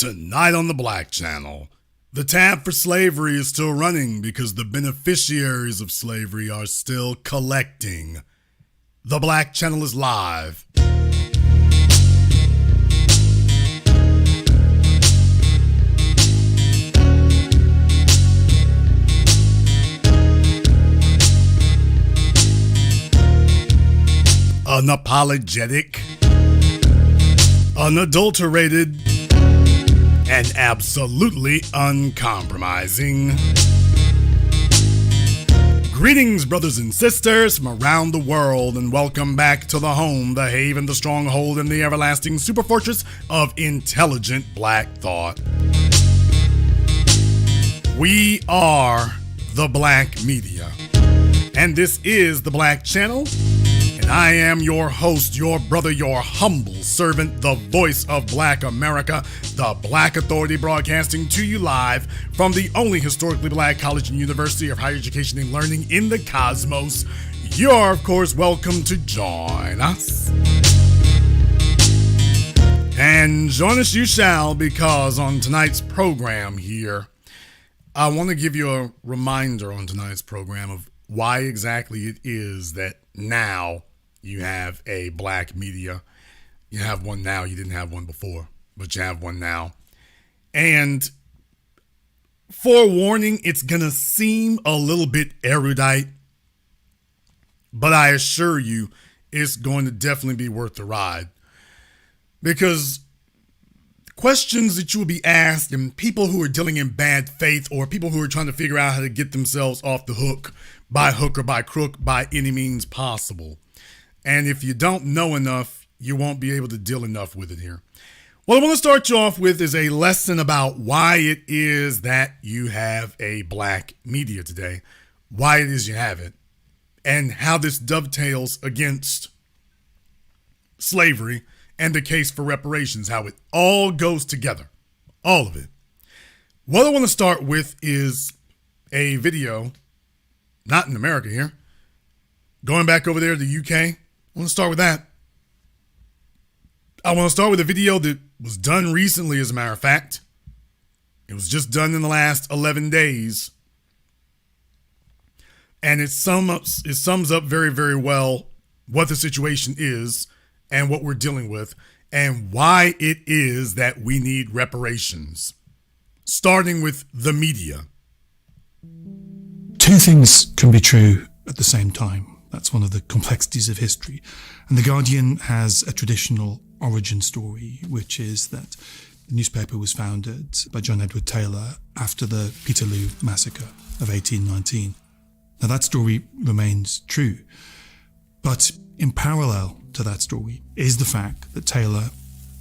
Tonight on the Black Channel, the tab for slavery is still running because the beneficiaries of slavery are still collecting. The Black Channel is live. Unapologetic, unadulterated, and absolutely uncompromising. Greetings, brothers and sisters from around the world, and welcome back to the home, the haven, the stronghold, and the everlasting superfortress of intelligent black thought. We are the Black Media, and this is the Black Channel. I am your host, your brother, your humble servant, the voice of Black America, the Black Authority, broadcasting to you live from the only historically black college and university of higher education and learning in the cosmos. You're, of course, welcome to join us. And join us you shall, because on tonight's program here, I want to give you a reminder on tonight's program of why exactly it is that now you have a Black Media. You have one now. You didn't have one before, but you have one now. And forewarning, it's going to seem a little bit erudite, but I assure you it's going to definitely be worth the ride. Because questions that you will be asked, and people who are dealing in bad faith, or people who are trying to figure out how to get themselves off the hook or by crook by any means possible. And if you don't know enough, you won't be able to deal enough with it here. What I want to start you off with is a lesson about why it is that you have a Black Media today, why it is you have it, and how this dovetails against slavery and the case for reparations, how it all goes together, all of it. What I want to start with is a video, not in America here, going back over there to the UK. I want to start with that. I want to start with a video that was done recently, as a matter of fact. It was just done in the last 11 days. And it sums up very, very well what the situation is and what we're dealing with and why it is that we need reparations. Starting with the media. Two things can be true at the same time. That's one of the complexities of history. And The Guardian has a traditional origin story, which is that the newspaper was founded by John Edward Taylor after the Peterloo Massacre of 1819. Now that story remains true. But in parallel to that story is the fact that Taylor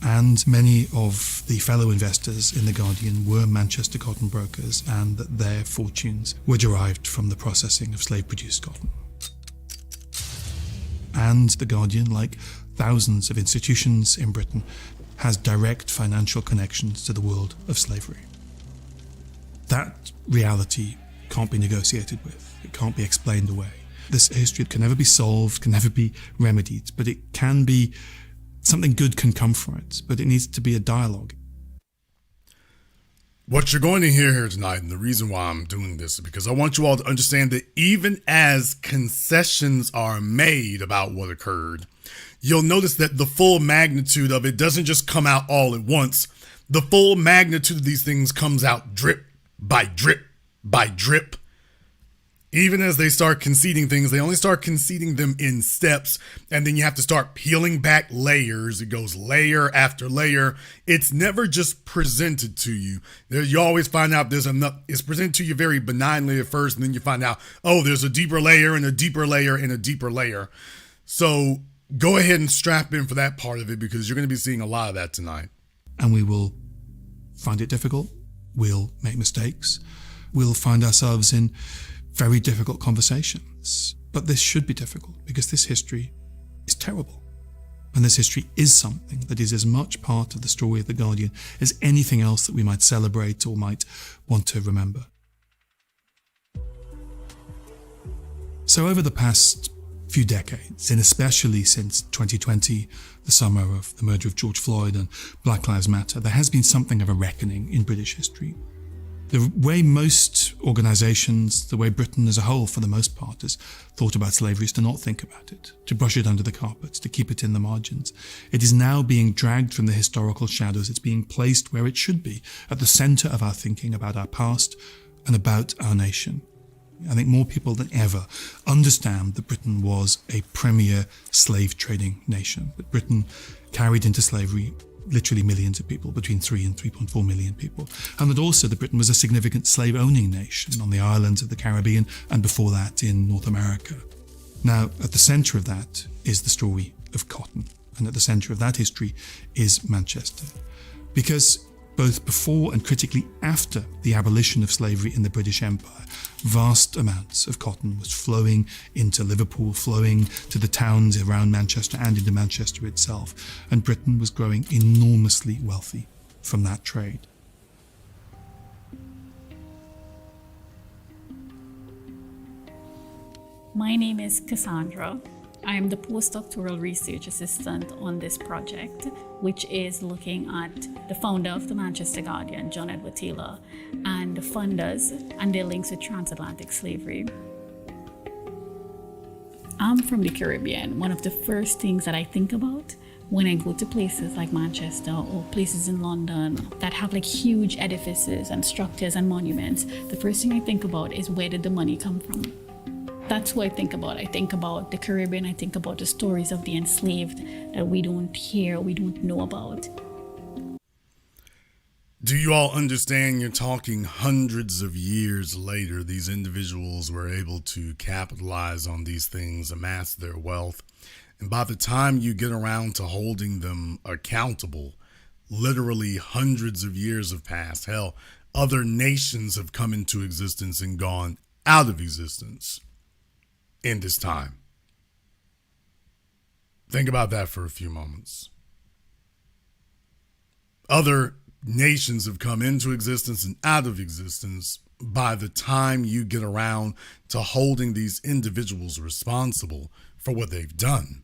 and many of the fellow investors in The Guardian were Manchester cotton brokers, and that their fortunes were derived from the processing of slave-produced cotton. And The Guardian, like thousands of institutions in Britain, has direct financial connections to the world of slavery. That reality can't be negotiated with. It can't be explained away. This history can never be solved, can never be remedied, but it can be, something good can come from it, but it needs to be a dialogue. What you're going to hear here tonight, and the reason why I'm doing this, is because I want you all to understand that even as concessions are made about what occurred, you'll notice that the full magnitude of it doesn't just come out all at once. The full magnitude of these things comes out drip by drip by drip. Even as they start conceding things, they only start conceding them in steps, and then you have to start peeling back layers. It goes layer after layer. It's never just presented to you. You always find out there's enough. It's presented to you very benignly at first, and then you find out, oh, there's a deeper layer and a deeper layer and a deeper layer. So go ahead and strap in for that part of it, because you're going to be seeing a lot of that tonight. And we will find it difficult. We'll make mistakes. We'll find ourselves in very difficult conversations. But this should be difficult, because this history is terrible. And this history is something that is as much part of the story of The Guardian as anything else that we might celebrate or might want to remember. So over the past few decades, and especially since 2020, the summer of the murder of George Floyd and Black Lives Matter, there has been something of a reckoning in British history. The way most organisations, the way Britain as a whole for the most part has thought about slavery is to not think about it, to brush it under the carpet, to keep it in the margins. It is now being dragged from the historical shadows. It's being placed where it should be, at the centre of our thinking about our past and about our nation. I think more people than ever understand that Britain was a premier slave trading nation, that Britain carried into slavery literally millions of people, between 3 and 3.4 million people, and that also that Britain was a significant slave-owning nation on the islands of the Caribbean and before that in North America. Now, at the centre of that is the story of cotton, and at the centre of that history is Manchester. Because both before and critically after the abolition of slavery in the British Empire, vast amounts of cotton was flowing into Liverpool, flowing to the towns around Manchester and into Manchester itself, and Britain was growing enormously wealthy from that trade. My name is Cassandra. I am the postdoctoral research assistant on this project, which is looking at the founder of the Manchester Guardian, John Edward Taylor, and the funders and their links with transatlantic slavery. I'm from the Caribbean. One of the first things that I think about when I go to places like Manchester or places in London that have like huge edifices and structures and monuments, the first thing I think about is, where did the money come from? That's what I think about. I think about the Caribbean. I think about the stories of the enslaved that we don't hear, we don't know about. Do you all understand you're talking hundreds of years later? These individuals were able to capitalize on these things, amass their wealth. And by the time you get around to holding them accountable, literally hundreds of years have passed. Hell, other nations have come into existence and gone out of existence in this time. Think about that for a few moments. Other nations have come into existence and out of existence by the time you get around to holding these individuals responsible for what they've done.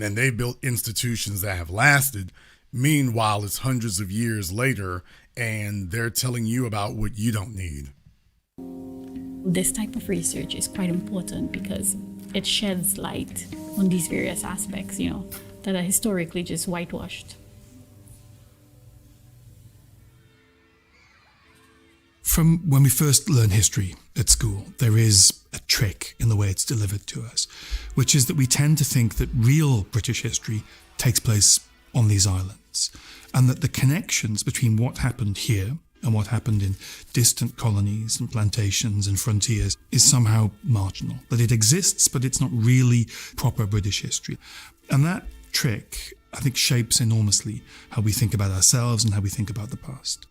And they've built institutions that have lasted. Meanwhile, it's hundreds of years later, and they're telling you about what you don't need. This type of research is quite important because it sheds light on these various aspects, that are historically just whitewashed. From when we first learn history at school, there is a trick in the way it's delivered to us, which is that we tend to think that real British history takes place on these islands, and that the connections between what happened here and what happened in distant colonies and plantations and frontiers is somehow marginal, that it exists, but it's not really proper British history. And that trick, I think, shapes enormously how we think about ourselves and how we think about the past.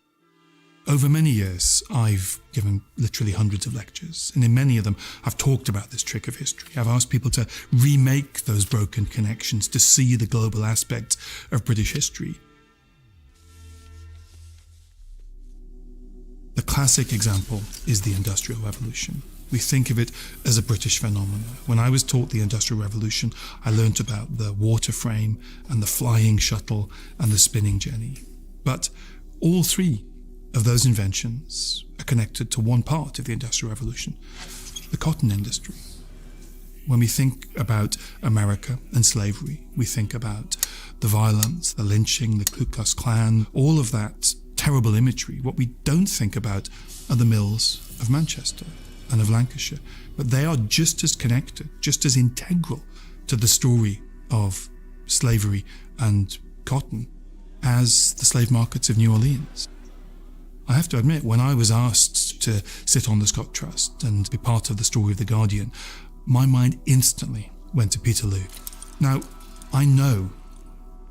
Over many years, I've given literally hundreds of lectures, and in many of them, I've talked about this trick of history. I've asked people to remake those broken connections, to see the global aspect of British history. The classic example is the Industrial Revolution. We think of it as a British phenomenon. When I was taught the Industrial Revolution, I learnt about the water frame and the flying shuttle and the spinning jenny. But all three of those inventions are connected to one part of the Industrial Revolution, the cotton industry. When we think about America and slavery, we think about the violence, the lynching, the Ku Klux Klan, all of that terrible imagery. What we don't think about are the mills of Manchester and of Lancashire, but they are just as connected, just as integral to the story of slavery and cotton as the slave markets of New Orleans. I have to admit, when I was asked to sit on the Scott Trust and be part of the story of The Guardian, my mind instantly went to Peterloo. Now, I know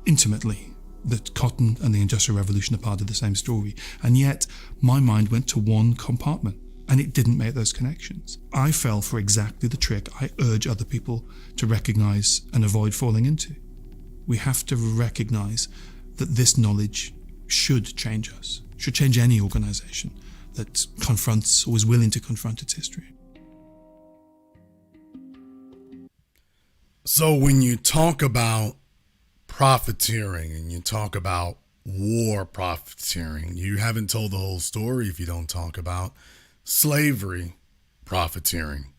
intimately that cotton and the Industrial Revolution are part of the same story, and yet my mind went to one compartment, and it didn't make those connections. I fell for exactly the trick I urge other people to recognise and avoid falling into. We have to recognise that this knowledge should change us, should change any organisation that confronts or is willing to confront its history. So when you talk about profiteering and you talk about war profiteering, you haven't told the whole story if you don't talk about slavery profiteering.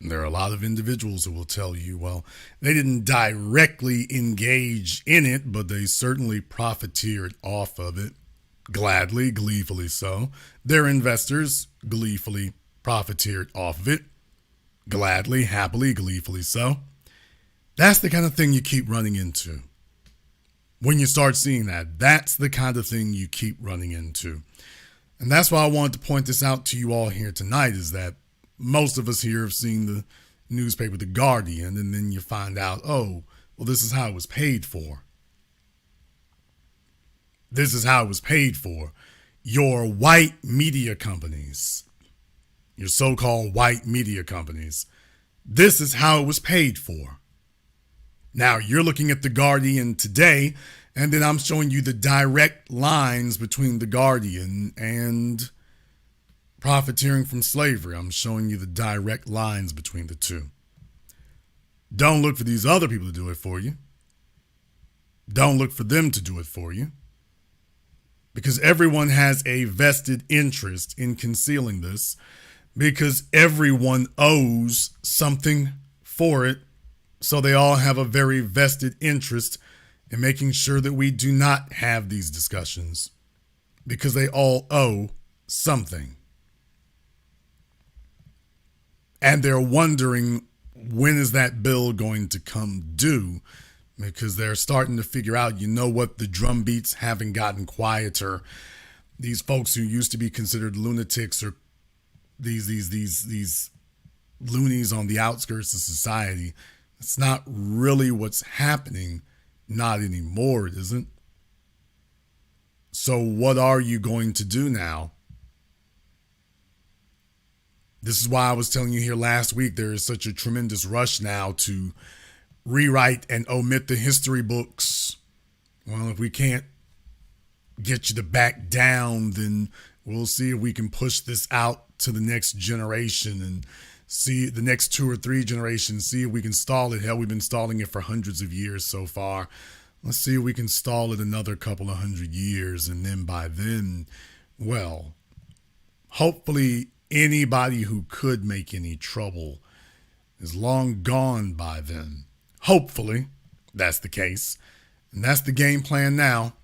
There are a lot of individuals who will tell you, well, they didn't directly engage in it, but they certainly profiteered off of it. Gladly, gleefully so. Their investors gleefully profiteered off of it. Gladly, happily, gleefully so. That's the kind of thing you keep running into. When you start seeing that, that's the kind of thing you keep running into. And that's why I wanted to point this out to you all here tonight, is that most of us here have seen the newspaper The Guardian, and then you find out, oh, well, this is how it was paid for. This is how it was paid for. Your white media companies, your so-called white media companies, this is how it was paid for. Now, you're looking at The Guardian today, and then I'm showing you the direct lines between The Guardian and profiteering from slavery. I'm showing you the direct lines between the two. Don't look for these other people to do it for you. Don't look for them to do it for you. Because everyone has a vested interest in concealing this, because everyone owes something for it. So they all have a very vested interest in making sure that we do not have these discussions, because they all owe something. And they're wondering, when is that bill going to come due? Because they're starting to figure out, you know what, the drum beats haven't gotten quieter. These folks who used to be considered lunatics, or these loonies on the outskirts of society, it's not really what's happening. Not anymore, it isn't. So what are you going to do now? This is why I was telling you here last week, there is such a tremendous rush now to rewrite and omit the history books. Well, if we can't get you to back down, then we'll see if we can push this out to the next generation and see the next 2 or 3 generations, see if we can stall it. Hell, we've been stalling it for hundreds of years so far. Let's see if we can stall it another couple of 100 years. And then by then, well, hopefully anybody who could make any trouble is long gone by then. Hopefully that's the case. And that's the game plan now.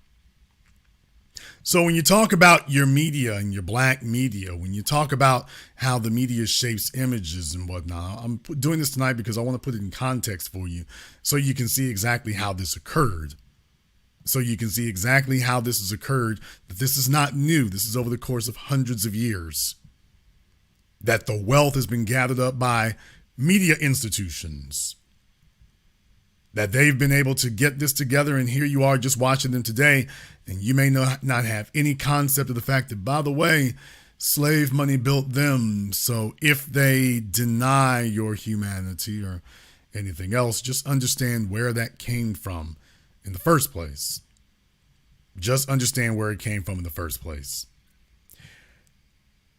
So when you talk about your media and your black media, when you talk about how the media shapes images and whatnot, I'm doing this tonight because I want to put it in context for you so you can see exactly how this occurred. So you can see exactly how this has occurred, that this is not new. This is over the course of hundreds of years, that the wealth has been gathered up by media institutions, that they've been able to get this together, and here you are just watching them today, and you may not have any concept of the fact that, by the way, slave money built them. So if they deny your humanity or anything else, just understand where that came from in the first place. Just understand where it came from in the first place.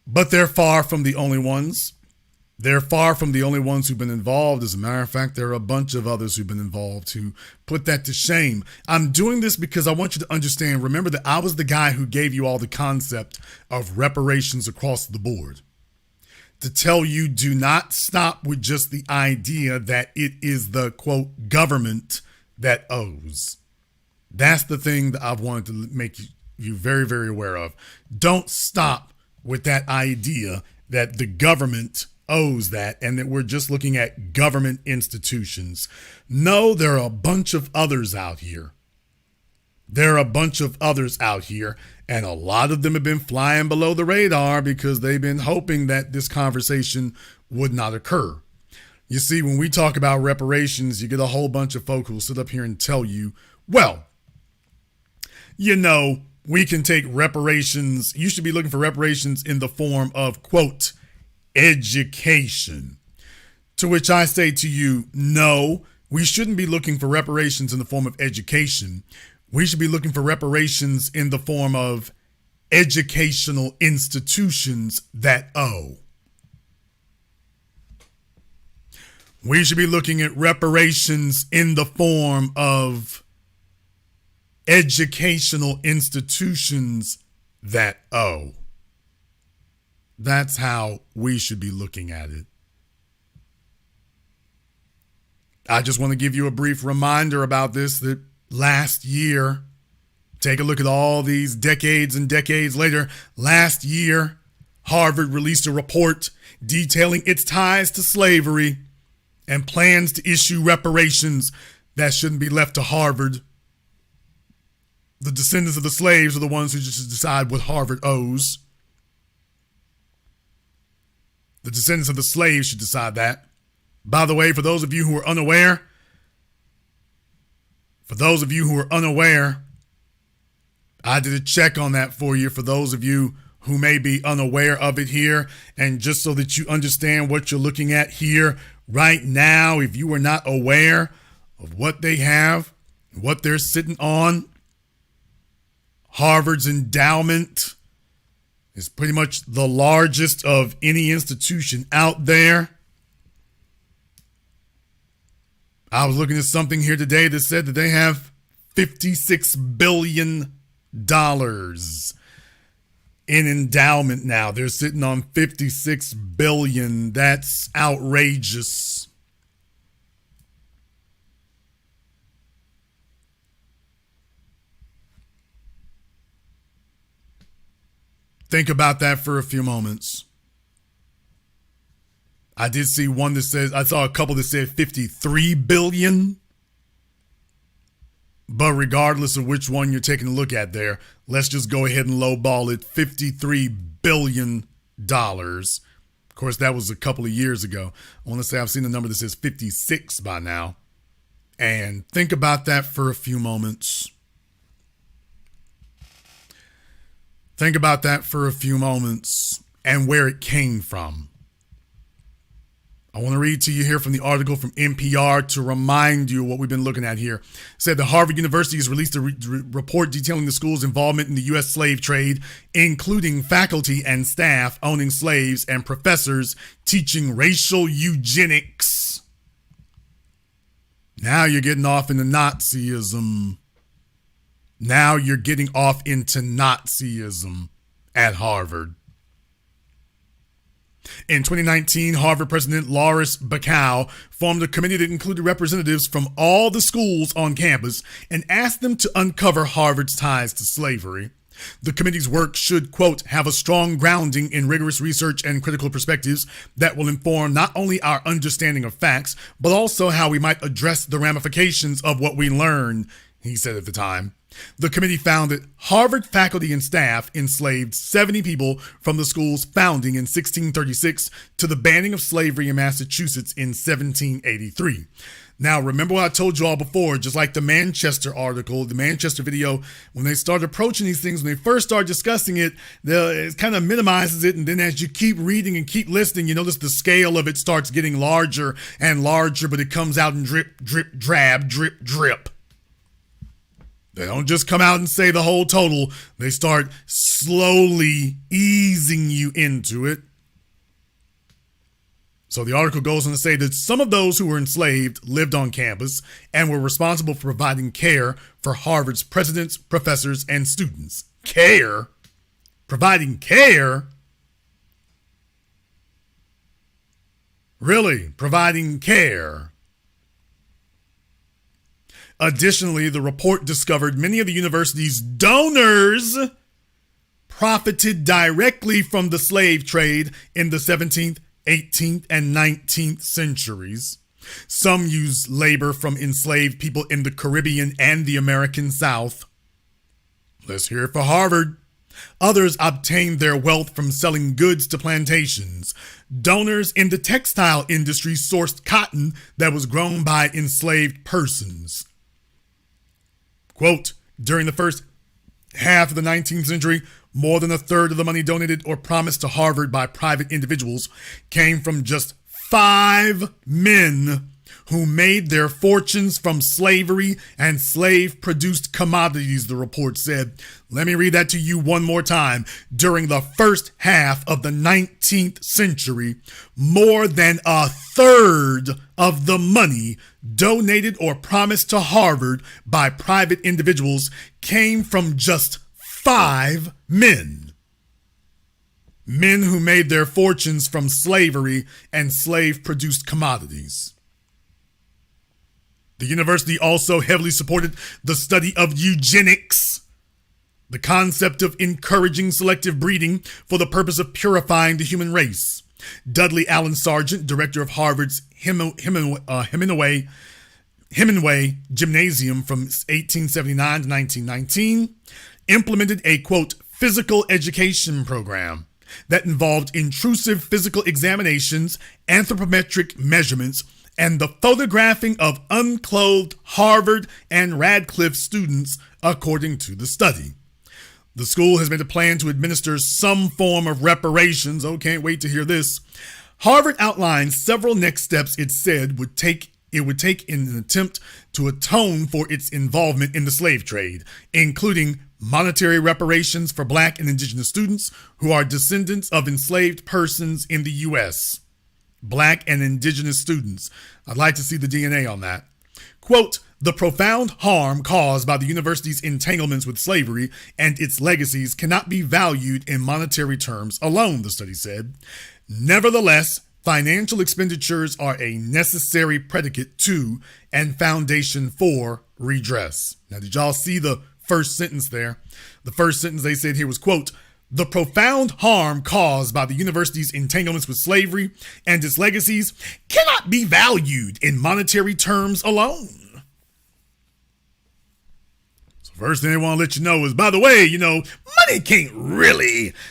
But they're far from the only ones. They're far from the only ones who've been involved. As a matter of fact, there are a bunch of others who've been involved who put that to shame. I'm doing this because I want you to understand, remember that I was the guy who gave you all the concept of reparations across the board. To tell you, do not stop with just the idea that it is the, quote, government that owes. That's the thing that I've wanted to make you very, very aware of. Don't stop with that idea that the government owes that and that we're just looking at government institutions. No, there are a bunch of others out here. There are a bunch of others out here, and a lot of them have been flying below the radar because they've been hoping that this conversation would not occur. You see, when we talk about reparations, you get a whole bunch of folk who will sit up here and tell you, well, you know, we can take reparations. You should be looking for reparations in the form of, quote, education. To which I say to you, no, we shouldn't be looking for reparations in the form of education. We should be looking for reparations in the form of educational institutions that owe. We should be looking at reparations in the form of educational institutions that owe. That's how we should be looking at it. I just want to give you a brief reminder about this, that last year, take a look at all these decades and decades later. Last year, Harvard released a report detailing its ties to slavery and plans to issue reparations that shouldn't be left to Harvard. The descendants of the slaves are the ones who just decide what Harvard owes. The descendants of the slaves should decide that. By the way, for those of you who are unaware, I did a check on that for you, for those of you who may be unaware of it here. And just so that you understand what you're looking at here right now, if you are not aware of what they have, what they're sitting on, Harvard's endowment is pretty much the largest of any institution out there. I was looking at something here today that said that they have $56 billion in endowment now. They're sitting on $56 billion. That's outrageous. Think about that for a few moments. I did see one that says, I saw a couple that said 53 billion. But regardless of which one you're taking a look at there, let's just go ahead and lowball it. $53 billion. Of course, that was a couple of years ago. I want to say I've seen a number that says 56 by now. And think about that for a few moments. Think about that for a few moments and where it came from. I want to read to you here from the article from NPR to remind you of what we've been looking at here. It said that Harvard University has released a report detailing the school's involvement in the U.S. slave trade, including faculty and staff owning slaves and professors teaching racial eugenics. Now you're getting off into Nazism. Now you're getting off into Nazism at Harvard. In 2019, Harvard President Lawrence Bacow formed a committee that included representatives from all the schools on campus and asked them to uncover Harvard's ties to slavery. The committee's work should, quote, have a strong grounding in rigorous research and critical perspectives that will inform not only our understanding of facts, but also how we might address the ramifications of what we learn, he said at the time. The committee found that Harvard faculty and staff enslaved 70 people from the school's founding in 1636 to the banning of slavery in Massachusetts in 1783. Now, remember what I told you all before, just like the Manchester article, the Manchester video, when they start approaching these things, when they first start discussing it, it kind of minimizes it. And then as you keep reading and keep listening, you notice the scale of it starts getting larger and larger, but it comes out in drip, drip, drab, drip, drip. They don't just come out and say the whole total. They start slowly easing you into it. So the article goes on to say that some of those who were enslaved lived on campus and were responsible for providing care for Harvard's presidents, professors, and students. Care? Providing care? Really? Providing care? Additionally, the report discovered many of the university's donors profited directly from the slave trade in the 17th, 18th, and 19th centuries. Some used labor from enslaved people in the Caribbean and the American South. Let's hear it for Harvard. Others obtained their wealth from selling goods to plantations. Donors in the textile industry sourced cotton that was grown by enslaved persons. Quote, during the first half of the 19th century, more than a third of the money donated or promised to Harvard by private individuals came from just 5 men who made their fortunes from slavery and slave-produced commodities, the report said. Let me read that to you one more time. During the first half of the 19th century, more than a third of the money donated or promised to Harvard by private individuals came from just 5 men. Men who made their fortunes from slavery and slave-produced commodities. The university also heavily supported the study of eugenics, the concept of encouraging selective breeding for the purpose of purifying the human race. Dudley Allen Sargent, director of Harvard's Hemingway Gymnasium from 1879 to 1919, implemented a, quote, physical education program that involved intrusive physical examinations, anthropometric measurements, and the photographing of unclothed Harvard and Radcliffe students, according to the study. The school has made a plan to administer some form of reparations. Oh, can't wait to hear this. Harvard outlined several next steps it said it would take in an attempt to atone for its involvement in the slave trade, including monetary reparations for Black and Indigenous students who are descendants of enslaved persons in the U.S. Black and Indigenous students. I'd like to see the DNA on that. Quote, the profound harm caused by the university's entanglements with slavery and its legacies cannot be valued in monetary terms alone, the study said. Nevertheless, financial expenditures are a necessary predicate to and foundation for redress. Now, did y'all see the first sentence there? The first sentence they said here was, quote, the profound harm caused by the university's entanglements with slavery and its legacies cannot be valued in monetary terms alone. So first thing they want to let you know is, by the way,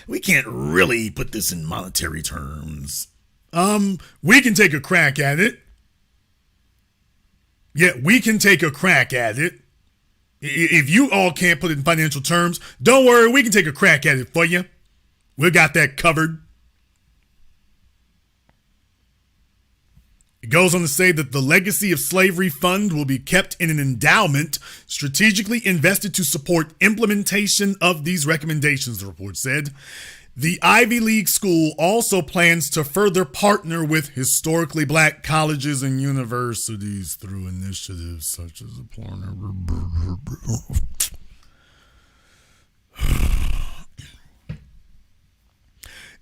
we can't really put this in monetary terms. We can take a crack at it. Yeah, we can take a crack at it. If you all can't put it in financial terms, don't worry, we can take a crack at it for you. We got that covered. It goes on to say that the Legacy of Slavery Fund will be kept in an endowment strategically invested to support implementation of these recommendations, the report said. The Ivy League school also plans to further partner with historically Black colleges and universities through initiatives such as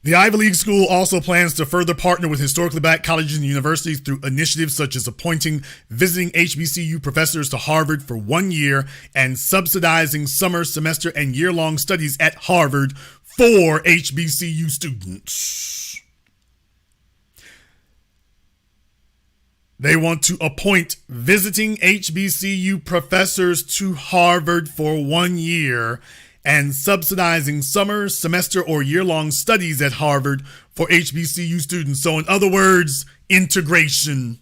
The Ivy League school also plans to further partner with historically Black colleges and universities through initiatives such as appointing visiting HBCU professors to Harvard for 1 year and subsidizing summer, semester, and year-long studies at Harvard for HBCU students. They want to appoint visiting HBCU professors to Harvard for 1 year and subsidizing summer, semester, or year-long studies at Harvard for HBCU students. So in other words, integration.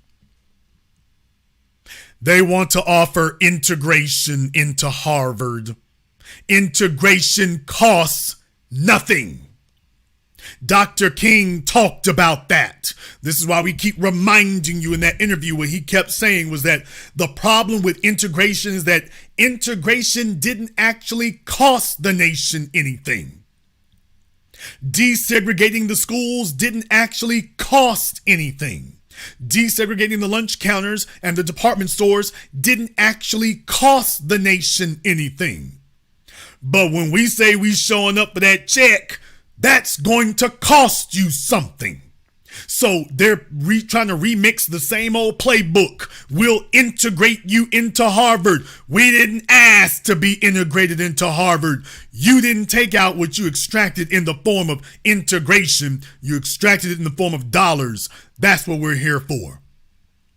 They want to offer integration into Harvard. Integration costs nothing. Dr. King talked about that. This is why we keep reminding you in that interview what he kept saying was that the problem with integration is that integration didn't actually cost the nation anything. Desegregating the schools didn't actually cost anything. Desegregating the lunch counters and the department stores didn't actually cost the nation anything. But when we say we showing up for that check, that's going to cost you something. So they're trying to remix the same old playbook. We'll integrate you into Harvard. We didn't ask to be integrated into Harvard. You didn't take out what you extracted in the form of integration. You extracted it in the form of dollars. That's what we're here for.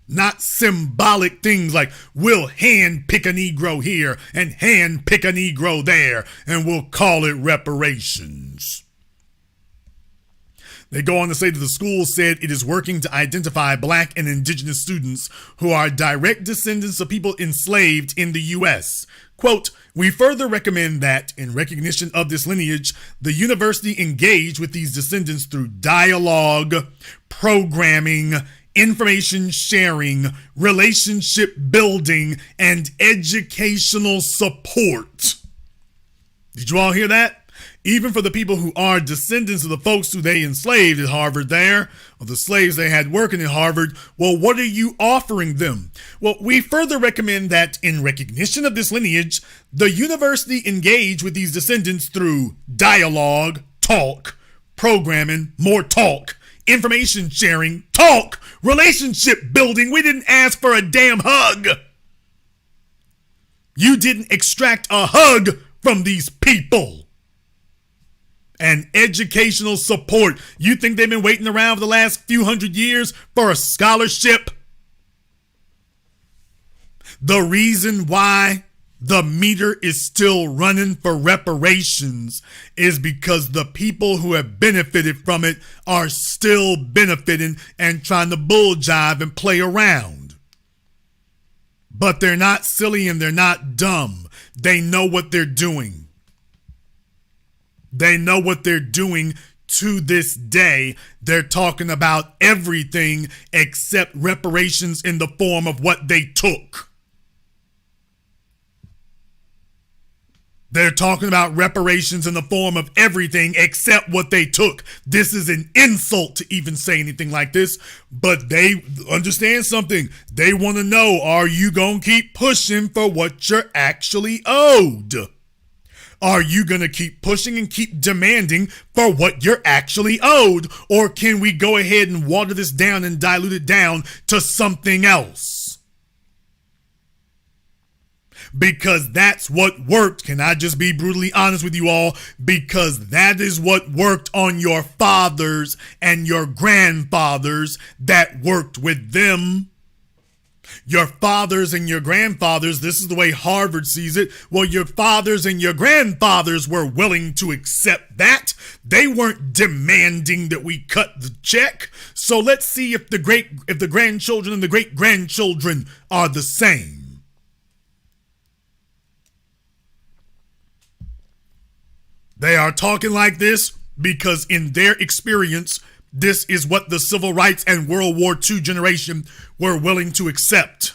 Not symbolic things like we'll hand pick a Negro here and hand pick a Negro there and we'll call it reparations. They go on to say that the school said it is working to identify Black and Indigenous students who are direct descendants of people enslaved in the U.S. Quote, we further recommend that, in recognition of this lineage, the university engage with these descendants through dialogue, programming, information sharing, relationship building, and educational support. Did you all hear that? Even for the people who are descendants of the folks who they enslaved at Harvard there, or the slaves they had working at Harvard, well, what are you offering them? Well, we further recommend that in recognition of this lineage, the university engage with these descendants through dialogue, talk, programming, more talk, information sharing, talk, relationship building. We didn't ask for a damn hug. You didn't extract a hug from these people. And educational support. You think they've been waiting around for the last few hundred years for a scholarship? The reason why the meter is still running for reparations is because the people who have benefited from it are still benefiting and trying to bull jive and play around. But they're not silly and they're not dumb. They know what they're doing. They know what they're doing to this day. They're talking about everything except reparations in the form of what they took. They're talking about reparations in the form of everything except what they took. This is an insult to even say anything like this, but they understand something. They want to know, are you going to keep pushing for what you're actually owed? Are you going to keep pushing and keep demanding for what you're actually owed? Or can we go ahead and water this down and dilute it down to something else? Because that's what worked. Can I just be brutally honest with you all? Because that is what worked on your fathers and your grandfathers that worked with them. Your fathers and your grandfathers, this is the way Harvard sees it. Well, your fathers and your grandfathers were willing to accept that. They weren't demanding that we cut the check. So let's see if the grandchildren and the great-grandchildren are the same. They are talking like this because in their experience, this is what the civil rights and World War II generation were willing to accept.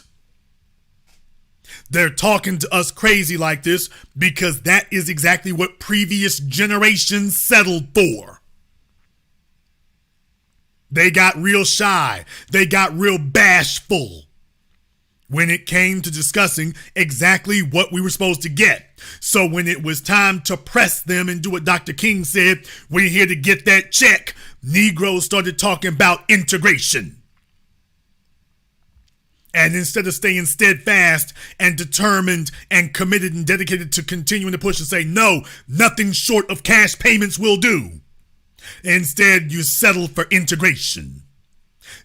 They're talking to us crazy like this because that is exactly what previous generations settled for. They got real shy. They got real bashful when it came to discussing exactly what we were supposed to get. So when it was time to press them and do what Dr. King said, we're here to get that check, Negroes started talking about integration. And instead of staying steadfast and determined and committed and dedicated to continuing to push and say, no, nothing short of cash payments will do. Instead, you settle for integration.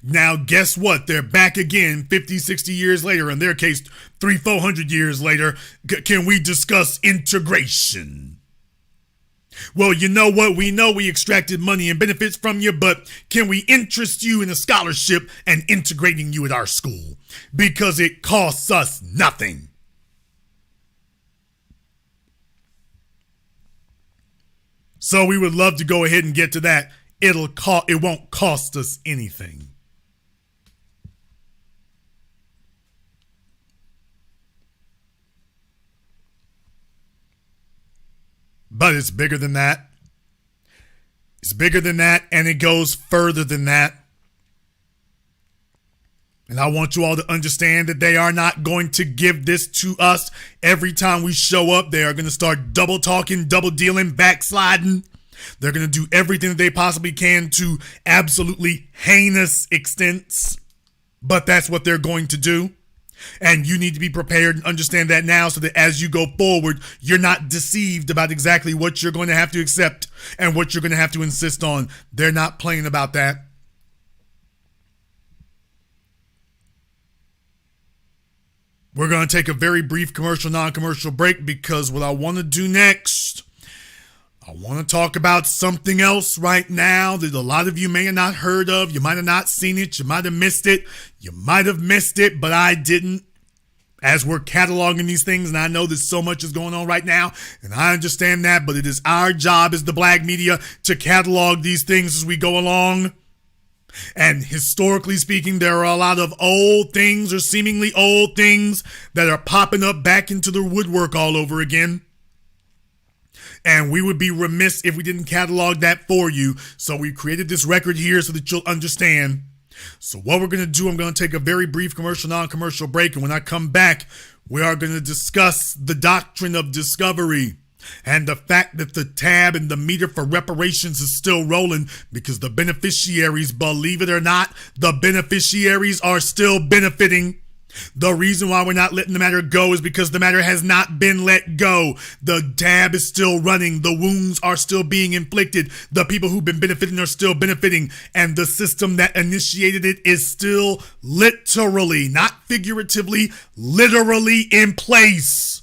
Now, guess what? They're back again 50, 60 years later. In their case, 300-400 years later. Can we discuss integration? Well, you know what? We know we extracted money and benefits from you, but can we interest you in a scholarship and integrating you at our school? Because it costs us nothing. So we would love to go ahead and get to that. It won't cost us anything. But it's bigger than that. It's bigger than that, and it goes further than that. And I want you all to understand that they are not going to give this to us every time we show up. They are going to start double talking, double dealing, backsliding. They're going to do everything that they possibly can to absolutely heinous extents. But that's what they're going to do. And you need to be prepared and understand that now so that as you go forward, you're not deceived about exactly what you're going to have to accept and what you're going to have to insist on. They're not playing about that. We're going to take a very brief commercial, non-commercial break because what I want to do next, I want to talk about something else right now that a lot of you may have not heard of. You might have not seen it. You might have missed it. You might have missed it, but I didn't. As we're cataloging these things, and I know that so much is going on right now, and I understand that, but it is our job as the Black media to catalog these things as we go along. And historically speaking, there are a lot of old things or seemingly old things that are popping up back into the woodwork all over again. And we would be remiss if we didn't catalog that for you. So we created this record here so that you'll understand. So what we're going to do, I'm going to take a very brief commercial, non-commercial break. And when I come back, we are going to discuss the doctrine of discovery and the fact that the tab and the meter for reparations is still rolling because the beneficiaries, believe it or not, the beneficiaries are still benefiting. The reason why we're not letting the matter go is because the matter has not been let go. The tab is still running. The wounds are still being inflicted. The people who've been benefiting are still benefiting. And the system that initiated it is still literally, not figuratively, literally in place.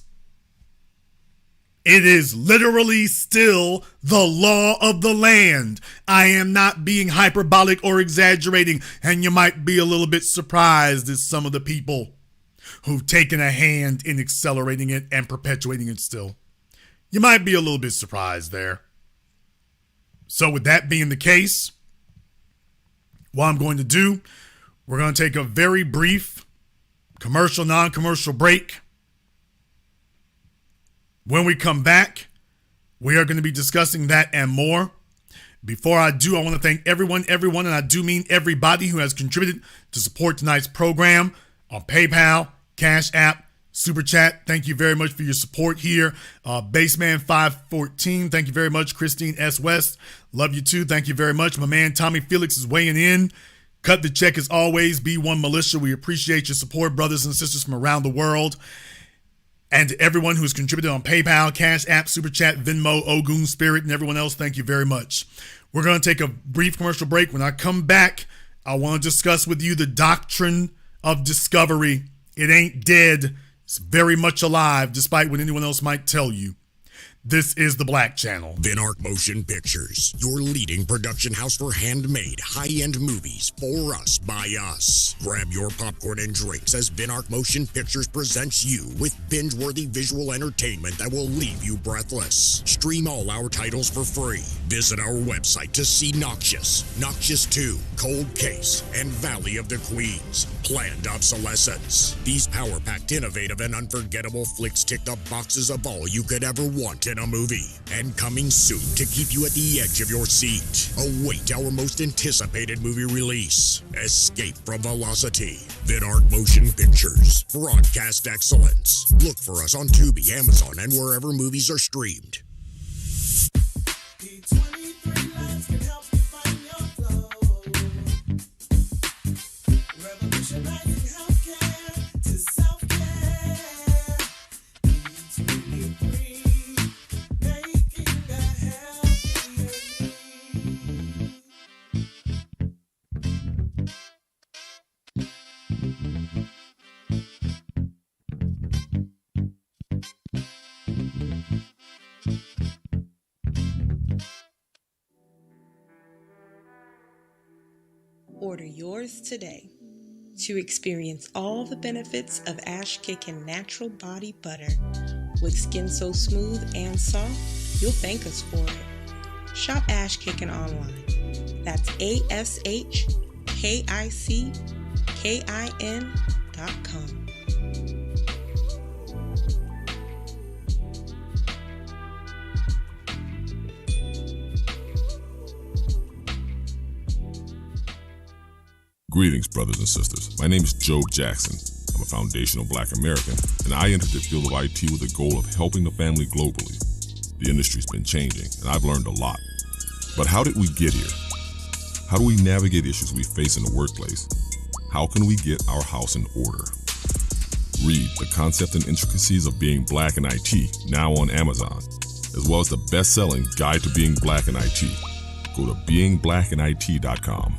It is literally still the law of the land. I am not being hyperbolic or exaggerating, and you might be a little bit surprised at some of the people who've taken a hand in accelerating it and perpetuating it still. You might be a little bit surprised there. So with that being the case, what I'm going to do, we're going to take a very brief commercial, non-commercial break. When we come back, we are going to be discussing that and more. Before I do, I want to thank everyone, and I do mean everybody who has contributed to support tonight's program on PayPal, CashApp, Super Chat. Thank you very much for your support here. Baseman514, thank you very much. Christine S. West, love you too. Thank you very much. My man Tommy Felix is weighing in. Cut the check as always, B1 Militia. We appreciate your support, brothers and sisters from around the world. And to everyone who's contributed on PayPal, Cash App, Super Chat, Venmo, Ogun Spirit, and everyone else, thank you very much. We're going to take a brief commercial break. When I come back, I want to discuss with you the doctrine of discovery. It ain't dead. It's very much alive, despite what anyone else might tell you. This is the Black Channel. Venark Motion Pictures, your leading production house for handmade, high-end movies for us, by us. Grab your popcorn and drinks as Venark Motion Pictures presents you with binge-worthy visual entertainment that will leave you breathless. Stream all our titles for free. Visit our website to see Noxious, Noxious 2, Cold Case, and Valley of the Queens. Planned Obsolescence. These power-packed, innovative, and unforgettable flicks tick the boxes of all you could ever want in a movie. And coming soon to keep you at the edge of your seat. Await our most anticipated movie release. Escape from Velocity. Venark Motion Pictures. Broadcast excellence. Look for us on Tubi, Amazon, and wherever movies are streamed. D23 lights can help you find your flow. Revolutionizing healthcare to self-care. D23 making a healthier Order yours today to experience all the benefits of Ash Kickin' Natural Body Butter. With skin so smooth and soft, you'll thank us for it. Shop Ash Kickin' online. That's ASHKICKIN.com. Greetings, brothers and sisters. My name is Joe Jackson. I'm a foundational Black American, and I entered the field of IT with the goal of helping the family globally. The industry's been changing, and I've learned a lot. But how did we get here? How do we navigate issues we face in the workplace? How can we get our house in order? Read The Concept and Intricacies of Being Black in IT, now on Amazon, as well as the best-selling Guide to Being Black in IT. Go to beingblackinit.com.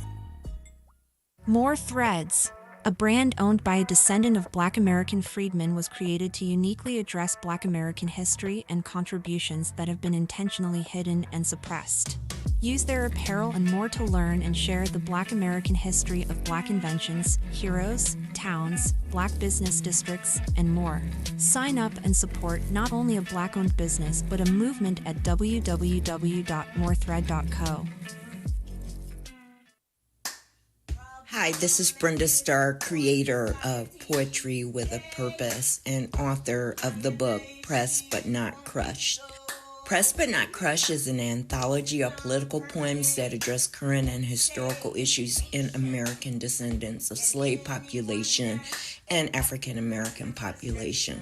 More Threads, a brand owned by a descendant of Black American freedmen, was created to uniquely address Black American history and contributions that have been intentionally hidden and suppressed. Use their apparel and more to learn and share the Black American history of Black inventions, heroes, towns, Black business districts, and more. Sign up and support not only a Black-owned business, but a movement at www.morethread.co. Hi, this is Brenda Starr, creator of Poetry with a Purpose and author of the book Pressed But Not Crushed. Pressed But Not Crushed is an anthology of political poems that address current and historical issues in American descendants of slave population and African American population.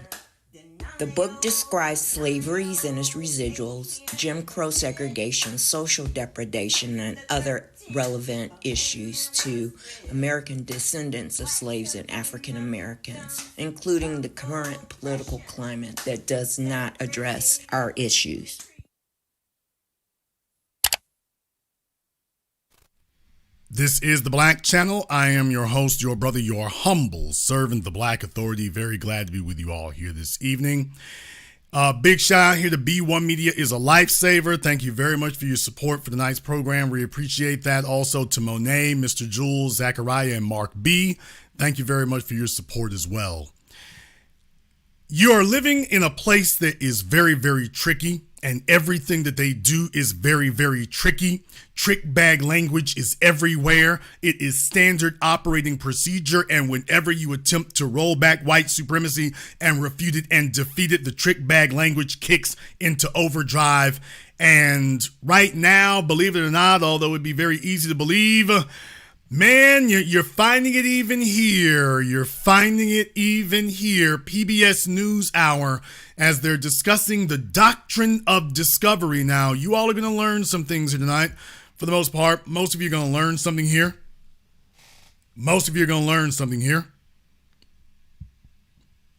The book describes slaveries and its residuals, Jim Crow segregation, social depredation, and other relevant issues to American descendants of slaves and African Americans, including the current political climate that does not address our issues. This is the Black Channel. I am your host, your brother, your humble servant, the Black Authority. Very glad to be with you all here this evening. Big shout out here to B1 Media is a lifesaver. Thank you very much for your support for tonight's program. We appreciate that. Also to Monet, Mr. Jules, Zachariah, and Mark B. Thank you very much for your support as well. You are living in a place that is very, very tricky, and everything that they do is very, very tricky. Trick bag language is everywhere. It is standard operating procedure, and whenever you attempt to roll back white supremacy and refute it and defeat it, the trick bag language kicks into overdrive. And right now, believe it or not, although it'd be very easy to believe, man, you're finding it even here. You're finding it even here. PBS NewsHour, as they're discussing the doctrine of discovery. Now, you all are going to learn some things here tonight. For the most part, most of you are going to learn something here. Most of you are going to learn something here.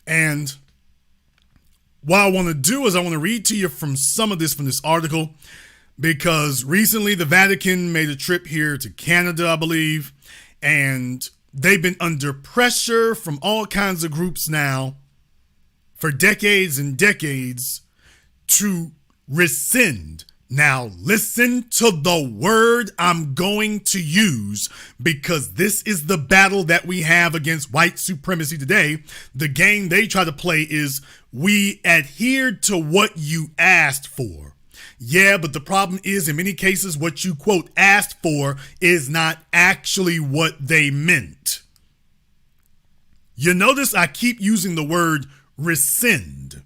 And what I want to do is I want to read to you from some of this from this article, because recently the Vatican made a trip here to Canada, I believe, and they've been under pressure from all kinds of groups now for decades and decades to rescind. Now, listen to the word I'm going to use, because this is the battle that we have against white supremacy today. The game they try to play is we adhered to what you asked for. Yeah, but the problem is, in many cases, what you, quote, asked for is not actually what they meant. You notice I keep using the word rescind.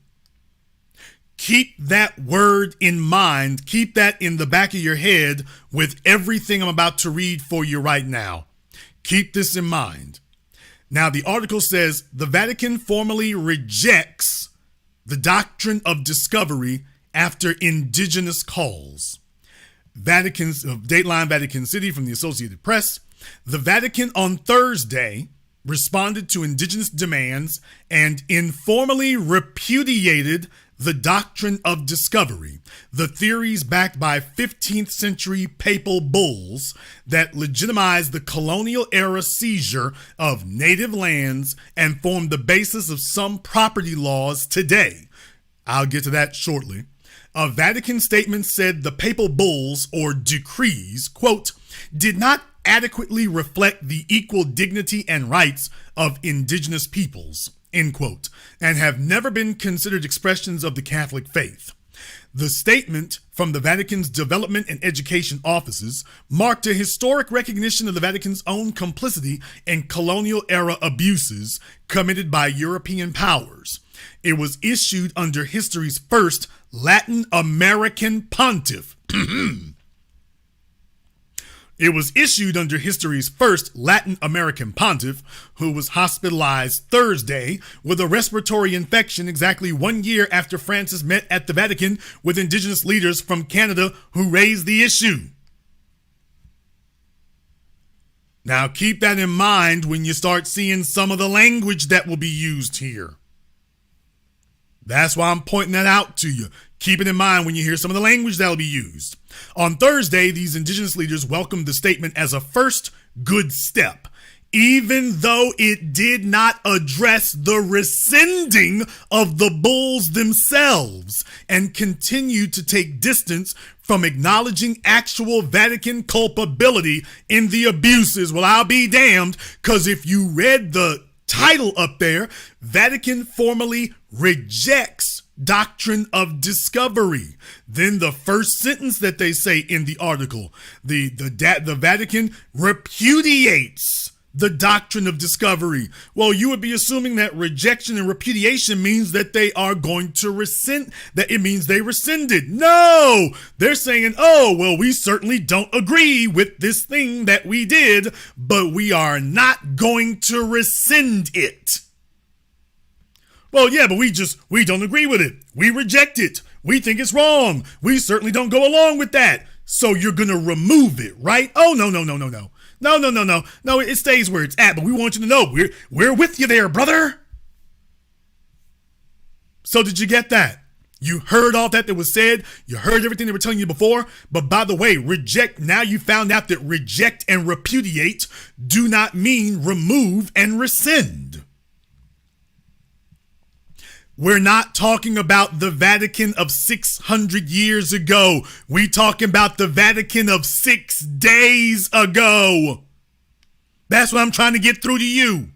Keep that word in mind. Keep that in the back of your head with everything I'm about to read for you right now. Keep this in mind. Now, the article says the Vatican formally rejects the doctrine of discovery after indigenous calls. Dateline Vatican City from the Associated Press. The Vatican on Thursday responded to indigenous demands and informally repudiated the doctrine of discovery, the theories backed by 15th century papal bulls that legitimized the colonial era seizure of native lands and formed the basis of some property laws today. I'll get to that shortly. A Vatican statement said the papal bulls, or decrees, quote, did not adequately reflect the equal dignity and rights of indigenous peoples, end quote, and have never been considered expressions of the Catholic faith. The statement from the Vatican's development and education offices marked a historic recognition of the Vatican's own complicity in colonial era abuses committed by European powers. It was issued under history's first Latin American pontiff. It was issued under history's first Latin American pontiff, who was hospitalized Thursday with a respiratory infection exactly 1 year after Francis met at the Vatican with indigenous leaders from Canada who raised the issue. Now keep that in mind when you start seeing some of the language that will be used here. That's why I'm pointing that out to you. Keep it in mind when you hear some of the language that will be used. On Thursday, these indigenous leaders welcomed the statement as a first good step, even though it did not address the rescinding of the bulls themselves, and continued to take distance from acknowledging actual Vatican culpability in the abuses. Well, I'll be damned, because if you read the title up there, Vatican formally rejects doctrine of discovery. Then the first sentence that they say in the article, the Vatican repudiates the doctrine of discovery? Well, you would be assuming that rejection and repudiation means that they are going to rescind, that it means they rescinded. No, they're saying, oh, well, we certainly don't agree with this thing that we did, but we are not going to rescind it. Well, yeah, but we don't agree with it. We reject it. We think it's wrong. We certainly don't go along with that. So you're going to remove it, right? Oh, no. No, it stays where it's at, but we want you to know we're with you there, brother. So did you get that? You heard all that was said. You heard everything they were telling you before. But by the way, now you found out that reject and repudiate do not mean remove and rescind. We're not talking about the Vatican of 600 years ago. We talking about the Vatican of 6 days ago. That's what I'm trying to get through to you.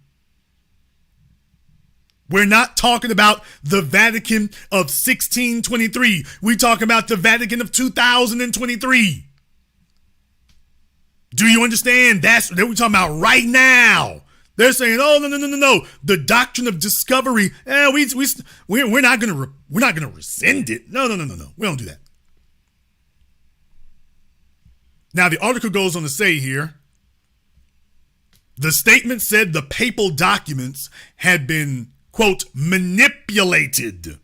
We're not talking about the Vatican of 1623. We talking about the Vatican of 2023. Do you understand? That's what we're talking about right now. They're saying, "Oh no! The doctrine of discovery. We're not gonna rescind it. No. We don't do that." Now the article goes on to say here, the statement said the papal documents had been, quote, manipulated. This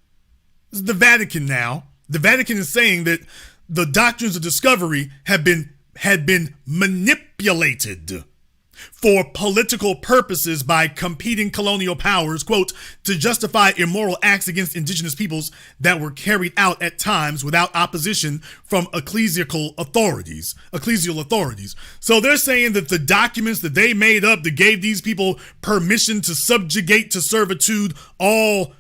is the Vatican now. The Vatican is saying that the doctrines of discovery had been manipulated for political purposes by competing colonial powers, quote, to justify immoral acts against indigenous peoples that were carried out at times without opposition from ecclesial authorities. So they're saying that the documents that they made up that gave these people permission to subjugate to servitude all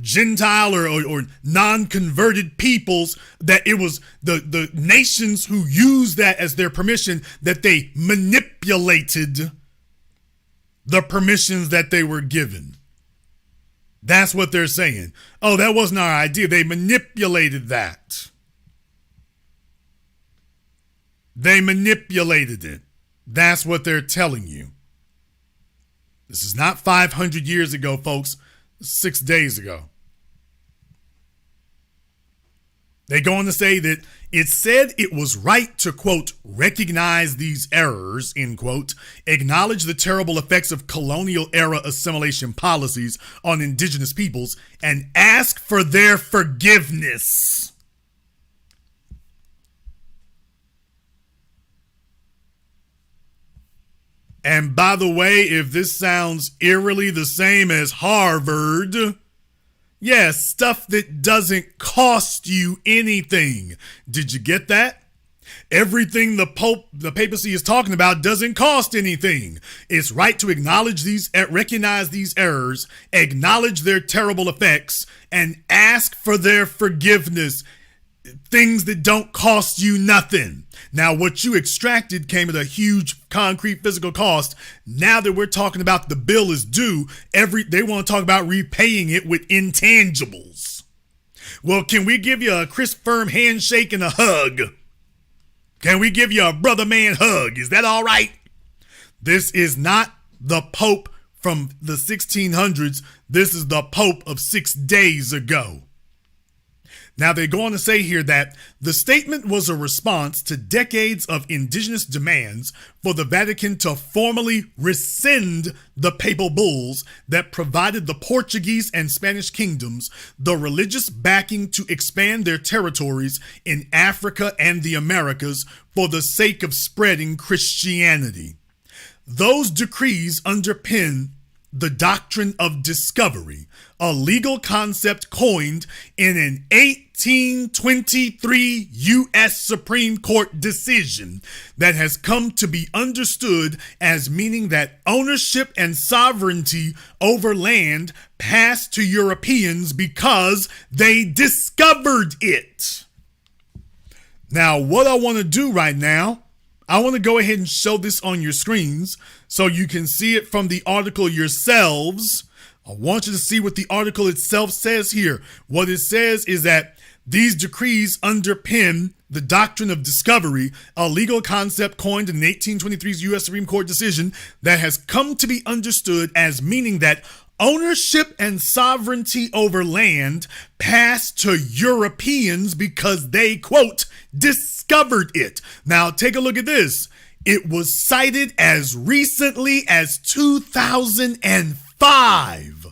Gentile or non-converted peoples, that it was the nations who used that as their permission, that they manipulated the permissions that they were given. That's what they're saying. Oh, that wasn't our idea. They manipulated that. They manipulated it. That's what they're telling you. This is not 500 years ago, folks. 6 days ago. They go on to say that it said it was right to, quote, recognize these errors, end quote, acknowledge the terrible effects of colonial era assimilation policies on indigenous peoples, and ask for their forgiveness. And by the way, if this sounds eerily the same as Harvard, yes, stuff that doesn't cost you anything. Did you get that? Everything the papacy is talking about doesn't cost anything. It's right to acknowledge recognize these errors, acknowledge their terrible effects, and ask for their forgiveness. Things that don't cost you nothing. Now, what you extracted came at a huge concrete physical cost. Now that we're talking about the bill is due, they want to talk about repaying it with intangibles. Well, can we give you a crisp, firm handshake and a hug? Can we give you a brother man hug? Is that all right? This is not the Pope from the 1600s. This is the Pope of 6 days ago. Now, they go on to say here that the statement was a response to decades of indigenous demands for the Vatican to formally rescind the papal bulls that provided the Portuguese and Spanish kingdoms the religious backing to expand their territories in Africa and the Americas for the sake of spreading Christianity. Those decrees underpin the doctrine of discovery, a legal concept coined in an 1823 U.S. Supreme Court decision that has come to be understood as meaning that ownership and sovereignty over land passed to Europeans because they discovered it. Now, what I want to do right now, I want to go ahead and show this on your screens so you can see it from the article yourselves. I want you to see what the article itself says here. What it says is that These decrees underpin the doctrine of discovery, a legal concept coined in 1823's U.S. Supreme Court decision that has come to be understood as meaning that ownership and sovereignty over land passed to Europeans because they, quote, discovered it. Now, take a look at this. It was cited as recently as 2005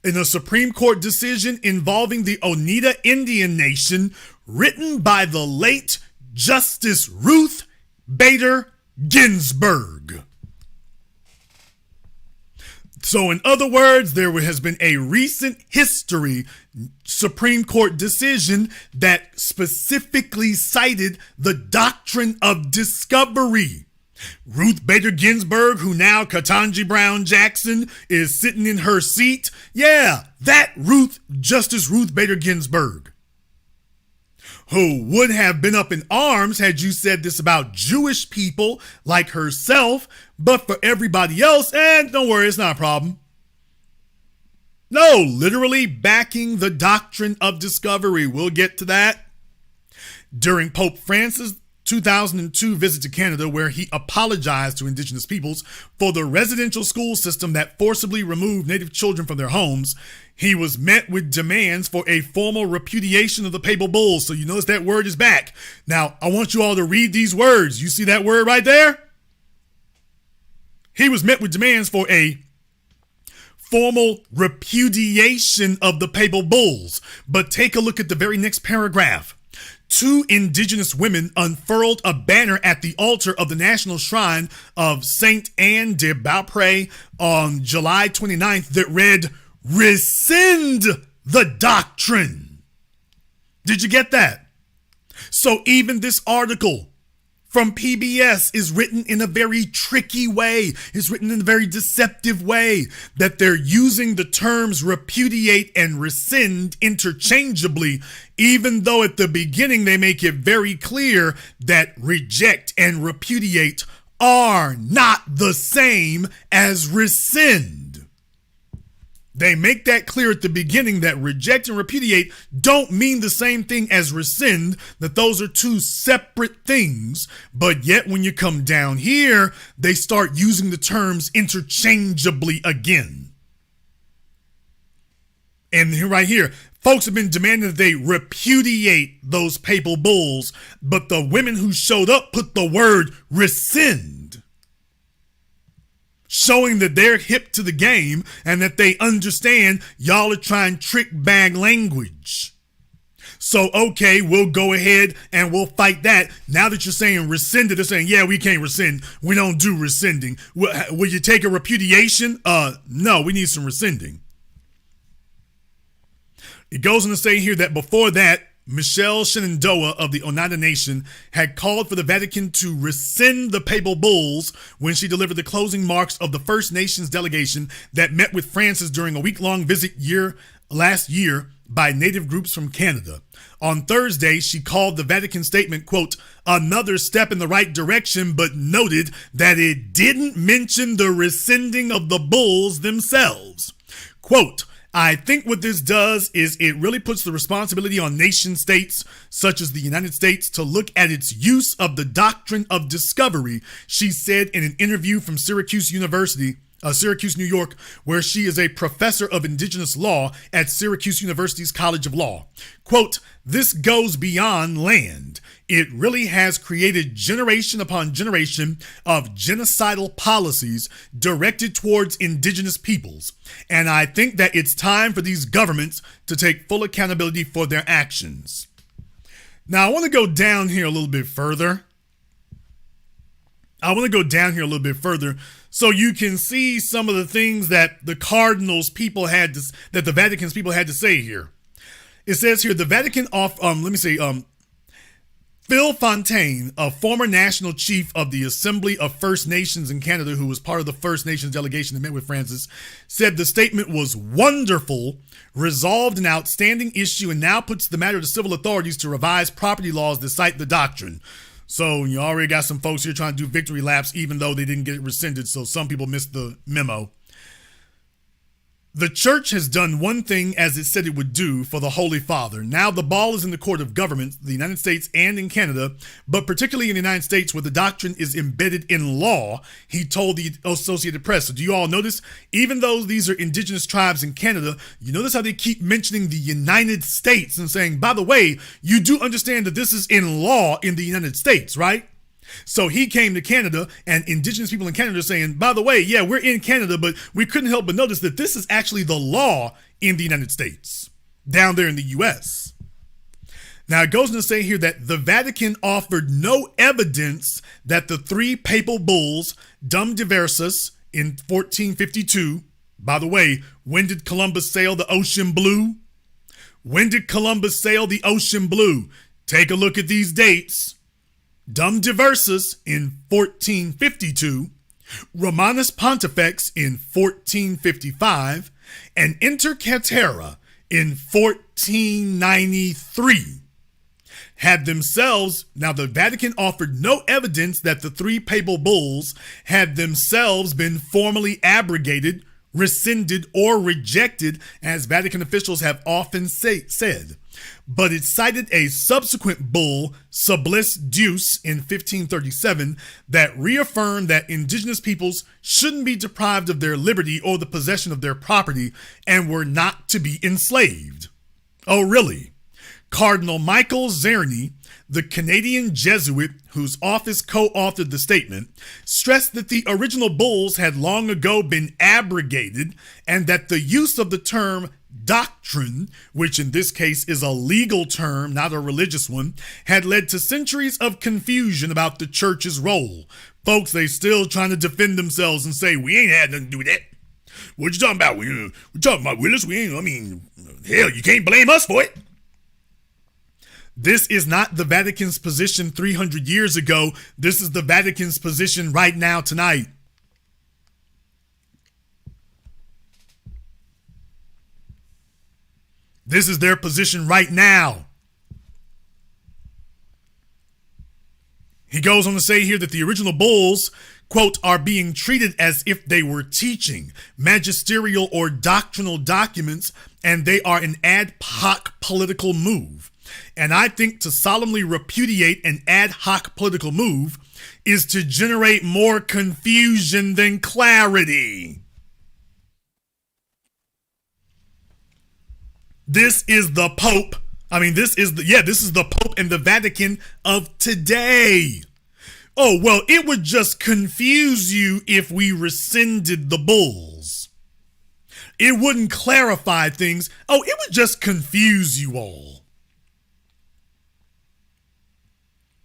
in a Supreme Court decision involving the Oneida Indian Nation, written by the late Justice Ruth Bader Ginsburg. So in other words, there has been a recent history Supreme Court decision that specifically cited the doctrine of discovery. Ruth Bader Ginsburg, who now Ketanji Brown Jackson is sitting in her seat. Yeah, that Justice Ruth Bader Ginsburg, who would have been up in arms had you said this about Jewish people like herself, but for everybody else, don't worry, it's not a problem. No, literally backing the doctrine of discovery. We'll get to that. During Pope Francis' 2002 visit to Canada, where he apologized to Indigenous peoples for the residential school system that forcibly removed Native children from their homes, he was met with demands for a formal repudiation of the papal bulls. So you notice that word is back. Now, I want you all to read these words. You see that word right there? He was met with demands for a formal repudiation of the papal bulls. But take a look at the very next paragraph. 2 Indigenous women unfurled a banner at the altar of the National Shrine of Saint Anne de Beaupré on July 29th that read, "Rescind the doctrine." Did you get that? So even this article from PBS is written in a very tricky way. It's written in a very deceptive way, that they're using the terms repudiate and rescind interchangeably, even though at the beginning they make it very clear that reject and repudiate are not the same as rescind. They make that clear at the beginning, that reject and repudiate don't mean the same thing as rescind, that those are two separate things. But yet when you come down here, they start using the terms interchangeably again. And right here, folks have been demanding that they repudiate those papal bulls, but the women who showed up put the word rescind, showing that they're hip to the game and that they understand y'all are trying trick bag language. So, okay, we'll go ahead and we'll fight that. Now that you're saying rescind it, they're saying, yeah, we can't rescind. We don't do rescinding. Will you take a repudiation? No, we need some rescinding. It goes on to say here that before that, Michelle Shenandoah of the Oneida Nation had called for the Vatican to rescind the papal bulls when she delivered the closing marks of the First Nations delegation that met with Francis during a week-long visit last year by Native groups from Canada. On Thursday, she called the Vatican statement, quote, another step in the right direction, but noted that it didn't mention the rescinding of the bulls themselves. Quote, I think what this does is it really puts the responsibility on nation states, such as the United States, to look at its use of the doctrine of discovery, she said in an interview from Syracuse University, Syracuse, New York, where she is a professor of indigenous law at Syracuse University's College of Law. Quote, this goes beyond land. It really has created generation upon generation of genocidal policies directed towards indigenous peoples. And I think that it's time for these governments to take full accountability for their actions. Now, I want to go down here a little bit further. So you can see some of the things that the Cardinals people had to, that the Vatican's people had to say here. It says here, the Vatican Phil Fontaine, a former national chief of the Assembly of First Nations in Canada, who was part of the First Nations delegation that met with Francis, said the statement was wonderful, resolved an outstanding issue, and now puts the matter to civil authorities to revise property laws that cite the doctrine. So you already got some folks here trying to do victory laps, even though they didn't get it rescinded. So some people missed the memo. The church has done one thing as it said it would do for the Holy Father. Now the ball is in the court of government, the United States and in Canada, but particularly in the United States where the doctrine is embedded in law, he told the Associated Press. So do you all notice, even though these are indigenous tribes in Canada, you notice how they keep mentioning the United States and saying, by the way, you do understand that this is in law in the United States, right? So he came to Canada, and indigenous people in Canada are saying, by the way, yeah, we're in Canada, but we couldn't help but notice that this is actually the law in the United States, down there in the U.S. Now, it goes on to say here that the Vatican offered no evidence that the three papal bulls, Dum Diversas in 1452, by the way, when did Columbus sail the ocean blue? When did Columbus sail the ocean blue? Take a look at these dates. Dum Diversas in 1452, Romanus Pontifex in 1455, and Inter Caetera in 1493. Had themselves, now the Vatican offered no evidence that the three papal bulls had themselves been formally abrogated, rescinded, or rejected, as Vatican officials have often said. But it cited a subsequent bull, Sublice Deus, in 1537 that reaffirmed that indigenous peoples shouldn't be deprived of their liberty or the possession of their property and were not to be enslaved. Oh, really? Cardinal Michael Czerny, the Canadian Jesuit whose office co-authored the statement, stressed that the original bulls had long ago been abrogated and that the use of the term doctrine, which in this case is a legal term, not a religious one, had led to centuries of confusion about the church's role. Folks, they still trying to defend themselves and say, we ain't had nothing to do with that. What you talking about? We're talking about Willis. Hell, you can't blame us for it. This is not the Vatican's position 300 years ago. This is the Vatican's position right now, tonight. This is their position right now. He goes on to say here that the original bulls, quote, are being treated as if they were teaching, magisterial or doctrinal documents, and they are an ad hoc political move. And I think to solemnly repudiate an ad hoc political move is to generate more confusion than clarity. This is the Pope. This is the Pope and the Vatican of today. Oh, well, it would just confuse you if we rescinded the bulls. It wouldn't clarify things. Oh, it would just confuse you all.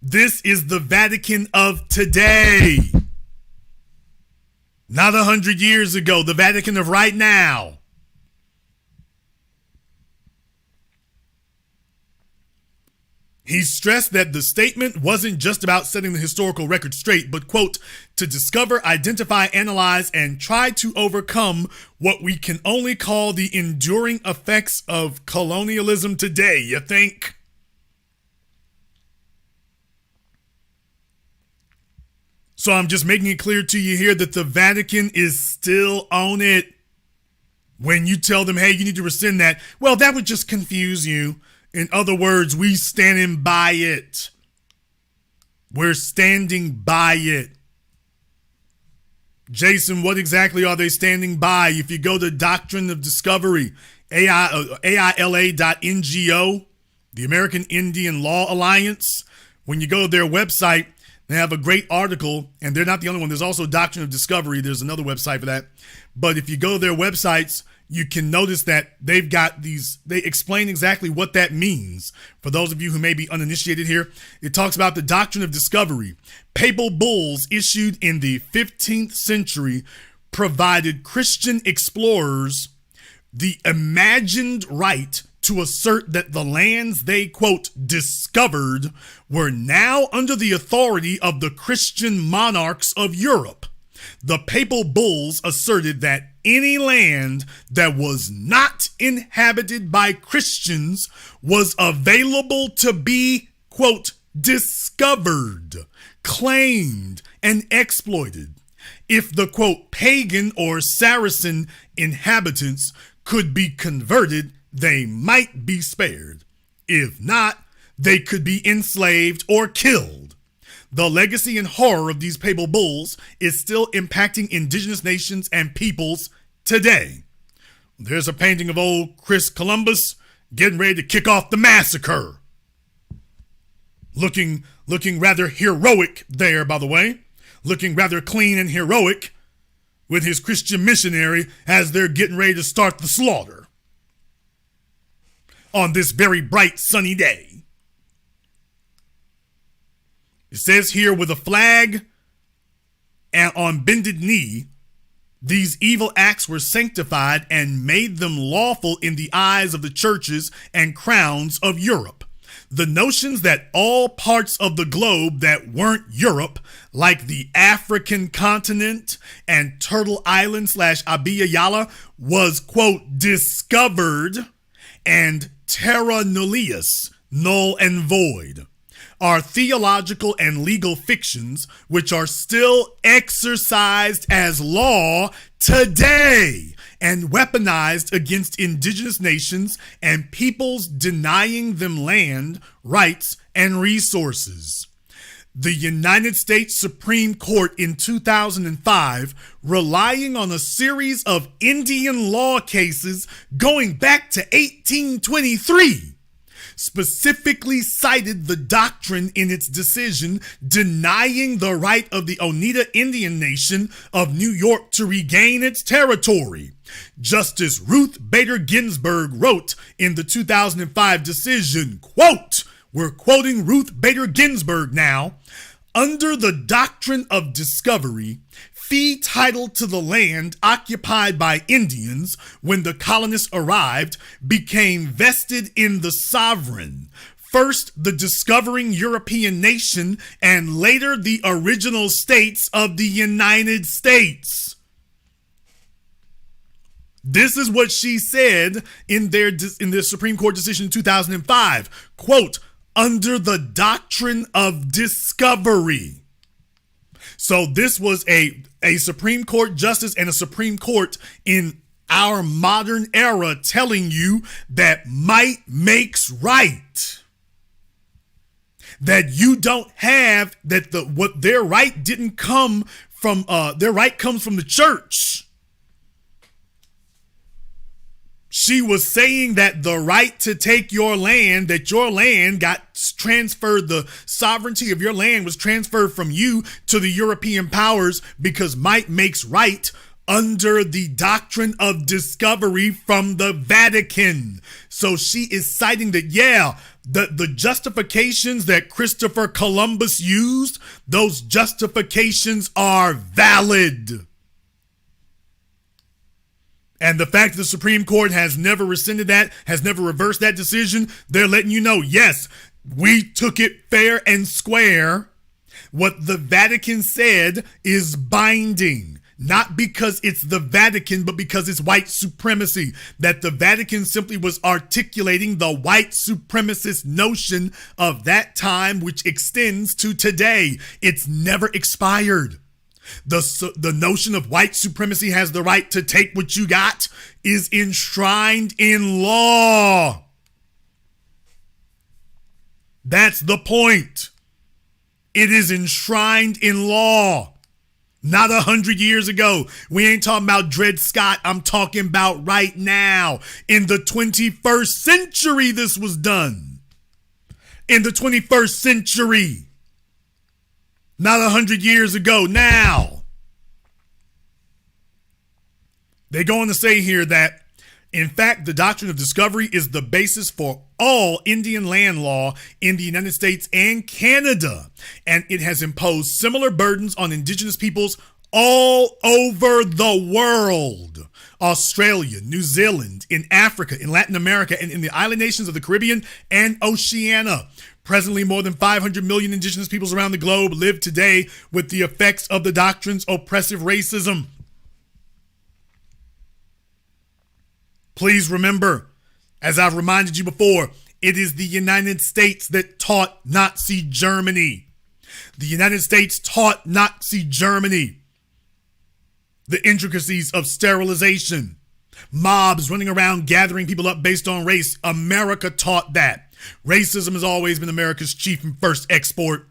This is the Vatican of today. Not 100 years ago, the Vatican of right now. He stressed that the statement wasn't just about setting the historical record straight, but, quote, to discover, identify, analyze, and try to overcome what we can only call the enduring effects of colonialism today, you think? So I'm just making it clear to you here that the Vatican is still on it. When you tell them, hey, you need to rescind that, well, that would just confuse you. In other words, we standing by it. We're standing by it. Jason, what exactly are they standing by? If you go to Doctrine of Discovery, AILA.NGO, the American Indian Law Alliance, when you go to their website, they have a great article, and they're not the only one. There's also Doctrine of Discovery. There's another website for that. But if you go to their websites, you can notice that they've got these, they explain exactly what that means. For those of you who may be uninitiated here, it talks about the doctrine of discovery. Papal bulls issued in the 15th century provided Christian explorers the imagined right to assert that the lands they, quote, discovered were now under the authority of the Christian monarchs of Europe. The papal bulls asserted that any land that was not inhabited by Christians was available to be, quote, discovered, claimed, and exploited. If the quote pagan or Saracen inhabitants could be converted, they might be spared. If not, they could be enslaved or killed. The legacy and horror of these papal bulls is still impacting indigenous nations and peoples today. There's a painting of old Chris Columbus getting ready to kick off the massacre. Looking rather heroic there, by the way. Looking rather clean and heroic with his Christian missionary as they're getting ready to start the slaughter on this very bright sunny day. It says here, with a flag and on bended knee, these evil acts were sanctified and made them lawful in the eyes of the churches and crowns of Europe. The notions that all parts of the globe that weren't Europe, like the African continent and Turtle Island / Abya Yala, was, quote, discovered and terra nullius, null and void, are theological and legal fictions which are still exercised as law today and weaponized against indigenous nations and peoples, denying them land, rights, and resources. The United States Supreme Court in 2005, relying on a series of Indian law cases going back to 1823, specifically cited the doctrine in its decision denying the right of the Oneida Indian Nation of New York to regain its territory. Justice Ruth Bader Ginsburg wrote in the 2005 decision, quote, we're quoting Ruth Bader Ginsburg now, under the doctrine of discovery, fee title to the land occupied by Indians when the colonists arrived became vested in the sovereign. First, the discovering European nation, and later the original states of the United States. This is what she said in their Supreme Court decision in 2005. Quote, under the doctrine of discovery. So this was a Supreme Court justice and a Supreme Court in our modern era telling you that might makes right. That you don't have, that what their right didn't come from, their right comes from the church. She was saying that the right to take your land, that your land got transferred, the sovereignty of your land was transferred from you to the European powers because might makes right under the doctrine of discovery from the Vatican. So she is citing that, yeah, the justifications that Christopher Columbus used, those justifications are valid. And the fact that the Supreme Court has never rescinded that, has never reversed that decision, they're letting you know, yes, we took it fair and square. What the Vatican said is binding, not because it's the Vatican, but because it's white supremacy. That the Vatican simply was articulating the white supremacist notion of that time, which extends to today. It's never expired. The notion of white supremacy has the right to take what you got is enshrined in law. That's the point. It is enshrined in law. Not 100 years ago. We ain't talking about Dred Scott. I'm talking about right now. In the 21st century, this was done. In the 21st century. Not 100 years ago, now. They go on to say here that, in fact, the doctrine of discovery is the basis for all Indian land law in the United States and Canada, and it has imposed similar burdens on indigenous peoples all over the world. Australia, New Zealand, in Africa, in Latin America, and in the island nations of the Caribbean and Oceania. Presently, more than 500 million indigenous peoples around the globe live today with the effects of the doctrine's oppressive racism. Please remember, as I've reminded you before, it is the United States that taught Nazi Germany. The United States taught Nazi Germany. the intricacies of sterilization, mobs running around gathering people up based on race. America taught that. Racism has always been America's chief and first export.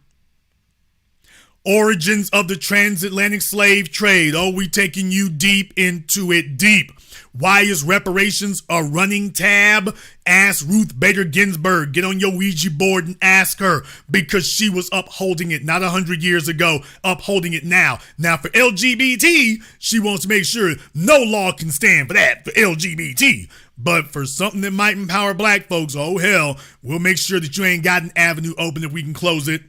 Origins of the transatlantic slave trade. Oh, we taking you deep into it, deep. Why is reparations a running tab? Ask Ruth Bader Ginsburg. Get on your Ouija board and ask her, because she was upholding it not 100 years ago, upholding it now. Now for LGBT, she wants to make sure no law can stand for that, for LGBT. But for something that might empower black folks, oh hell, we'll make sure that you ain't got an avenue open if we can close it.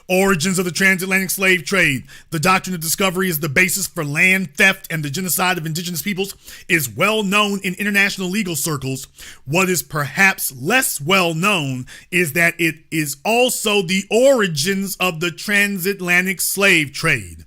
Origins of the transatlantic slave trade. The doctrine of discovery is the basis for land theft and the genocide of indigenous peoples is well known in international legal circles. What is perhaps less well known is that it is also the origins of the transatlantic slave trade.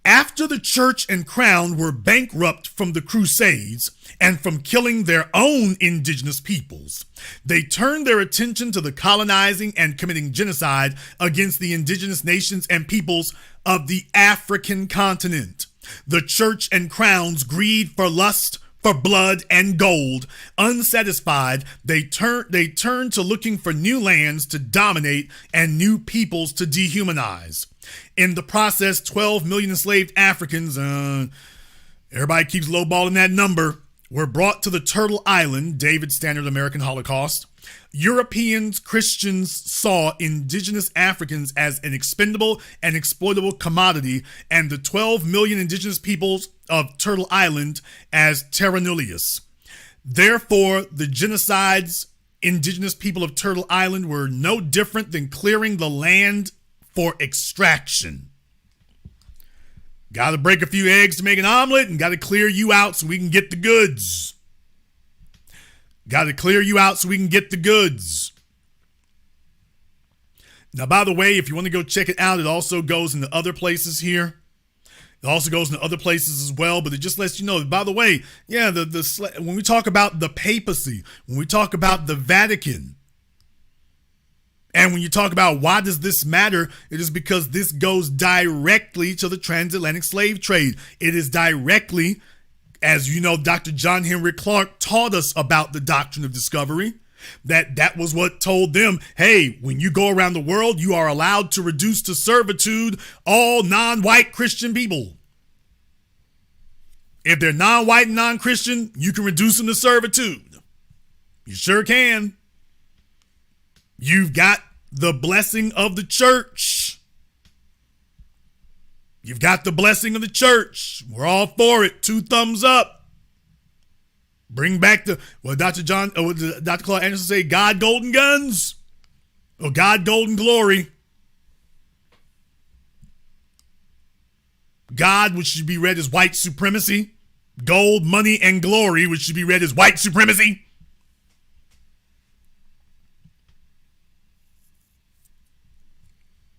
After the church and crown were bankrupt from the Crusades and from killing their own indigenous peoples, they turned their attention to the colonizing and committing genocide against the indigenous nations and peoples of the African continent. The church and crown's greed for lust, for blood and gold, unsatisfied, they turned to looking for new lands to dominate and new peoples to dehumanize. In the process, 12 million enslaved Africans, everybody keeps lowballing that number, were brought to the Turtle Island, David's standard American Holocaust. Europeans, Christians saw indigenous Africans as an expendable and exploitable commodity, and the 12 million indigenous peoples of Turtle Island as terra nullius. Therefore, the genocides indigenous people of Turtle Island were no different than clearing the land for extraction. Got to break a few eggs to make an omelet, and got to clear you out so we can get the goods. Got to clear you out so we can get the goods. Now, by the way, if you want to go check it out, it also goes into other places here. It also goes into other places as well, but it just lets you know, by the way, yeah, when we talk about the papacy, when we talk about the Vatican, and when you talk about why does this matter, it is because this goes directly to the transatlantic slave trade. It is directly, as you know, Dr. John Henry Clark taught us about the doctrine of discovery. That was what told them, hey, when you go around the world, you are allowed to reduce to servitude all non-white Christian people. If they're non-white and non-Christian, you can reduce them to servitude. You sure can. You've got the blessing of the church. You've got the blessing of the church. We're all for it. 2 thumbs up. Bring back Dr. Claude Anderson say, God golden guns or God golden glory. God, which should be read as white supremacy. Gold, money, and glory, which should be read as white supremacy.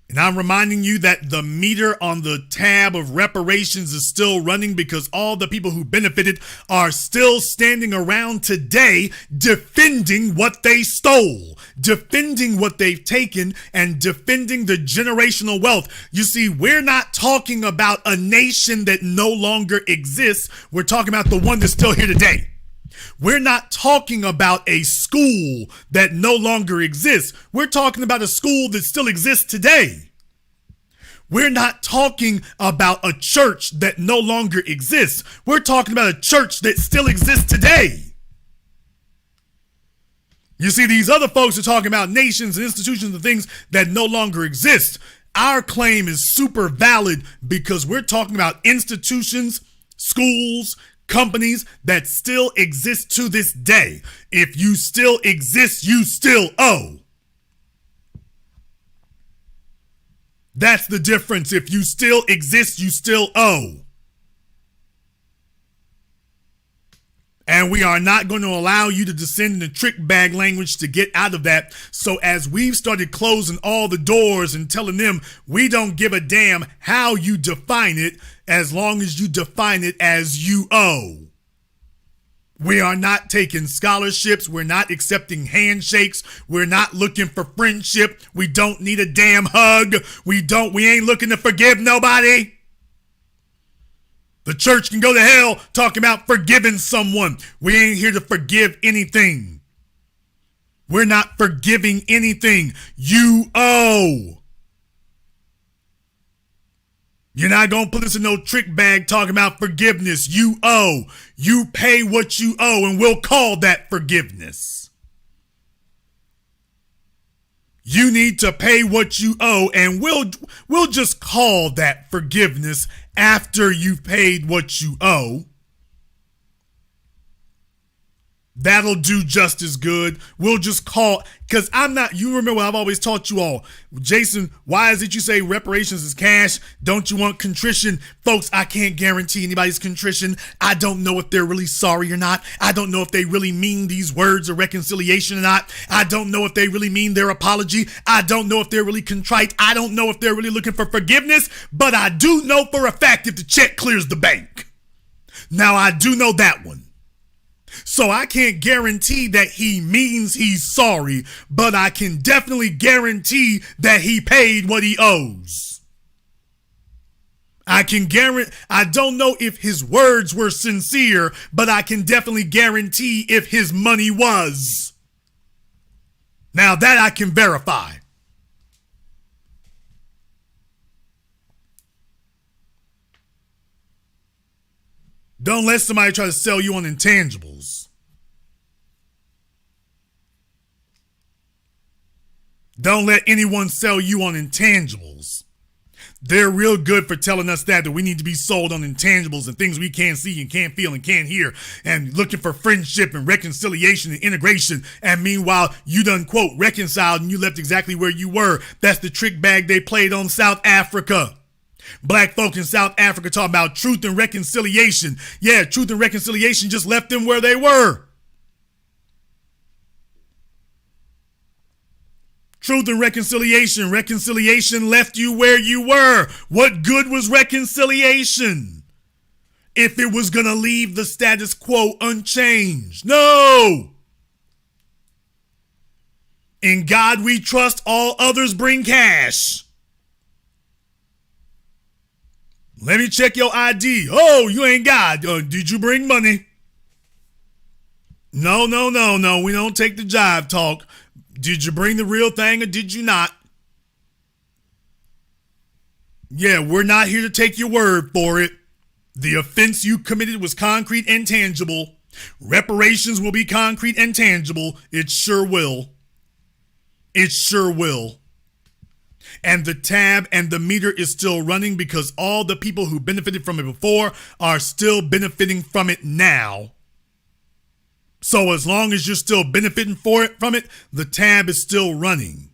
And I'm reminding you that the meter on the tab of reparations is still running because all the people who benefited are still standing around today defending what they stole, defending what they've taken, and defending the generational wealth. You see, we're not talking about a nation that no longer exists. We're talking about the one that's still here today. We're not talking about a school that no longer exists. We're talking about a school that still exists today. We're not talking about a church that no longer exists. We're talking about a church that still exists today. You see, these other folks are talking about nations and institutions and things that no longer exist. Our claim is super valid because we're talking about institutions, schools, companies that still exist to this day. If you still exist, you still owe. That's the difference. If you still exist, you still owe. And we are not going to allow you to descend into trick bag language to get out of that. So as we've started closing all the doors and telling them we don't give a damn how you define it, as long as you define it as you owe. We are not taking scholarships. We're not accepting handshakes. We're not looking for friendship. We don't need a damn hug. We ain't looking to forgive nobody. The church can go to hell talking about forgiving someone. We ain't here to forgive anything. We're not forgiving anything. You owe. You're not going to put us in no trick bag talking about forgiveness. You owe. You pay what you owe, and we'll call that forgiveness. You need to pay what you owe, and we'll just call that forgiveness after you've paid what you owe. That'll do just as good. We'll just call, because you remember what I've always taught you all. Jason, why is it you say reparations is cash? Don't you want contrition? Folks, I can't guarantee anybody's contrition. I don't know if they're really sorry or not. I don't know if they really mean these words of reconciliation or not. I don't know if they really mean their apology. I don't know if they're really contrite. I don't know if they're really looking for forgiveness, but I do know for a fact if the check clears the bank. Now, I do know that one. So I can't guarantee that he means he's sorry, but I can definitely guarantee that he paid what he owes. I don't know if his words were sincere, but I can definitely guarantee if his money was. Now that I can verify. Don't let somebody try to sell you on intangibles. Don't let anyone sell you on intangibles. They're real good for telling us that we need to be sold on intangibles and things we can't see and can't feel and can't hear, and looking for friendship and reconciliation and integration. And meanwhile, you done, quote, reconciled and you left exactly where you were. That's the trick bag they played on South Africa. Black folk in South Africa talking about truth and reconciliation. Yeah, truth and reconciliation just left them where they were. Truth and reconciliation. Reconciliation left you where you were. What good was reconciliation if it was going to leave the status quo unchanged? No. In God we trust, all others bring cash. Let me check your ID. Oh, you ain't God. Did you bring money? No. We don't take the jive talk. Did you bring the real thing or did you not? Yeah, we're not here to take your word for it. The offense you committed was concrete and tangible. Reparations will be concrete and tangible. It sure will. It sure will. And the tab and the meter is still running because all the people who benefited from it before are still benefiting from it now. So as long as you're still benefiting from it, the tab is still running.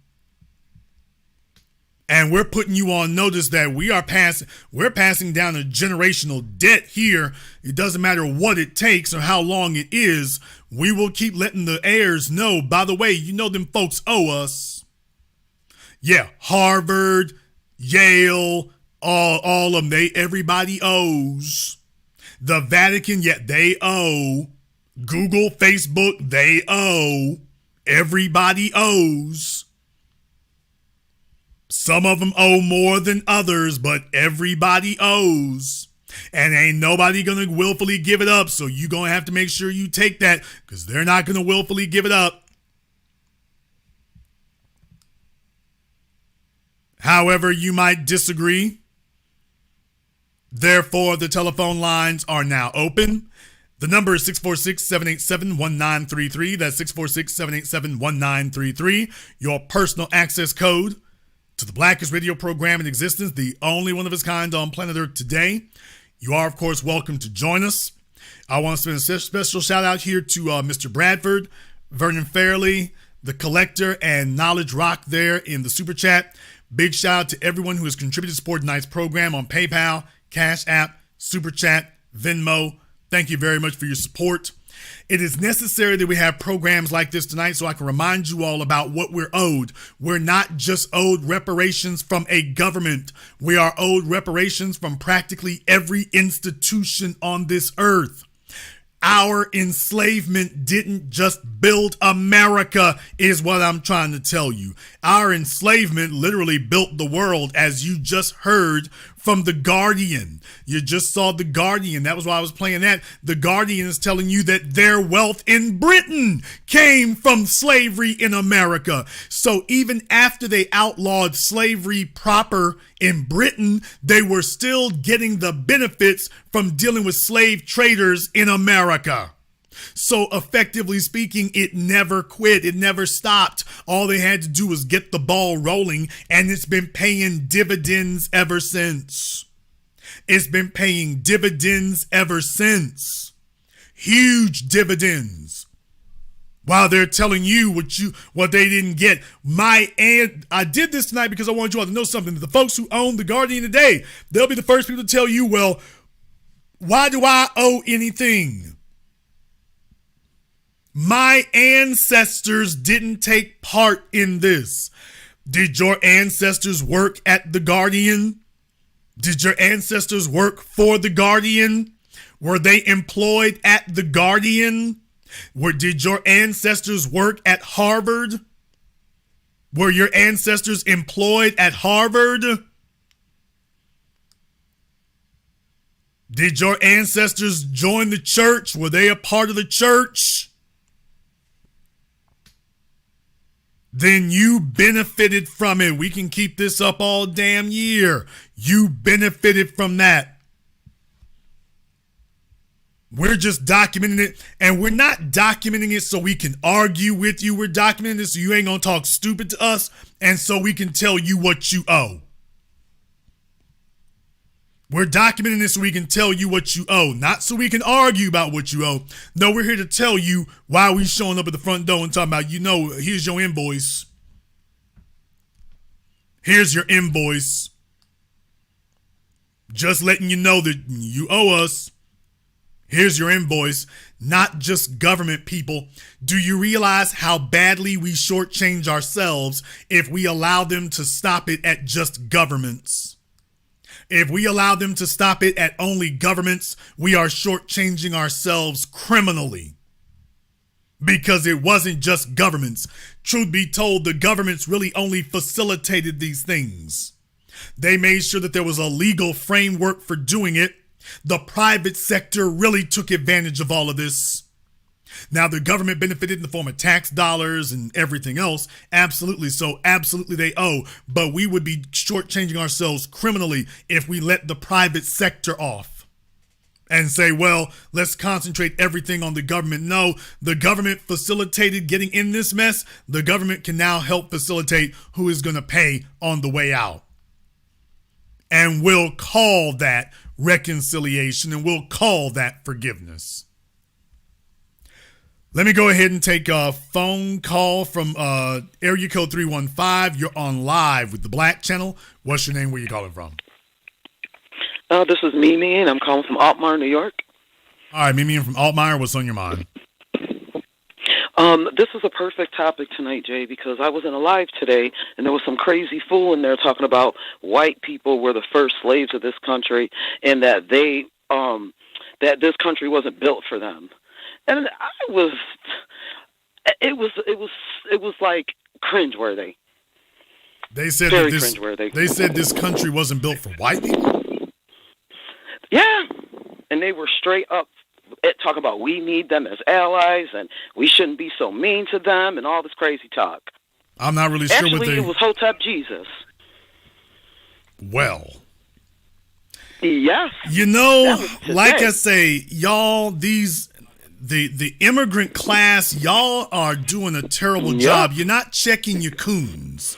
And we're putting you on notice that we're passing down a generational debt here. It doesn't matter what it takes or how long it is. We will keep letting the heirs know, by the way, you know them folks owe us. Yeah, Harvard, Yale, all of them, everybody owes. The Vatican, yeah, they owe. Google, Facebook, they owe. Everybody owes. Some of them owe more than others, but everybody owes. And ain't nobody gonna willfully give it up, so you gonna have to make sure you take that, because they're not gonna willfully give it up. However, you might disagree. Therefore, the telephone lines are now open. The number is 646-787-1933. That's 646-787-1933. Your personal access code to the blackest radio program in existence, the only one of its kind on planet Earth today. You are, of course, welcome to join us. I want to send a special shout out here to Mr. Bradford, Vernon Fairley, the Collector, and Knowledge Rock there in the Super Chat. Big shout out to everyone who has contributed to support tonight's program on PayPal, CashApp, Super Chat, Venmo. Thank you very much for your support. It is necessary that we have programs like this tonight so I can remind you all about what we're owed. We're not just owed reparations from a government. We are owed reparations from practically every institution on this earth. Our enslavement didn't just build America, is what I'm trying to tell you. Our enslavement literally built the world, as you just heard from The Guardian. You just saw The Guardian. That was why I was playing that. The Guardian is telling you that their wealth in Britain came from slavery in America. So even after they outlawed slavery proper in Britain, they were still getting the benefits from dealing with slave traders in America. So effectively speaking, it never quit. It never stopped. All they had to do was get the ball rolling, and it's been paying dividends ever since. It's been paying dividends ever since. Huge dividends. While they're telling you what they didn't get. I did this tonight because I wanted you all to know something. The folks who own The Guardian today, they'll be the first people to tell you, well, why do I owe anything? My ancestors didn't take part in this. Did your ancestors work at The Guardian? Did your ancestors work for The Guardian? Were they employed at The Guardian? Did your ancestors work at Harvard? Were your ancestors employed at Harvard? Did your ancestors join the church? Were they a part of the church? Then you benefited from it. We can keep this up all damn year. You benefited from that. We're just documenting it, and we're not documenting it so we can argue with you. We're documenting it so you ain't gonna talk stupid to us, and so we can tell you what you owe. We're documenting this so we can tell you what you owe, not so we can argue about what you owe. No, we're here to tell you why we showing up at the front door and talking about, here's your invoice. Here's your invoice. Just letting you know that you owe us. Here's your invoice. Not just government people. Do you realize how badly we shortchange ourselves if we allow them to stop it at just governments? If we allow them to stop it at only governments, we are shortchanging ourselves criminally. Because it wasn't just governments. Truth be told, the governments really only facilitated these things. They made sure that there was a legal framework for doing it. The private sector really took advantage of all of this. Now, the government benefited in the form of tax dollars and everything else. Absolutely. So absolutely they owe. But we would be shortchanging ourselves criminally if we let the private sector off and say, well, let's concentrate everything on the government. No, the government facilitated getting in this mess. The government can now help facilitate who is going to pay on the way out. And we'll call that reconciliation, and we'll call that forgiveness. Let me go ahead and take a phone call from area code 315. You're on live with the Black Channel. What's your name? Where you calling from? This is Mimi, and I'm calling from Altmaier, New York. All right, Mimi from Altmaier. What's on your mind? This is a perfect topic tonight, Jay, because I was in a live today, and there was some crazy fool in there talking about white people were the first slaves of this country, and that that this country wasn't built for them. And it was like cringeworthy. They said very that cringeworthy. They said this country wasn't built for white people. Yeah, and they were straight up talking about we need them as allies and we shouldn't be so mean to them and all this crazy talk. I'm not really sure what they. Actually, it was Hotep Jesus. Well. Yes. Like I say, y'all, the immigrant class, y'all are doing a terrible job. You're not checking your coons.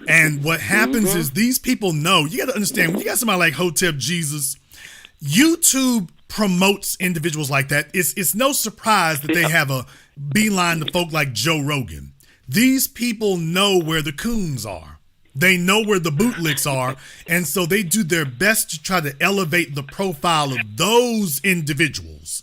And what happens is these people know, you got to understand, when you got somebody like Hotep Jesus, YouTube promotes individuals like that. It's no surprise that they have a beeline to folk like Joe Rogan. These people know where the coons are. They know where the bootlicks are, and so they do their best to try to elevate the profile of those individuals.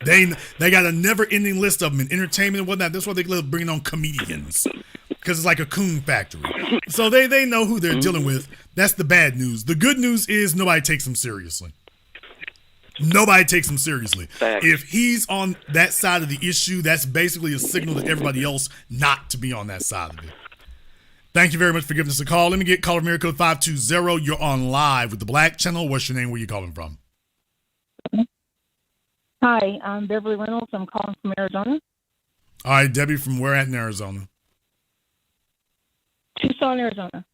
They got a never-ending list of them in entertainment and whatnot. That's why they love bringing on comedians, because it's like a coon factory. So they know who they're dealing with. That's the bad news. The good news is nobody takes them seriously. Nobody takes him seriously. Fact. If he's on that side of the issue, that's basically a signal to everybody else not to be on that side of it. Thank you very much for giving us a call. Let me get caller from area code 520. You're on live with the Black Channel. What's your name? Where you calling from? Hi, I'm Beverly Reynolds. I'm calling from Arizona. All right, Debbie, from where at in Arizona? Tucson, Arizona.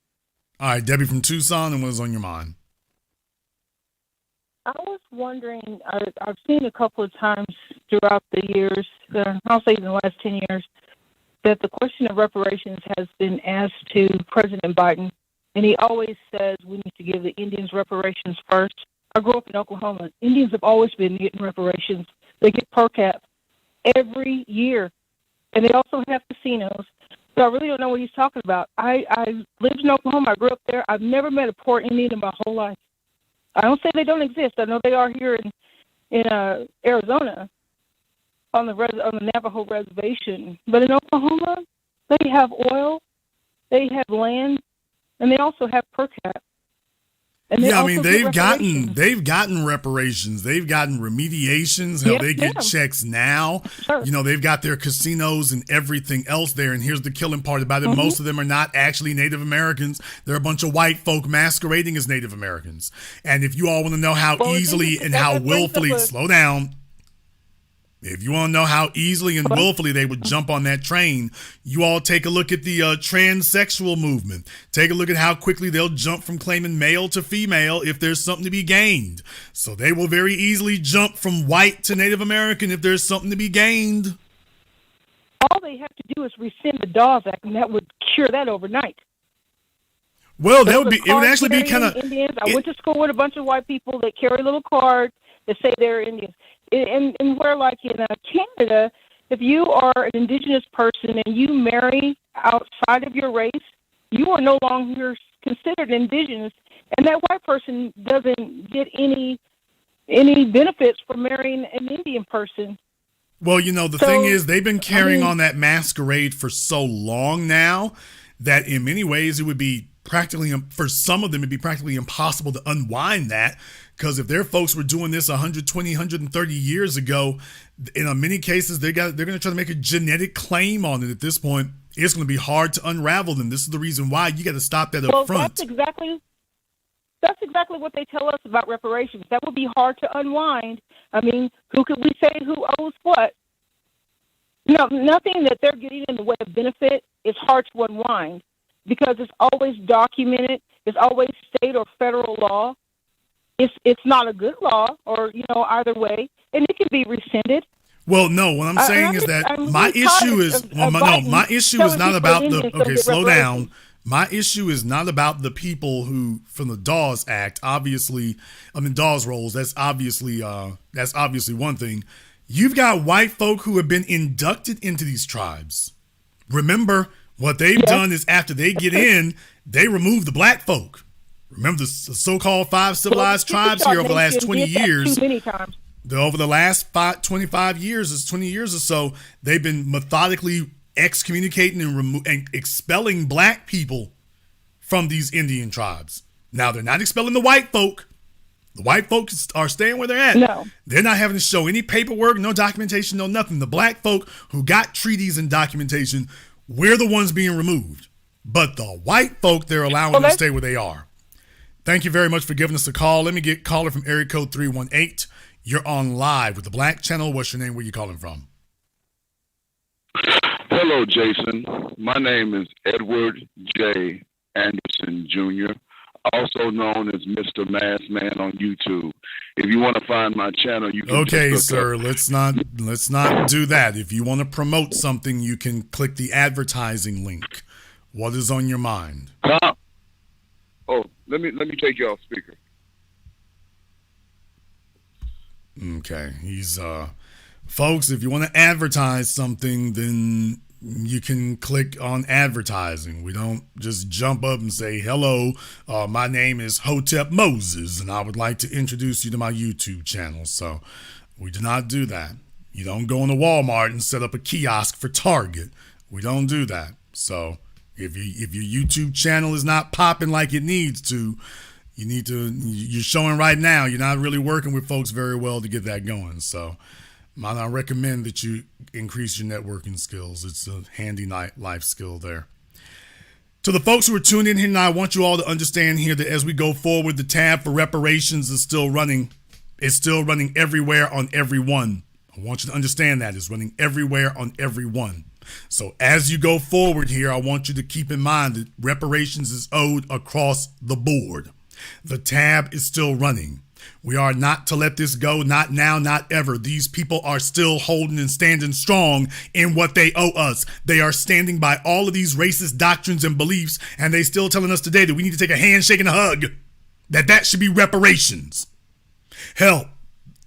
All right, Debbie from Tucson, and what is on your mind? I was wondering, I've seen a couple of times throughout the years, I'll say in the last 10 years, that the question of reparations has been asked to President Biden, and he always says we need to give the Indians reparations first. I grew up in Oklahoma. Indians have always been getting reparations. They get per cap every year, and they also have casinos. So I really don't know what he's talking about. I lived in Oklahoma. I grew up there. I've never met a poor Indian in my whole life. I don't say they don't exist. I know they are here in Arizona on the Navajo reservation. But in Oklahoma, they have oil, they have land, and they also have per cap. And yeah, I mean they've gotten reparations, they've gotten remediations. Hell, they get checks now. Sure. You know, they've got their casinos and everything else there. And here's the killing part about it: most of them are not actually Native Americans. They're a bunch of white folk masquerading as Native Americans. And if you all want to know how easily and how willfully, slow down. If you want to know how easily and willfully they would jump on that train, you all take a look at the transsexual movement. Take a look at how quickly they'll jump from claiming male to female if there's something to be gained. So they will very easily jump from white to Native American if there's something to be gained. All they have to do is rescind the Dawes Act, and that would cure that overnight. Well, it would actually be kind of Indians. I went to school with a bunch of white people that carry little cards that say they're Indians. And where, like in Canada, if you are an indigenous person and you marry outside of your race, you are no longer considered indigenous, and that white person doesn't get any benefits from marrying an Indian person. Well, you know, the thing is, they've been carrying on that masquerade for so long now that in many ways it would be practically, for some of them, it'd be practically impossible to unwind that. Because if their folks were doing this 120, 130 years ago, in many cases, they're going to try to make a genetic claim on it at this point. It's going to be hard to unravel them. This is the reason why you got to stop that up front. That's exactly what they tell us about reparations. That would be hard to unwind. I mean, who could we say who owes what? No, nothing that they're getting in the way of benefit is hard to unwind because it's always documented. It's always state or federal law. It's not a good law, or either way, and it can be rescinded. Well, no. What I'm saying is that my issue is my issue is not about the. Okay, slow down. My issue is not about the people who from the Dawes Act. Obviously, Dawes rolls. That's obviously one thing. You've got white folk who have been inducted into these tribes. Remember, what they've done is after they get in, they remove the black folk. Remember the so-called 5 civilized tribes here over the last 20 years. Too many times. Over the last 25 years, 20 years or so, they've been methodically excommunicating and expelling black people from these Indian tribes. Now, they're not expelling the white folk. The white folks are staying where they're at. No. They're not having to show any paperwork, no documentation, no nothing. The black folk who got treaties and documentation, we're the ones being removed. But the white folk, they're allowing them to stay where they are. Thank you very much for giving us a call. Let me get caller from area code 318. You're on live with the Black Channel. What's your name? Where you calling from? Hello, Jason. My name is Edward J. Anderson Jr., also known as Mr. Mass Man on YouTube. If you want to find my channel, you can. Okay, sir. Let's not do that. If you want to promote something, you can click the advertising link. What is on your mind? Oh, let me take you off speaker. Okay, he's folks. If you want to advertise something, then you can click on advertising. We don't just jump up and say, hello, my name is Hotep Moses, and I would like to introduce you to my YouTube channel. So we do not do that. You don't go into Walmart and set up a kiosk for Target. We don't do that. So if your YouTube channel is not popping like it needs to, you're showing right now, you're not really working with folks very well to get that going. So I recommend that you increase your networking skills. It's a handy life skill there. To the folks who are tuned in here now, I want you all to understand here that as we go forward, the tab for reparations is still running. It's still running everywhere on everyone. I want you to understand that it's running everywhere on everyone. So as you go forward here, I want you to keep in mind that reparations is owed across the board. The tab is still running. We are not to let this go, not now, not ever. These people are still holding and standing strong in what they owe us. They are standing by all of these racist doctrines and beliefs, and they still telling us today that we need to take a handshake and a hug, that should be reparations. Hell,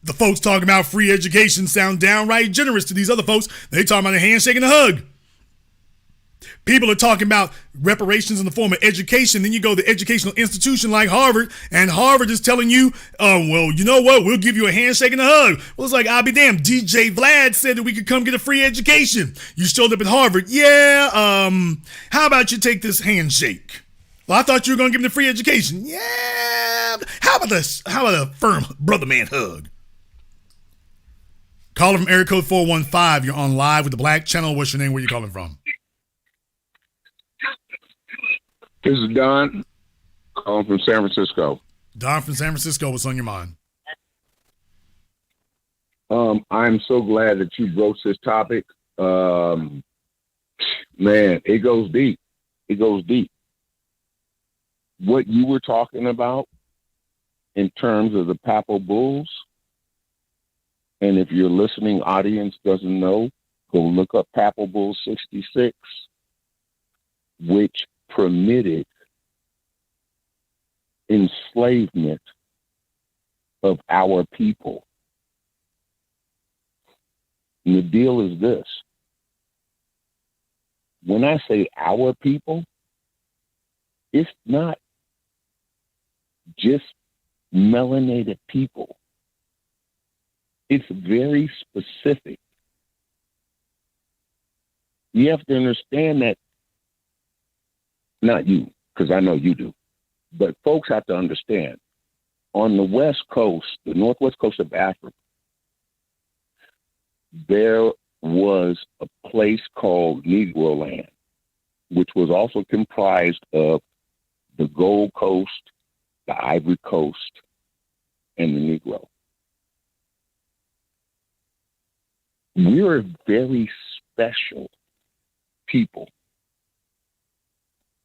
the folks talking about free education sound downright generous to these other folks. They talking about a handshake and a hug. People are talking about reparations in the form of education. Then you go to educational institution like Harvard, and Harvard is telling you, well, you know what? We'll give you a handshake and a hug. Well, it's like, I'll be damned. DJ Vlad said that we could come get a free education. You showed up at Harvard. Yeah, how about you take this handshake? Well, I thought you were going to give me the free education. Yeah, how about a firm brother man hug? Caller from area code 415. You're on live with the Black Channel. What's your name? Where you calling from? This is Don, calling from San Francisco. Don from San Francisco, what's on your mind? I'm so glad that you broached this topic. Man, it goes deep. It goes deep. What you were talking about in terms of the Papal Bulls, and if your listening audience doesn't know, go look up Papal Bull 66, which permitted enslavement of our people. And the deal is this. When I say our people, it's not just melanated people. It's very specific. You have to understand that. Not you, because I know you do. But folks have to understand, on the West Coast, the northwest coast of Africa, there was a place called Negro Land, which was also comprised of the Gold Coast, the Ivory Coast, and the Negro. We're a very special people,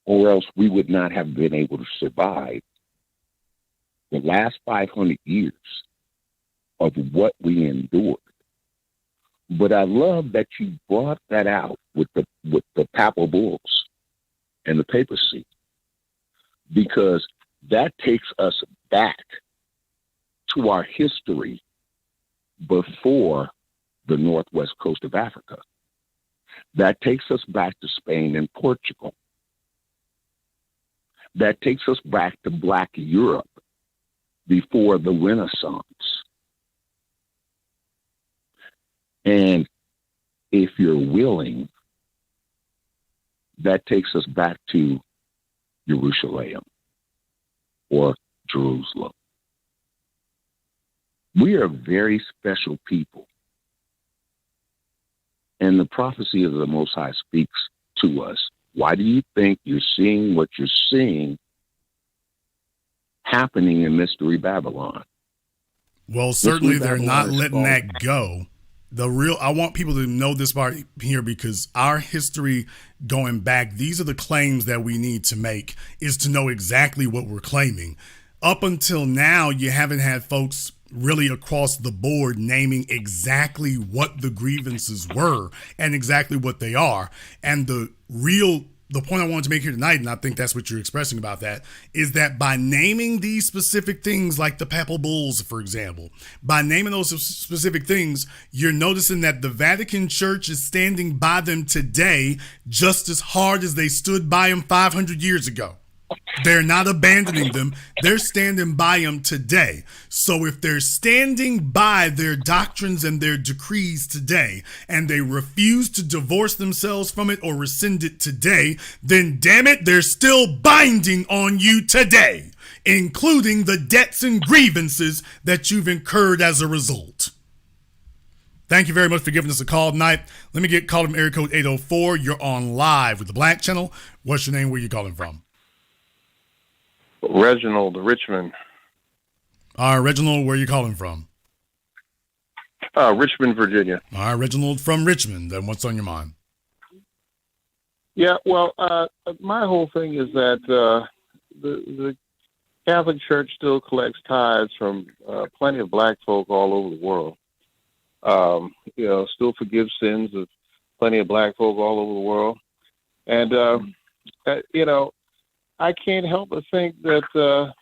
or else we would not have been able to survive the last 500 years of what we endured. But I love that you brought that out with the Papal Bulls and the papacy, because that takes us back to our history before the northwest coast of Africa. That takes us back to Spain and Portugal. That takes us back to Black Europe before the Renaissance. And if you're willing, that takes us back to Jerusalem or Jerusalem. We are a very special people. And the prophecy of the Most High speaks to us. Why do you think you're seeing what you're seeing happening in Mystery Babylon? Well, certainly they're not letting that go. I want people to know this part here, because our history going back, these are the claims that we need to make, is to know exactly what we're claiming. Up until now, you haven't had folks really across the board naming exactly what the grievances were and exactly what they are. And the point I wanted to make here tonight, and I think that's what you're expressing about that, is that by naming these specific things, like the Papal Bulls, for example, by naming those specific things, you're noticing that the Vatican Church is standing by them today just as hard as they stood by them 500 years ago. They're not abandoning them. They're standing by them today. So if they're standing by their doctrines and their decrees today, and they refuse to divorce themselves from it or rescind it today, then damn it, they're still binding on you today, including the debts and grievances that you've incurred as a result. Thank you very much for giving us a call tonight. Let me get called from area code 804. You're on live with the Black Channel. What's your name? Where you calling from? Reginald, Richmond. All right, Reginald, where you calling from? Richmond, Virginia. All right, Reginald from Richmond. Then what's on your mind? Yeah, well, my whole thing is that the Catholic Church still collects tithes from plenty of black folk all over the world. Still forgives sins of plenty of black folk all over the world. And, I can't help but think that,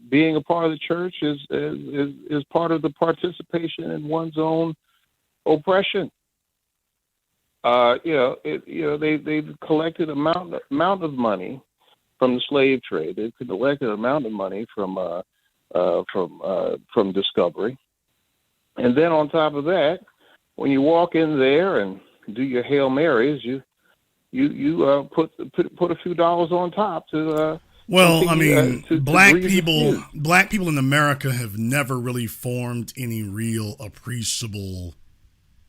being a part of the church is part of the participation in one's own oppression. They've collected amount of money from the slave trade. They've collected amount of money from discovery, and then on top of that, when you walk in there and do your Hail Marys, you put a few dollars on top to. Black people in America have never really formed any real appreciable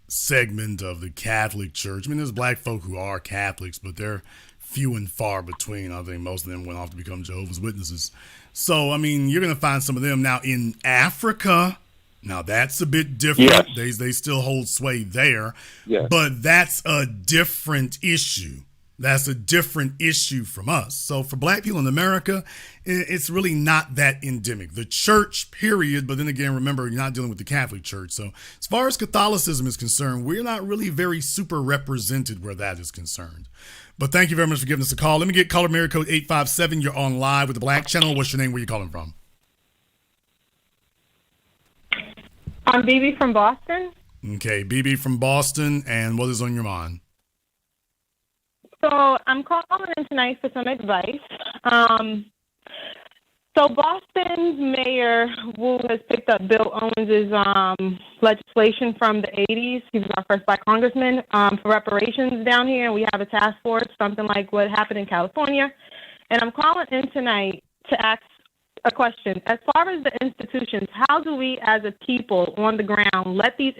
segment of the Catholic Church. I mean, there's black folk who are Catholics, but they're few and far between. I think most of them went off to become Jehovah's Witnesses. So, I mean, you're going to find some of them. Now, in Africa, now that's a bit different. Yes. They still hold sway there, yes. But that's a different issue. That's a different issue from us. So for black people in America, it's really not that endemic. The church, period. But then again, remember, you're not dealing with the Catholic Church. So as far as Catholicism is concerned, we're not really very super represented where that is concerned. But thank you very much for giving us a call. Let me get caller area code 857. You're on live with the Black Channel. What's your name? Where you calling from? I'm BB from Boston. Okay, BB from Boston. And what is on your mind? So I'm calling in tonight for some advice. So Boston's mayor, Wu, has picked up Bill Owens' legislation from the 80s. He was our first black congressman for reparations down here. We have a task force, something like what happened in California. And I'm calling in tonight to ask a question. As far as the institutions, how do we as a people on the ground let these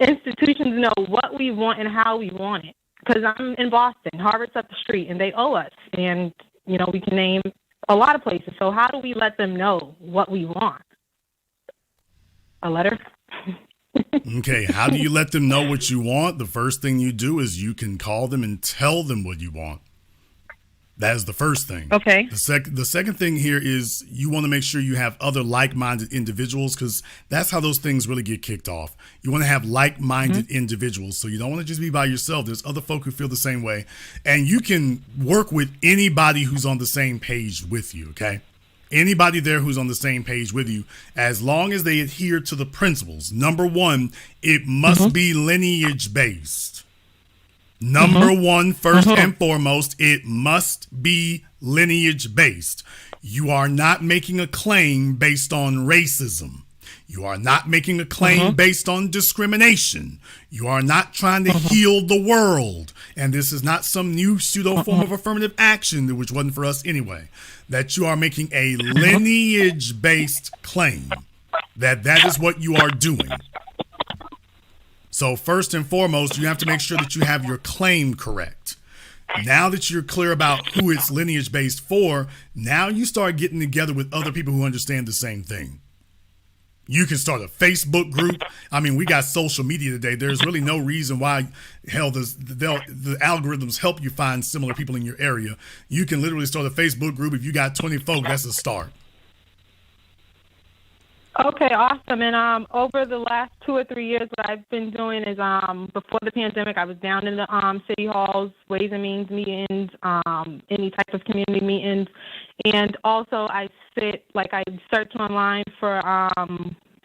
institutions know what we want and how we want it? Because I'm in Boston, Harvard's up the street, and they owe us. And, we can name a lot of places. So how do we let them know what we want? A letter? Okay, how do you let them know what you want? The first thing you do is you can call them and tell them what you want. That is the first thing. Okay. The second thing here is you want to make sure you have other like-minded individuals, because that's how those things really get kicked off. You want to have like-minded individuals, so you don't want to just be by yourself. There's other folk who feel the same way, and you can work with anybody who's on the same page with you, okay? Anybody there who's on the same page with you, as long as they adhere to the principles. Number one, it must be lineage-based. Number one, first and foremost, it must be lineage based. You are not making a claim based on racism. You are not making a claim based on discrimination. You are not trying to heal the world. And this is not some new pseudo form of affirmative action, which wasn't for us anyway. That you are making a lineage based claim. That is what you are doing. So first and foremost, you have to make sure that you have your claim correct. Now that you're clear about who it's lineage based for, now you start getting together with other people who understand the same thing. You can start a Facebook group. I mean, we got social media today. There's really no reason why, hell, the algorithms help you find similar people in your area. You can literally start a Facebook group. If you got 20 folk, that's a start. Okay, awesome. And over the last 2 or 3 years, what I've been doing is before the pandemic, I was down in the city halls, Ways and Means meetings, any type of community meetings, and also I search online for.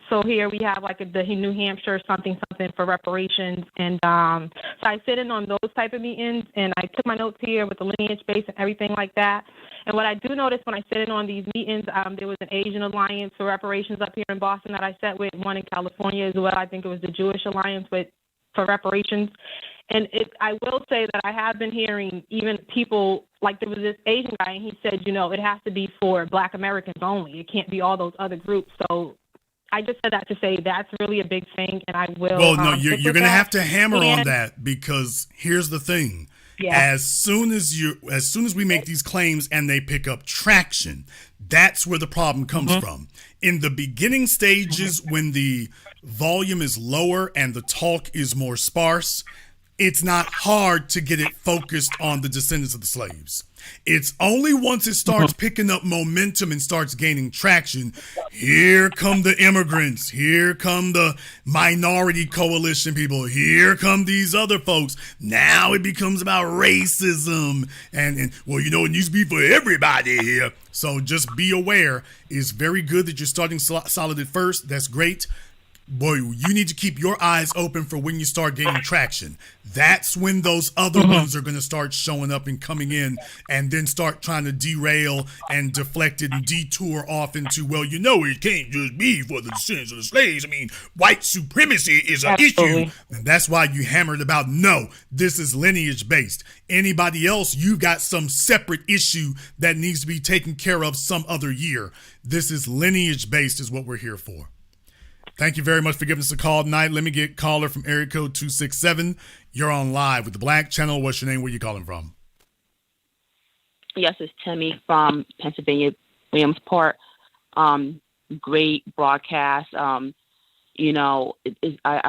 So here we have like the New Hampshire something for reparations, and so I sit in on those type of meetings, and I took my notes here with the lineage base and everything like that. And what I do notice when I sit in on these meetings, there was an Asian Alliance for Reparations up here in Boston that I sat with, one in California as well. I think it was the Jewish Alliance for Reparations. And I will say that I have been hearing even people, like there was this Asian guy, and he said, it has to be for Black Americans only. It can't be all those other groups. So I just said that to say that's really a big thing, and I will. Well, no, you're going to have to hammer on And- that, because here's the thing. Yeah. As soon as we make these claims and they pick up traction, that's where the problem comes from. In the beginning stages, when the volume is lower and the talk is more sparse, it's not hard to get it focused on the descendants of the slaves. It's only once it starts picking up momentum and starts gaining traction, here come the immigrants, here come the minority coalition people, here come these other folks. Now it becomes about racism and well, it used to be for everybody here. So just be aware. It's very good that you're starting solid at first. That's great. Boy, you need to keep your eyes open for when you start gaining traction. That's when those other ones are going to start showing up and coming in, and then start trying to derail and deflect it and detour off into, it can't just be for the descendants of the slaves. I mean, white supremacy is an issue. And that's why you hammered about, no, this is lineage based. Anybody else, you've got some separate issue that needs to be taken care of some other year. This is lineage based is what we're here for. Thank you very much for giving us a call tonight. Let me get caller from area code 267. You're on live with the Black Channel. What's your name? Where you calling from? Yes, it's Timmy from Pennsylvania, Williamsport. Great broadcast. I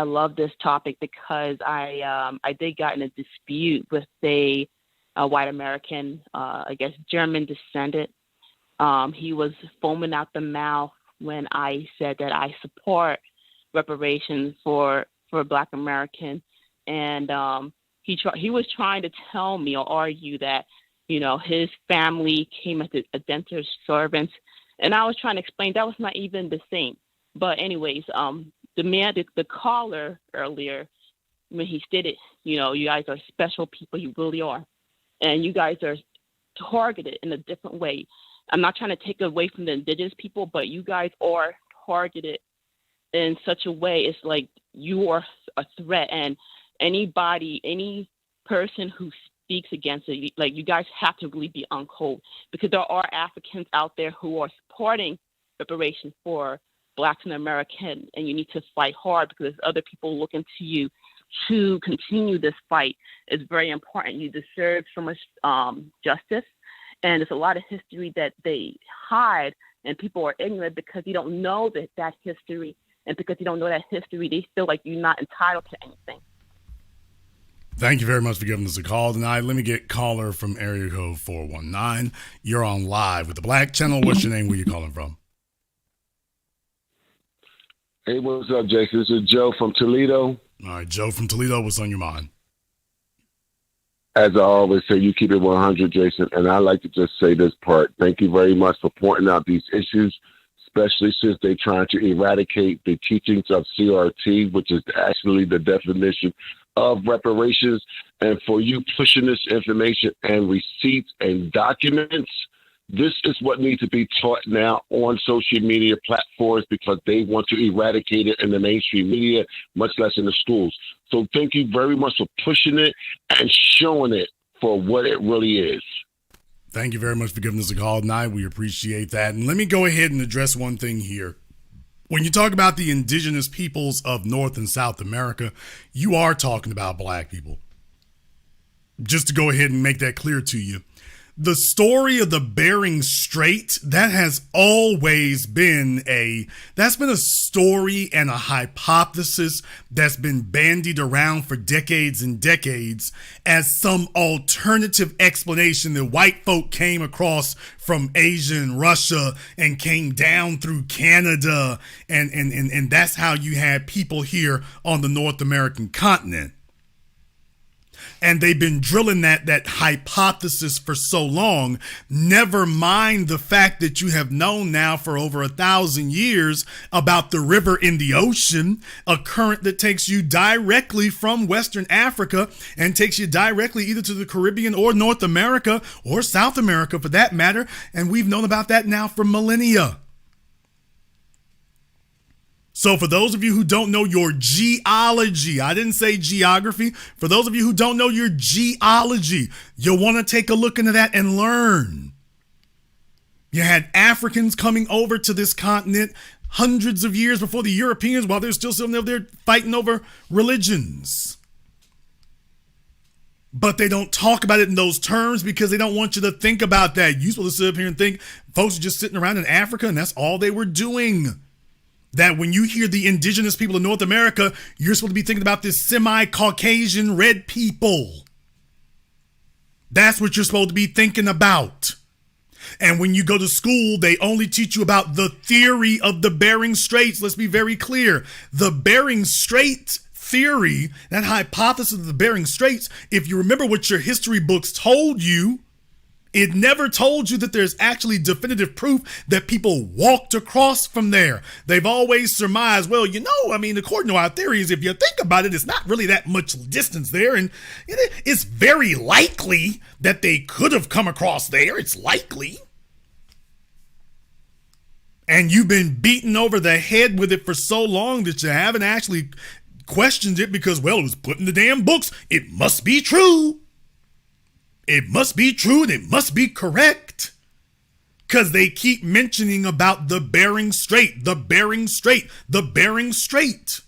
love this topic because I did get in a dispute with a white American, I guess German descendant. He was foaming out the mouth when I said that I support reparations for Black Americans, and he was trying to tell me or argue that his family came as indentured servants, and I was trying to explain that was not even the same. But anyways, the caller earlier, when he stated, you guys are special people, you really are, and you guys are targeted in a different way. I'm not trying to take away from the indigenous people, but you guys are targeted in such a way. It's like you are a threat, and any person who speaks against it, like you guys have to really be on code, because there are Africans out there who are supporting reparations for Blacks and Americans, and you need to fight hard because there's other people looking to you to continue this fight. It's very important. You deserve so much justice. And there's a lot of history that they hide, and people are ignorant because you don't know that history. And because you don't know that history, they feel like you're not entitled to anything. Thank you very much for giving us a call tonight. Let me get caller from area code 419. You're on live with the Black Channel. What's your name? Where you calling from? Hey, what's up, Jason? This is Joe from Toledo. All right, Joe from Toledo. What's on your mind? As I always say, you keep it 100, Jason. And I like to just say this part. Thank you very much for pointing out these issues, especially since they're trying to eradicate the teachings of CRT, which is actually the definition of reparations. And for you pushing this information and receipts and documents, this is what needs to be taught now on social media platforms, because they want to eradicate it in the mainstream media, much less in the schools. So thank you very much for pushing it and showing it for what it really is. Thank you very much for giving us a call tonight. We appreciate that. And let me go ahead and address one thing here. When you talk about the indigenous peoples of North and South America, you are talking about Black people. Just to go ahead and make that clear to you. The story of the Bering Strait, that has always been a story and a hypothesis that's been bandied around for decades and decades as some alternative explanation that white folk came across from Asia and Russia and came down through Canada. And that's how you had people here on the North American continent. And they've been drilling that hypothesis for so long, never mind the fact that you have known now for over 1,000 years about the river in the ocean, a current that takes you directly from Western Africa and takes you directly either to the Caribbean or North America or South America for that matter. And we've known about that now for millennia. So for those of you who don't know your geology, I didn't say geography. For those of you who don't know your geology, you'll want to take a look into that and learn. You had Africans coming over to this continent hundreds of years before the Europeans, while they're still sitting over there fighting over religions. But they don't talk about it in those terms because they don't want you to think about that. You're supposed to sit up here and think folks are just sitting around in Africa and that's all they were doing. That when you hear the indigenous people of North America, you're supposed to be thinking about this semi-Caucasian red people. That's what you're supposed to be thinking about. And when you go to school, they only teach you about the theory of the Bering Straits. Let's be very clear. The Bering Strait theory, that hypothesis of the Bering Straits, if you remember what your history books told you, it never told you that there's actually definitive proof that people walked across from there. They've always surmised, well, according to our theories, if you think about it, it's not really that much distance there. And it's very likely that they could have come across there. It's likely. And you've been beaten over the head with it for so long that you haven't actually questioned it because, well, it was put in the damn books. It must be true. It must be true and it must be correct. Because they keep mentioning about the Bering Strait, the Bering Strait, the Bering Strait.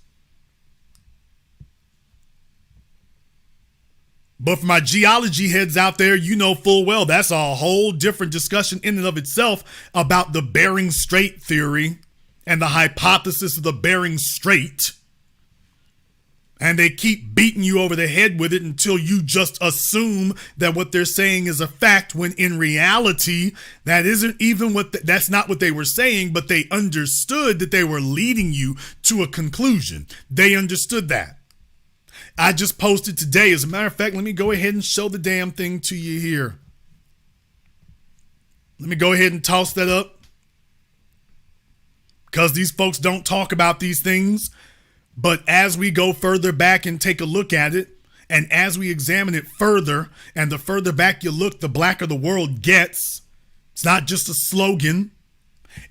But for my geology heads out there, you know full well that's a whole different discussion in and of itself about the Bering Strait theory and the hypothesis of the Bering Strait. And they keep beating you over the head with it until you just assume that what they're saying is a fact, when in reality, that isn't even that's not what they were saying, but they understood that they were leading you to a conclusion. They understood that. I just posted today. As a matter of fact, let me go ahead and show the damn thing to you here. Let me go ahead and toss that up. Because these folks don't talk about these things. But as we go further back and take a look at it, and as we examine it further, and the further back you look, the blacker the world gets. It's not just a slogan.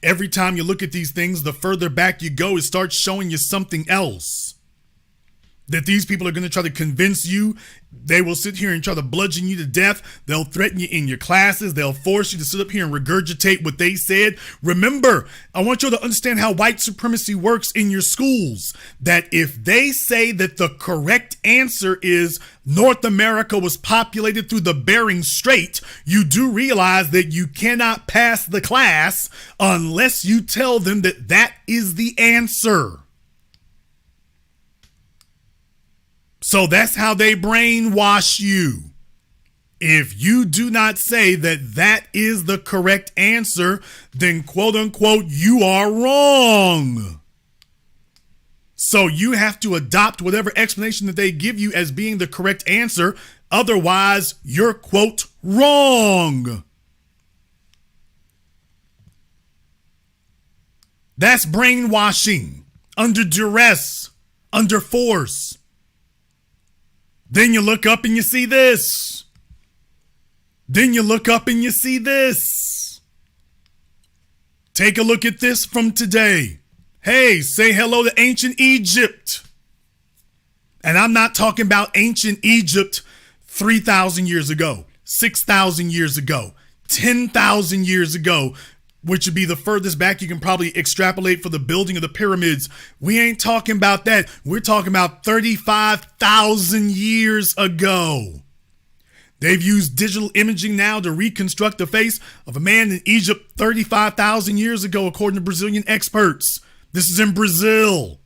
Every time you look at these things, the further back you go, it starts showing you something else. That these people are going to try to convince you. They will sit here and try to bludgeon you to death. They'll threaten you in your classes. They'll force you to sit up here and regurgitate what they said. Remember, I want you to understand how white supremacy works in your schools. That if they say that the correct answer is North America was populated through the Bering Strait, you do realize that you cannot pass the class unless you tell them that that is the answer. So that's how they brainwash you. If you do not say that that is the correct answer, then quote unquote, you are wrong. So you have to adopt whatever explanation that they give you as being the correct answer. Otherwise, you're quote wrong. That's brainwashing under duress, under force. Then you look up and you see this. Then you look up and you see this. Take a look at this from today. Hey, say hello to ancient Egypt. And I'm not talking about ancient Egypt 3,000 years ago, 6,000 years ago, 10,000 years ago, which would be the furthest back you can probably extrapolate for the building of the pyramids. We ain't talking about that. We're talking about 35,000 years ago. They've used digital imaging now to reconstruct the face of a man in Egypt 35,000 years ago, according to Brazilian experts. This is in Brazil,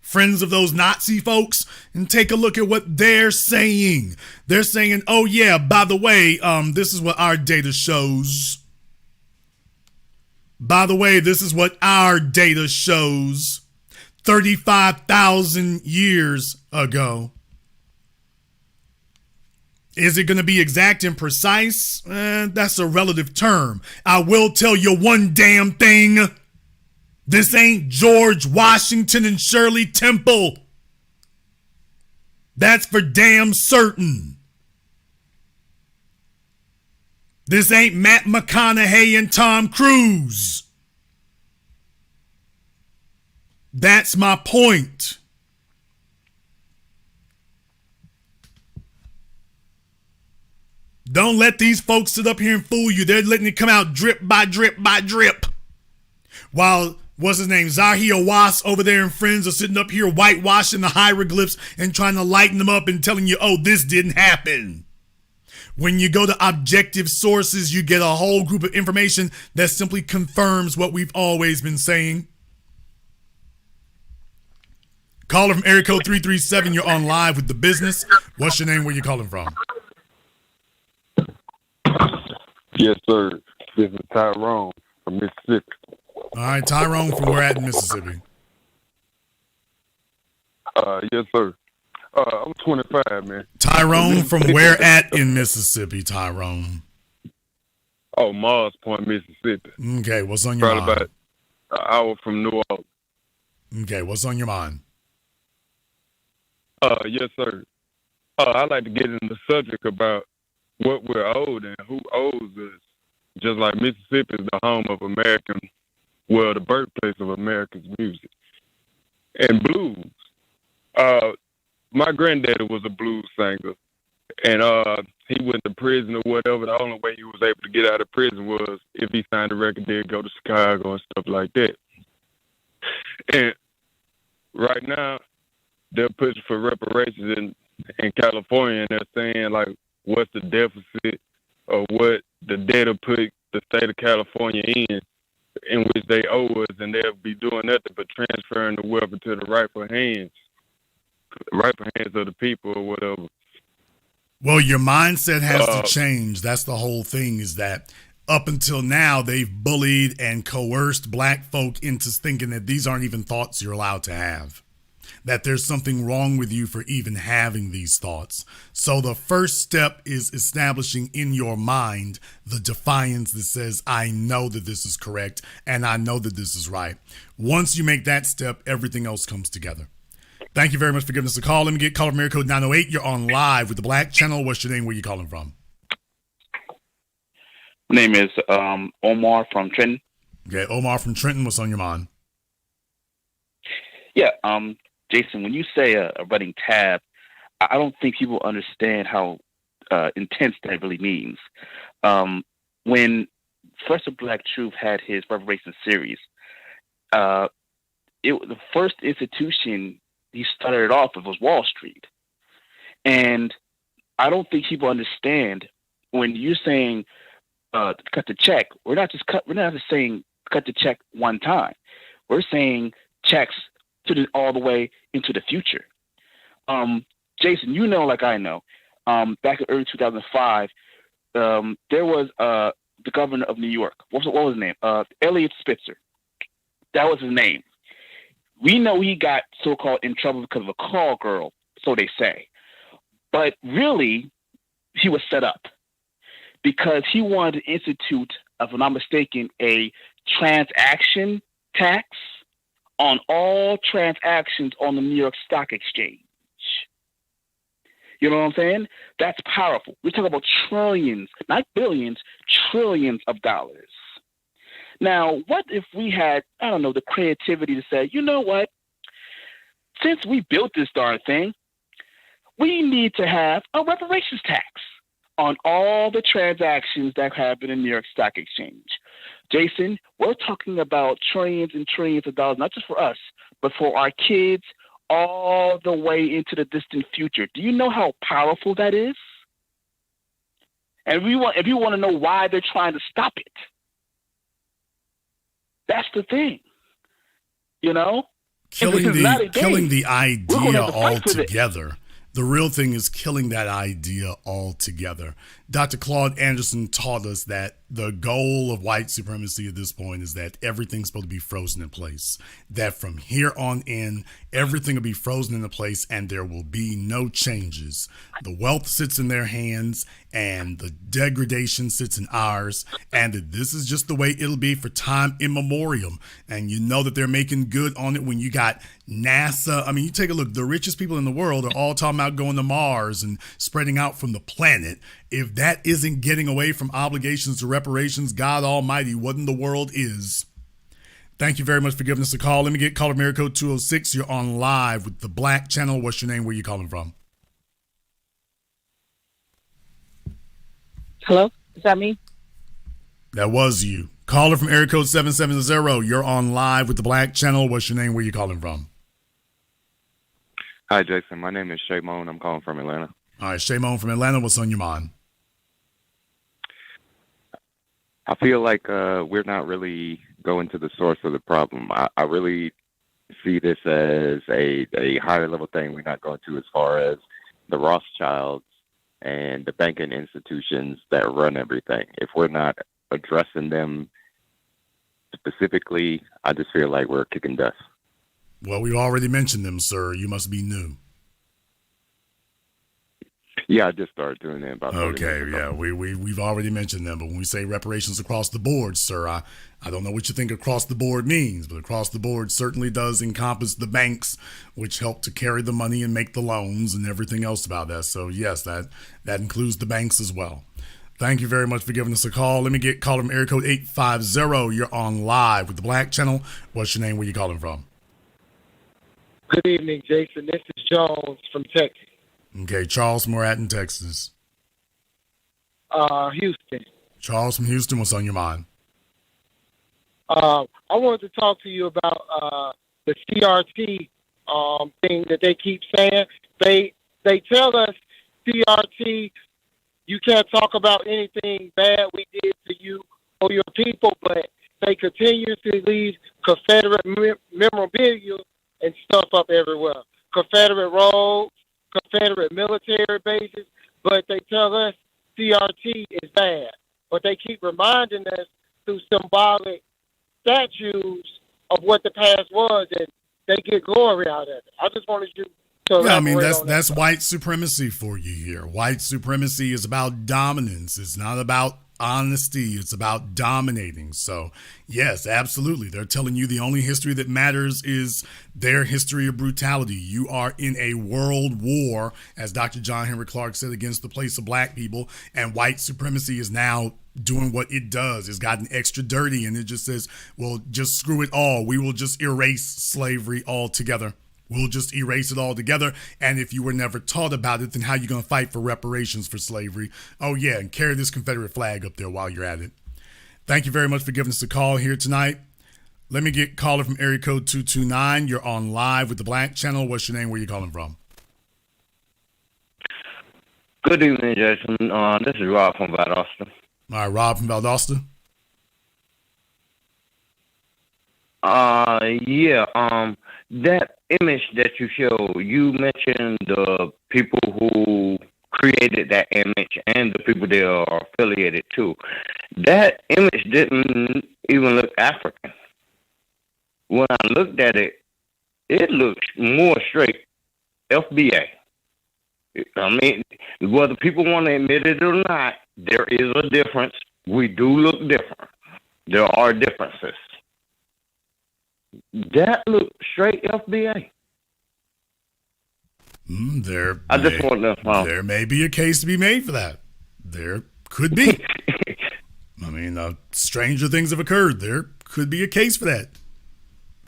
friends of those Nazi folks, and take a look at what they're saying. They're saying, oh yeah, by the way, this is what our data shows. By the way, this is what our data shows 35,000 years ago. Is it going to be exact and precise? That's a relative term. I will tell you one damn thing. This ain't George Washington and Shirley Temple. That's for damn certain. This ain't Matt McConaughey and Tom Cruise. That's my point. Don't let these folks sit up here and fool you. They're letting it come out drip by drip by drip. While, what's his name, Zahir Was over there and friends are sitting up here whitewashing the hieroglyphs and trying to lighten them up and telling you, oh, this didn't happen. When you go to objective sources, you get a whole group of information that simply confirms what we've always been saying. Caller from area code 337, you're on live with The Business. What's your name? Where you calling from? Yes, sir. This is Tyrone from Mississippi. All right, Tyrone, from where at in Mississippi? Yes, sir. I'm 25, man. Tyrone, from where at in Mississippi, Tyrone? Oh, Mars Point, Mississippi. Okay, what's on your mind? Probably about an hour from New Orleans. Okay, what's on your mind? Yes, sir. I'd like to get into the subject about what we're owed and who owes us. Just like Mississippi is the home of American, well, the birthplace of American music and blues. My granddaddy was a blues singer, and he went to prison or whatever. The only way he was able to get out of prison was if he signed a record deal, go to Chicago and stuff like that. And right now, they're pushing for reparations in California, and they're saying, like, what's the deficit or what the debt will put the state of California in which they owe us, and they'll be doing nothing but transferring the wealth into the rightful hands of the people or whatever. Well, your mindset has to change. That's the whole thing, is that up until now, they've bullied and coerced black folk into thinking that these aren't even thoughts you're allowed to have, that there's something wrong with you for even having these thoughts. So the first step is establishing in your mind the defiance that says, I know that this is correct and I know that this is right. Once you make that step, everything else comes together. Thank you very much for giving us a call. Let me get caller from area code 908. You're on live with The Black Channel. What's your name? Where you calling from? My name is Omar from Trenton. Okay, Omar from Trenton. What's on your mind? Yeah, Jason, when you say a running tab, I don't think people understand how intense that really means. When First of Black Truth had his Reparations series, the first institution he started it off with was Wall Street. And I don't think people understand when you're saying cut the check, we're not just saying cut the check one time. We're saying checks all the way into the future. Jason, you know, like I know, back in early 2005, there was the governor of New York. What was his name? Eliot Spitzer. That was his name. We know he got so-called in trouble because of a call girl, so they say. But really, he was set up because he wanted to institute, if I'm not mistaken, a transaction tax on all transactions on the New York Stock Exchange. You know what I'm saying? That's powerful. We're talking about trillions, not billions, trillions of dollars. Now, what if we had, I don't know, the creativity to say, you know what? Since we built this darn thing, we need to have a reparations tax on all the transactions that happen in New York Stock Exchange. Jason, we're talking about trillions and trillions of dollars, not just for us, but for our kids all the way into the distant future. Do you know how powerful that is? And if you want to know why they're trying to stop it, that's the thing. You know? Killing the idea altogether. The real thing is killing that idea altogether. Dr. Claude Anderson taught us that the goal of white supremacy at this point is that everything's supposed to be frozen in place. That from here on in, everything will be frozen into place and there will be no changes. The wealth sits in their hands and the degradation sits in ours, and that this is just the way it'll be for time immemorial. And you know that they're making good on it when you got NASA. I mean, you take a look, the richest people in the world are all talking about going to Mars and spreading out from the planet. If that isn't getting away from obligations to reparations, God Almighty, what in the world is? Thank you very much for giving us a call. Let me get caller area code 206. You're on live with the Black Channel. What's your name? Where you calling from? Hello, is that me? That was you. Caller from area code 770. You're on live with the Black Channel. What's your name? Where you calling from? Hi, Jason. My name is Shay Moan. I'm calling from Atlanta. All right, Shay Moan from Atlanta. What's on your mind? I feel like we're not really going to the source of the problem. I really see this as a higher level thing we're not going to, as far as the Rothschilds and the banking institutions that run everything. If we're not addressing them specifically, I just feel like we're kicking dust. Well, we already mentioned them, sir. You must be new. Yeah, I just started doing it about 30 Okay, minutes ago. yeah, we've already mentioned them, but when we say reparations across the board, sir, I don't know what you think across the board means, but across the board certainly does encompass the banks, which help to carry the money and make the loans and everything else about that. So yes, that includes the banks as well. Thank you very much for giving us a call. Let me get caller from area code 850. You're on live with the Black Channel. What's your name? Where you calling from? Good evening, Jason. This is Jones from Texas. Okay, Charles from where at in Texas? Houston. Charles from Houston, what's on your mind? I wanted to talk to you about the CRT thing that they keep saying. They tell us, CRT, you can't talk about anything bad we did to you or your people, but they continuously leave Confederate memorabilia and stuff up everywhere. Confederate roads, Confederate military bases, but they tell us CRT is bad. But they keep reminding us through symbolic statues of what the past was, and they get glory out of it. I just wanted you to Yeah, I mean, elaborate on that's that. white supremacy for you here. White supremacy is about dominance. It's not about honesty. It's about dominating. So, yes, absolutely. They're telling you the only history that matters is their history of brutality. You are in a world war, as Dr. John Henry Clark said, against the place of black people, and white supremacy is now doing what it does. It's gotten extra dirty, and it just says, well, just screw it all. We will just erase slavery altogether. We'll just erase it all together. And if you were never taught about it, then how you going to fight for reparations for slavery? Oh, yeah, and carry this Confederate flag up there while you're at it. Thank you very much for giving us a call here tonight. Let me get caller from area code 229. You're on live with the Black Channel. What's your name? Where you calling from? Good evening, Jason. This is Rob from Valdosta. All right, Rob from Valdosta. That image that you showed, you mentioned the people who created that image and the people they are affiliated to. That image didn't even look African. When I looked at it, it looks more straight FBA. I mean, whether people want to admit it or not, there is a difference. We do look different. There are differences. That looks straight FBA. There may be a case to be made for that. There could be. I mean, stranger things have occurred. There could be a case for that.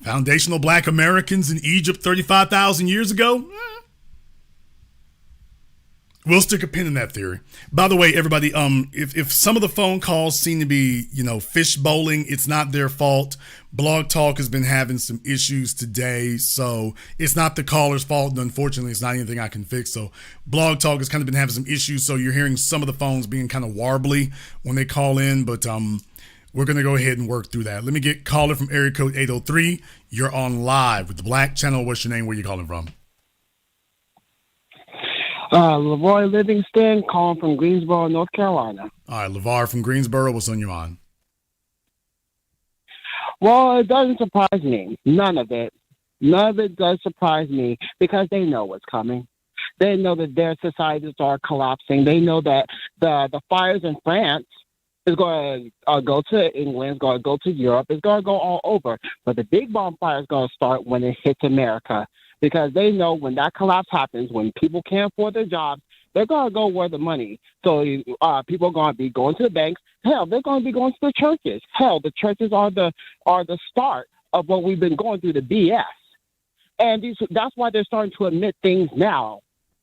Foundational black Americans in Egypt 35,000 years ago? We'll stick a pin in that theory. By the way, everybody, if some of the phone calls seem to be, fish bowling, it's not their fault. Blog Talk has been having some issues today, so it's not the caller's fault, and unfortunately, it's not anything I can fix. So Blog Talk has kind of been having some issues, so you're hearing some of the phones being kind of warbly when they call in, but we're going to go ahead and work through that. Let me get caller from area code 803. You're on live with the Black Channel. What's your name? Where you calling from? Leroy Livingston, calling from Greensboro, North Carolina. All right, LeVar from Greensboro. What's on your mind? Well, it doesn't surprise me. None of it. None of it does surprise me because they know what's coming. They know that their societies are collapsing. They know that the fires in France is going to go to England, it's going to go to Europe, it's going to go all over. But the big bonfire is going to start when it hits America. Because they know when that collapse happens, when people can't afford their jobs, they're going to go where the money. So people are going to be going to the banks. Hell, they're going to be going to the churches. Hell, the churches are the start of what we've been going through, the BS. And that's why they're starting to admit things now,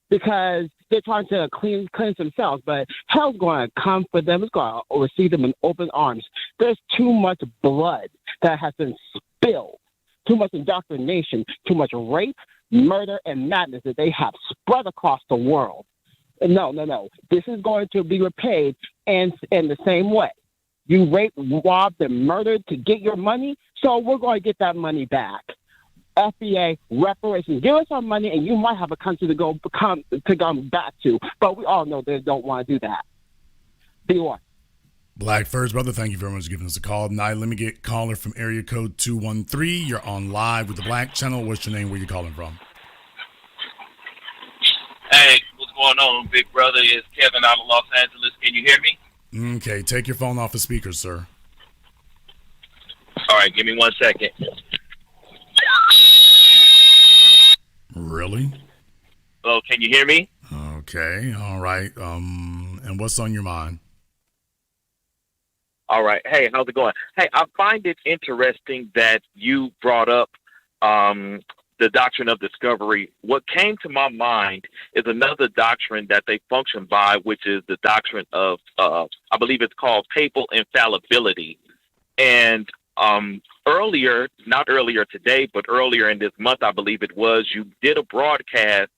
because they're trying to cleanse themselves. But hell's going to come for them. It's going to receive them in open arms. There's too much blood that has been spilled, too much indoctrination, too much rape, murder, and madness that they have spread across the world. No. This is going to be repaid in the same way. You raped, robbed, and murdered to get your money, so we're going to get that money back. FBA, reparations. Give us our money, and you might have a country to go back to. But we all know they don't want to do that. B1. Black First, brother, thank you very much for giving us a call. Now, let me get caller from area code 213. You're on live with the Black Channel. What's your name? Where you calling from? Hey, what's going on, big brother? It's Kevin out of Los Angeles. Can you hear me? Okay, take your phone off the speaker, sir. All right, give me 1 second. Really? Oh, can you hear me? Okay, all right. And what's on your mind? All right. Hey, how's it going? Hey, I find it interesting that you brought up the doctrine of discovery. What came to my mind is another doctrine that they function by, which is the doctrine of, I believe it's called papal infallibility. And earlier, not earlier today, but earlier in this month, I believe it was, you did a broadcast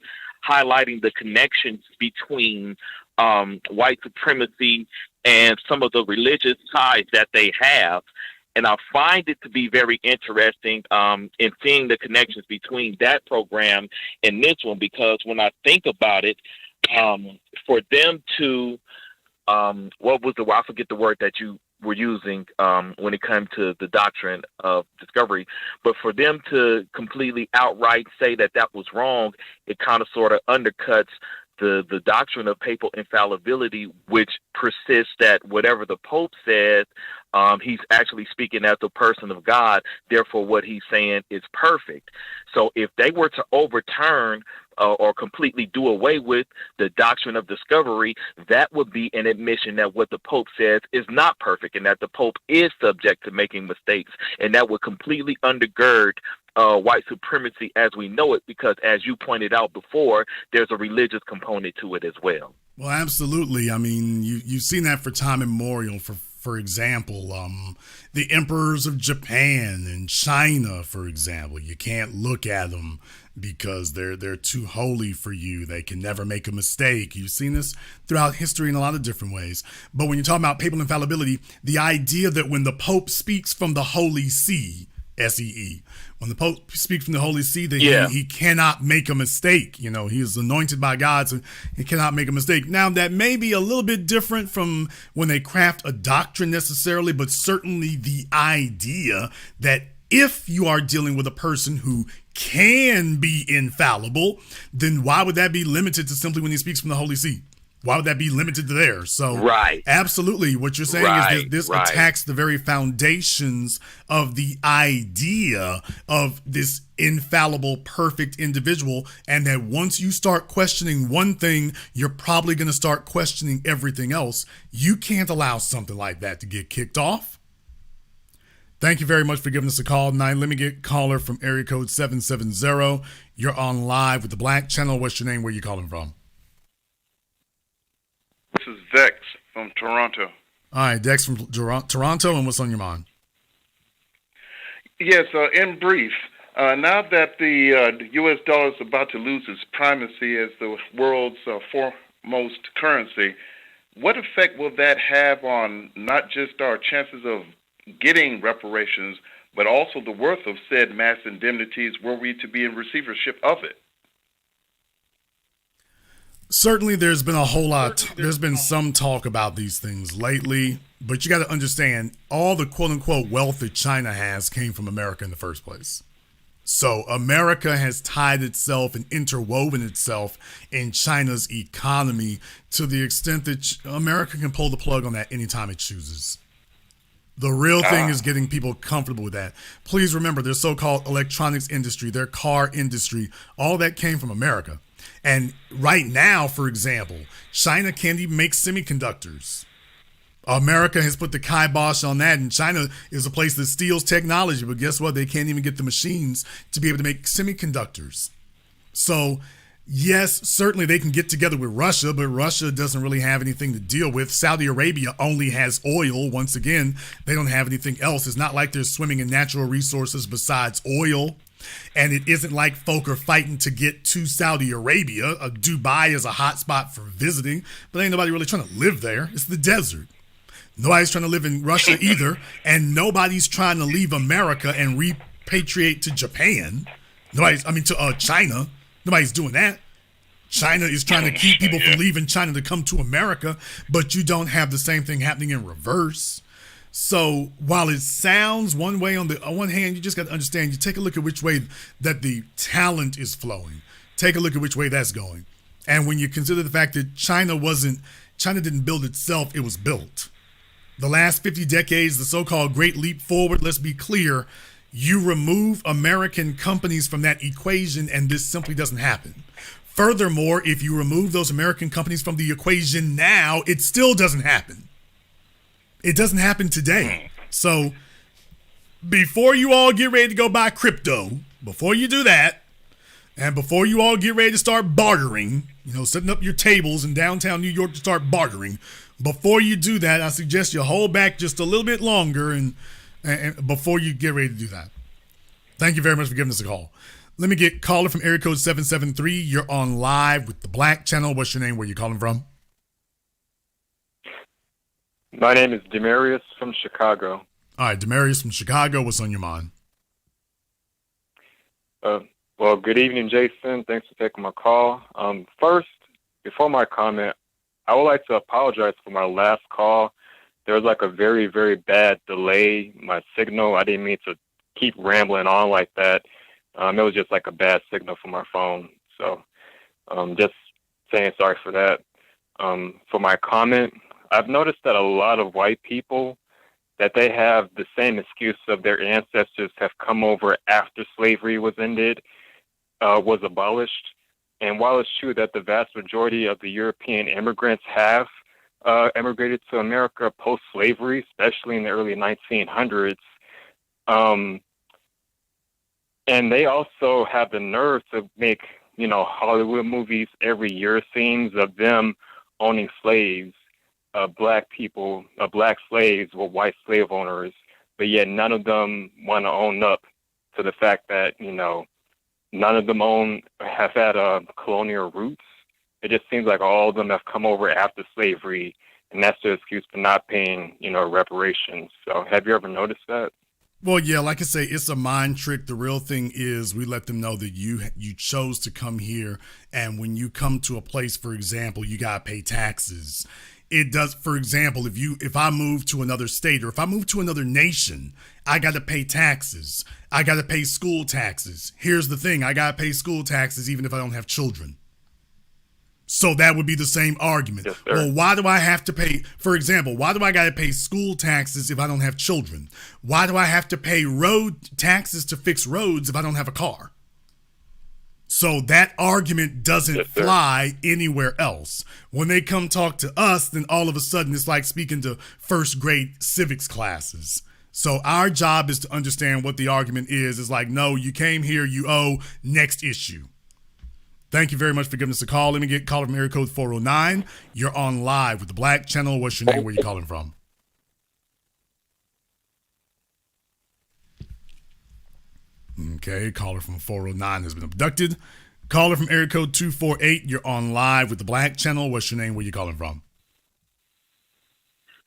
highlighting the connections between white supremacy and some of the religious ties that they have. And I find it to be very interesting in seeing the connections between that program and this one, because when I think about it, for them to, what was I forget the word that you were using when it comes to the doctrine of discovery, but for them to completely outright say that that was wrong, it kind of sort of undercuts the doctrine of papal infallibility, which persists that whatever the Pope says, he's actually speaking as the person of God. Therefore, what he's saying is perfect. So if they were to overturn or completely do away with the doctrine of discovery, that would be an admission that what the Pope says is not perfect and that the Pope is subject to making mistakes. And that would completely undergird white supremacy as we know it, because as you pointed out before, there's a religious component to it as well. Well, absolutely. I mean, you've seen that for time immemorial. For example, the emperors of Japan and China, for example, you can't look at them because they're too holy for you. They can never make a mistake. You've seen this throughout history in a lot of different ways. But when you're talking about papal infallibility, the idea that when the Pope speaks from the Holy See, S-E-E, when the Pope speaks from the Holy See, that he cannot make a mistake. You know, he is anointed by God, so he cannot make a mistake. Now, that may be a little bit different from when they craft a doctrine necessarily, but certainly the idea that if you are dealing with a person who can be infallible, then why would that be limited to simply when he speaks from the Holy See? Why would that be limited to there? So, absolutely, what you're saying is that this attacks the very foundations of the idea of this infallible, perfect individual, and that once you start questioning one thing, you're probably going to start questioning everything else. You can't allow something like that to get kicked off. Thank you very much for giving us a call. Now, let me get caller from area code 770. You're on live with the Black Channel. What's your name? Where you calling from? This is Dex from Toronto. All right, Dex from Toronto, and what's on your mind? Yes, in brief, now that the U.S. dollar is about to lose its primacy as the world's foremost currency, what effect will that have on not just our chances of getting reparations, but also the worth of said mass indemnities were we to be in receivership of it? Certainly, there's been a whole lot. There's been some talk about these things lately, but you got to understand all the quote unquote wealth that China has came from America in the first place. So America has tied itself and interwoven itself in China's economy to the extent that America can pull the plug on that anytime it chooses. The real thing is getting people comfortable with that. Please remember, their so-called electronics industry, their car industry, all that came from America. And right now, for example, China can't even make semiconductors. America has put the kibosh on that, and China is a place that steals technology. But guess what? They can't even get the machines to be able to make semiconductors. So, yes, certainly they can get together with Russia, but Russia doesn't really have anything to deal with. Saudi Arabia only has oil. Once again, they don't have anything else. It's not like they're swimming in natural resources besides oil. And it isn't like folk are fighting to get to Saudi Arabia. Dubai is a hot spot for visiting, but ain't nobody really trying to live there. It's the desert. Nobody's trying to live in Russia either, and nobody's trying to leave America and repatriate to Japan. To China. Nobody's doing that. China is trying to keep people from leaving China to come to America, but you don't have the same thing happening in reverse. So while it sounds one way on one hand, you just got to understand, you take a look at which way that the talent is flowing. Take a look at which way that's going. And when you consider the fact that China didn't build itself, it was built. The last 50 decades, the so-called Great Leap Forward, let's be clear, you remove American companies from that equation and this simply doesn't happen. Furthermore, if you remove those American companies from the equation now, it still doesn't happen. It doesn't happen today. So before you all get ready to go buy crypto, before you do that, and before you all get ready to start bartering, setting up your tables in downtown New York to start bartering, before you do that, I suggest you hold back just a little bit longer and before you get ready to do that. Thank you very much for giving us a call. Let me get caller from area code 773. You're on live with the Black Channel. What's your name? Where you calling from? My name is Demarius from Chicago. All right, Demarius from Chicago. What's on your mind? Well, good evening, Jason. Thanks for taking my call. First, before my comment, I would like to apologize for my last call. There was like a very, very bad delay. My signal, I didn't mean to keep rambling on like that. It was just like a bad signal for my phone. So just saying sorry for that. For my comment, I've noticed that a lot of white people, that they have the same excuse of their ancestors have come over after slavery was abolished. And while it's true that the vast majority of the European immigrants have emigrated to America post-slavery, especially in the early 1900s, and they also have the nerve to make, Hollywood movies every year, scenes of them owning slaves, black people, black slaves were white slave owners, but yet none of them want to own up to the fact that, none of them have had colonial roots. It just seems like all of them have come over after slavery, and that's the excuse for not paying, reparations. So have you ever noticed that? Well, yeah, like I say, it's a mind trick. The real thing is we let them know that you chose to come here, and when you come to a place, for example, you got to pay taxes. It does, for example, if I move to another state or if I move to another nation, I got to pay taxes. I got to pay school taxes. Here's the thing. I got to pay school taxes even if I don't have children. So that would be the same argument. Yes, well, why do I have to pay, for example, why do I got to pay school taxes if I don't have children? Why do I have to pay road taxes to fix roads if I don't have a car? So that argument doesn't fly anywhere else. When they come talk to us, then all of a sudden it's like speaking to first grade civics classes. So our job is to understand what the argument is. It's like, no, you came here, you owe, next issue. Thank you very much for giving us a call. Let me get caller from area code 409. You're on live with the Black Channel. What's your name? Where you calling from? Okay, caller from 409 has been abducted. Caller from area code 248. You're on live with the Black Channel. What's your name? Where you calling from?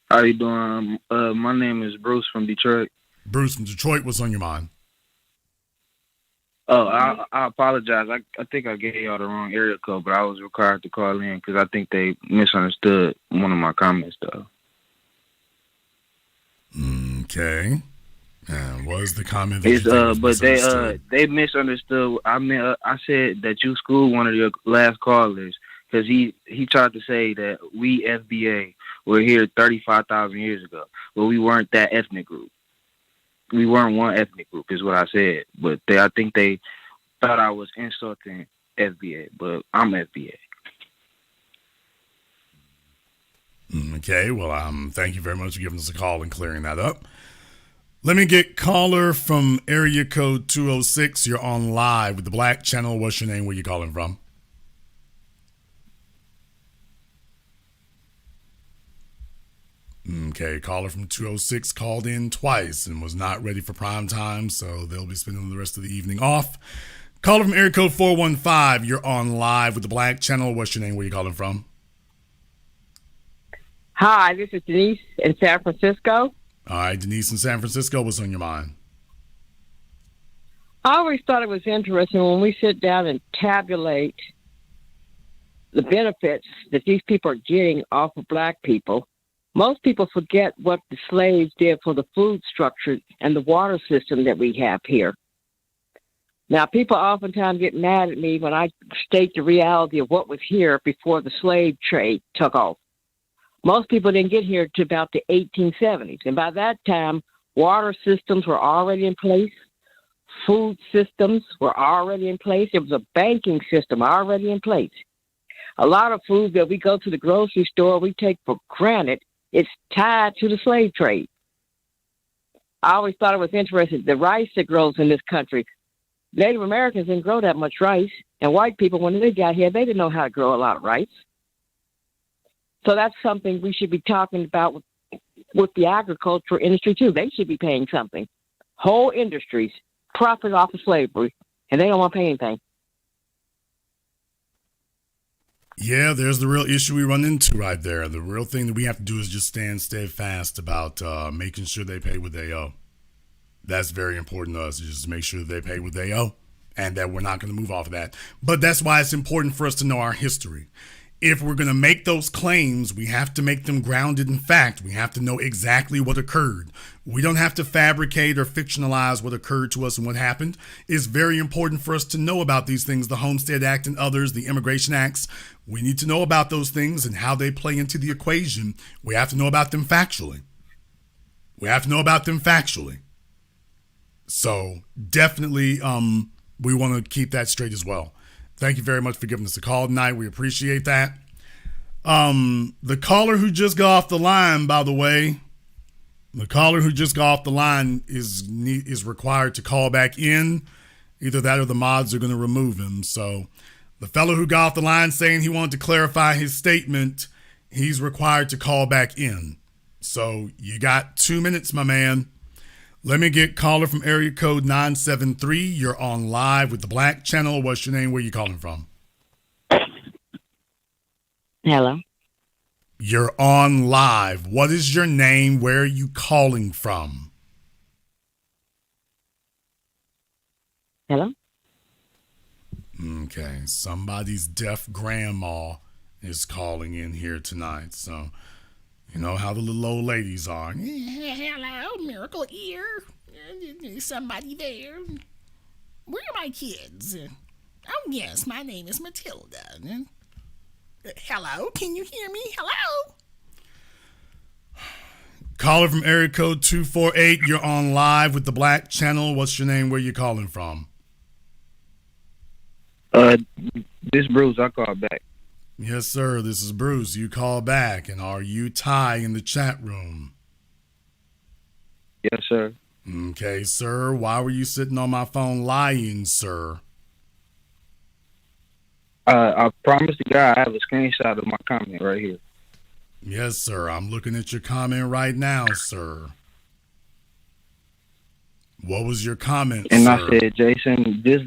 How you doing? My name is Bruce from Detroit. Bruce from Detroit. What's on your mind? Oh, I apologize. I think I gave y'all the wrong area code, but I was required to call in because I think they misunderstood one of my comments, though. Okay. What was the comment? They misunderstood. I mean, I said that you schooled one of your last callers because he tried to say that we FBA were here 35,000 years ago, but we weren't that ethnic group. We weren't one ethnic group, is what I said. But I think they thought I was insulting FBA, but I'm FBA. Okay, well, thank you very much for giving us a call and clearing that up. Let me get caller from area code 206. You're on live with the Black Channel. What's your name? Where you calling from? Okay, caller from 206 called in twice and was not ready for prime time, so they'll be spending the rest of the evening off. Caller from area code 415. You're on live with the Black Channel. What's your name? Where you calling from? Hi, this is Denise in San Francisco. All right, Denise in San Francisco, what's on your mind? I always thought it was interesting when we sit down and tabulate the benefits that these people are getting off of black people. Most people forget what the slaves did for the food structure and the water system that we have here. Now, people oftentimes get mad at me when I state the reality of what was here before the slave trade took off. Most people didn't get here to about the 1870s. And by that time, water systems were already in place. Food systems were already in place. There was a banking system already in place. A lot of food that we go to the grocery store, we take for granted, it's tied to the slave trade. I always thought it was interesting, the rice that grows in this country. Native Americans didn't grow that much rice. And white people, when they got here, they didn't know how to grow a lot of rice. So that's something we should be talking about with the agricultural industry, too. They should be paying something. Whole industries profit off of slavery, and they don't want to pay anything. Yeah, there's the real issue we run into right there. The real thing that we have to do is just stand steadfast about making sure they pay what they owe. That's very important to us, just to make sure they pay what they owe and that we're not going to move off of that. But that's why it's important for us to know our history. If we're going to make those claims, we have to make them grounded in fact. We have to know exactly what occurred. We don't have to fabricate or fictionalize what occurred to us and what happened. It's very important for us to know about these things, the Homestead Act and others, the Immigration Acts. We need to know about those things and how they play into the equation. We have to know about them factually. So definitely we want to keep that straight as well. Thank you very much for giving us a call tonight. We appreciate that. The caller who just got off the line, by the way, is required to call back in. Either that or the mods are going to remove him. So the fellow who got off the line saying he wanted to clarify his statement, he's required to call back in. So you got 2 minutes, my man. Let me get caller from area code 973. You're on live with the Black Channel. What's your name? Where you calling from? Hello. You're on live. What is your name? Where are you calling from? Hello. Okay. Somebody's deaf grandma is calling in here tonight. So you know how the little old ladies are. Hello, Miracle Ear. Is somebody there? Where are my kids? Oh, yes, my name is Matilda. Hello, can you hear me? Hello? Caller from area code 248. You're on live with the Black Channel. What's your name? Where you calling from? This Bruce. I called back. Yes, sir. This is Bruce. You call back. And are you Ty in the chat room? Yes, sir. Okay, sir. Why were you sitting on my phone lying, sir? I promise to God I have a screenshot of my comment right here. Yes, sir. I'm looking at your comment right now, sir. What was your comment, and sir? I said, Jason, this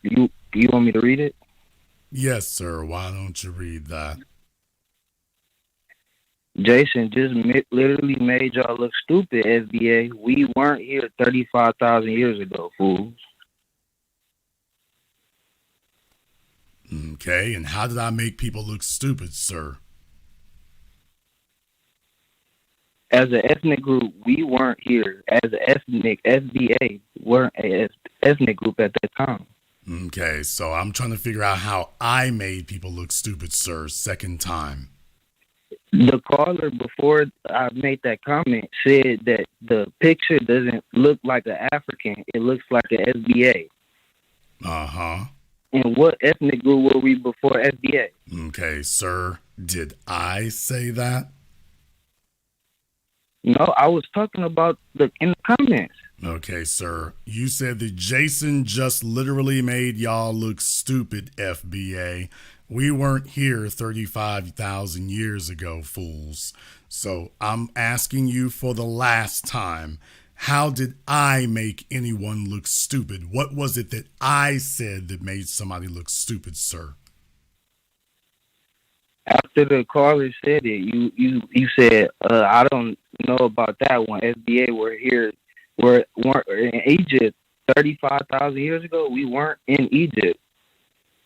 you want me to read it? Yes, sir. Why don't you read that? Jason just literally made y'all look stupid, FBA. We weren't here 35,000 years ago, fools. Okay, and how did I make people look stupid, sir? As an ethnic group, we weren't here. As an ethnic, FBA weren't an ethnic group at that time. Okay, so I'm trying to figure out how I made people look stupid, sir, second time. The caller before I made that comment said that the picture doesn't look like an African. It looks like an SBA. Uh-huh. And what ethnic group were we before FBA? Okay, sir. Did I say that? No, I was talking about in the comments. Okay, sir. You said that Jason just literally made y'all look stupid, FBA. We weren't here 35,000 years ago, fools. So I'm asking you for the last time. How did I make anyone look stupid? What was it that I said that made somebody look stupid, sir? After the caller said it, you said, I don't know about that one. FBA weren't in Egypt 35,000 years ago. We weren't in Egypt.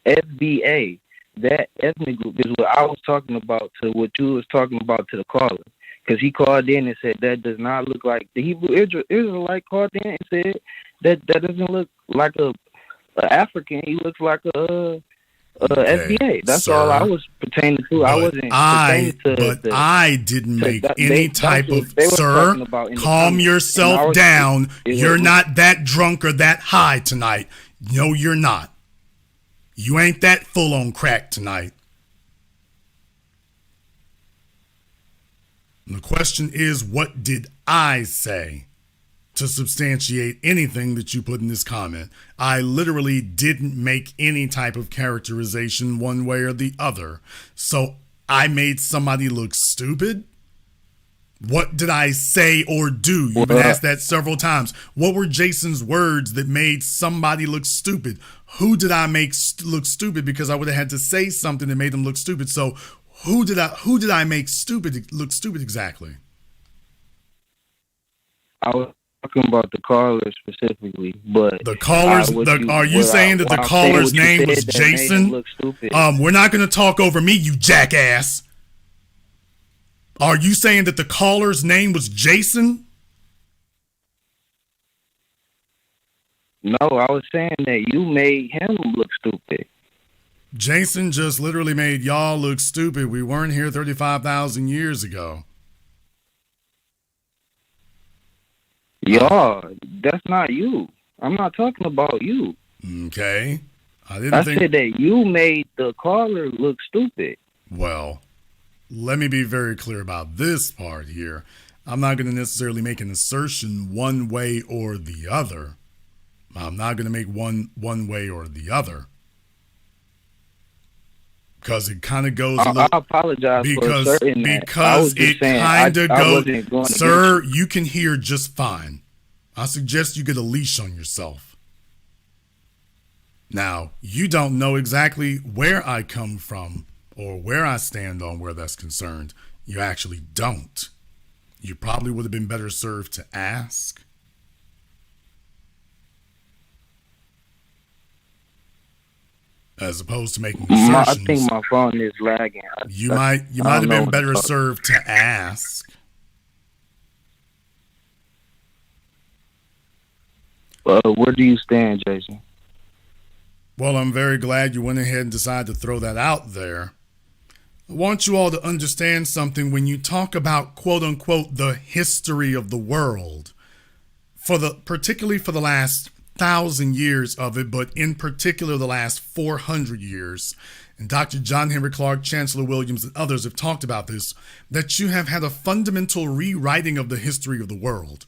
FBA, that ethnic group is what I was talking about to what you was talking about to the caller. Because he called in and said that does not look like the Hebrew Israelite called in and said that doesn't look like a African. He looks like a FBA. That's all I was pertaining to. I wasn't pertaining to. But I didn't make any type of. Sir, calm yourself down. You're not that drunk or that high tonight. No, you're not. You ain't that full on crack tonight. And the question is, what did I say to substantiate anything that you put in this comment? I literally didn't make any type of characterization one way or the other. So I made somebody look stupid? What did I say or do? You've been asked that several times. What were Jason's words that made somebody look stupid? Who did I make look stupid? Because I would have had to say something that made them look stupid. So who did I make look stupid exactly? I was talking about the caller specifically, but the callers. Are you saying that the caller's name was Jason? We're not going to talk over me, you jackass. Are you saying that the caller's name was Jason? No, I was saying that you made him look stupid. Jason just literally made y'all look stupid. We weren't here 35,000 years ago. Y'all, that's not you. I'm not talking about you. Okay. I said that you made the caller look stupid. Well, let me be very clear about this part here. I'm not going to necessarily make an assertion one way or the other. I'm not going to make one way or the other. Because it kind of goes. I apologize for asserting that. Because it kind of goes. Sir, you can hear just fine. I suggest you get a leash on yourself. Now, you don't know exactly where I come from or where I stand on where that's concerned. You actually don't. You probably would have been better served to ask. As opposed to making assertions. I think my phone is lagging. You might have been better served to ask. Where do you stand, Jason? Well, I'm very glad you went ahead and decided to throw that out there. I want you all to understand something when you talk about, quote unquote, the history of the world. Particularly for the last 1,000 years of it, but in particular the last 400 years, and Dr. John Henry Clark, Chancellor Williams, and others have talked about this, that you have had a fundamental rewriting of the history of the world,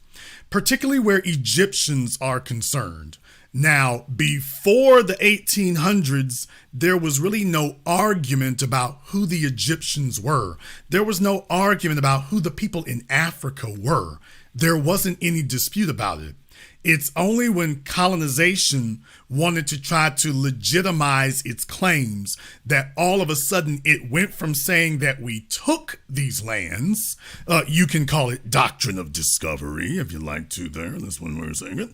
particularly where Egyptians are concerned. Now, before the 1800s, there was really no argument about who the Egyptians were. There was no argument about who the people in Africa were. There wasn't any dispute about it. It's only when colonization wanted to try to legitimize its claims that all of a sudden it went from saying that we took these lands. You can call it doctrine of discovery if you like to there. That's one way of saying it.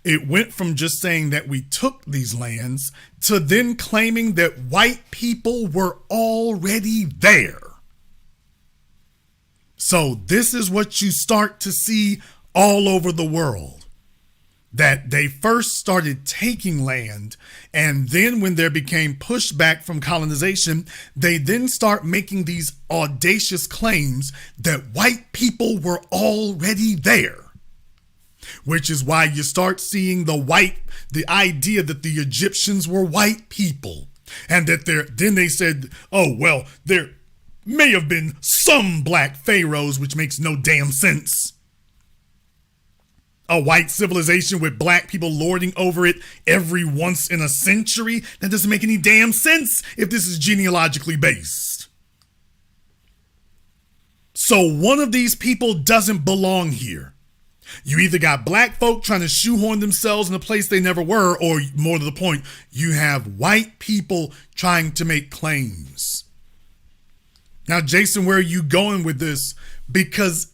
It went from just saying that we took these lands to then claiming that white people were already there. So this is what you start to see all over the world. That they first started taking land, and then when there became pushback from colonization, they then start making these audacious claims that white people were already there. which is why you start seeing the idea that the Egyptians were white people, and that then they said, oh, well, there may have been some black pharaohs, which makes no damn sense. A white civilization with black people lording over it every once in a century? That doesn't make any damn sense if this is genealogically based. So one of these people doesn't belong here. You either got black folk trying to shoehorn themselves in a place they never were, or more to the point, you have white people trying to make claims. Now, Jason, where are you going with this? Because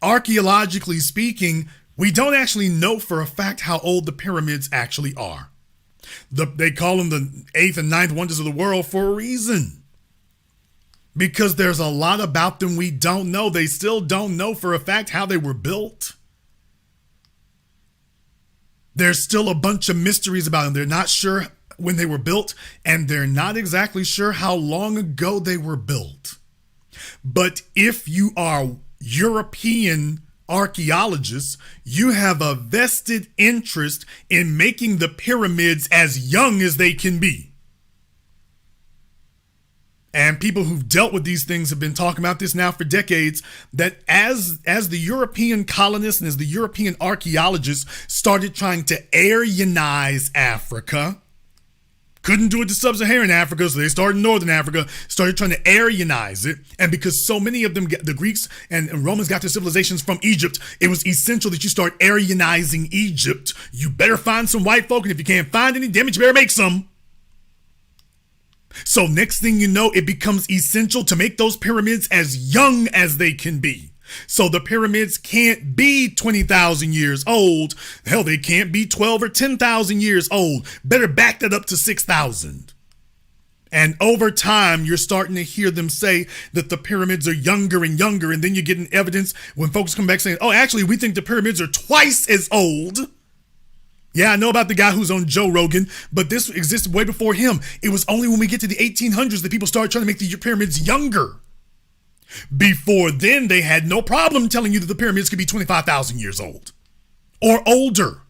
archaeologically speaking, we don't actually know for a fact how old the pyramids actually are. They call them the 8th and 9th wonders of the world for a reason. Because there's a lot about them we don't know. They still don't know for a fact how they were built. There's still a bunch of mysteries about them. They're not sure when they were built, and they're not exactly sure how long ago they were built. But if you are European archaeologists, you have a vested interest in making the pyramids as young as they can be. And people who've dealt with these things have been talking about this now for decades, that as the European colonists and as the European archaeologists started trying to Aryanize Africa, couldn't do it to sub-Saharan Africa, so they started in Northern Africa, started trying to Aryanize it. And because so many of them, the Greeks and Romans got their civilizations from Egypt, it was essential that you start Aryanizing Egypt. You better find some white folk, and if you can't find any, damn it, you better make some. So next thing you know, it becomes essential to make those pyramids as young as they can be. So the pyramids can't be 20,000 years old. Hell, they can't be 12 or 10,000 years old. Better back that up to 6,000. And over time, you're starting to hear them say that the pyramids are younger and younger. And then you're getting evidence when folks come back saying, oh, actually, we think the pyramids are twice as old. Yeah, I know about the guy who's on Joe Rogan, but this existed way before him. It was only when we get to the 1800s that people started trying to make the pyramids younger. Before then, they had no problem telling you that the pyramids could be 25,000 years old or older.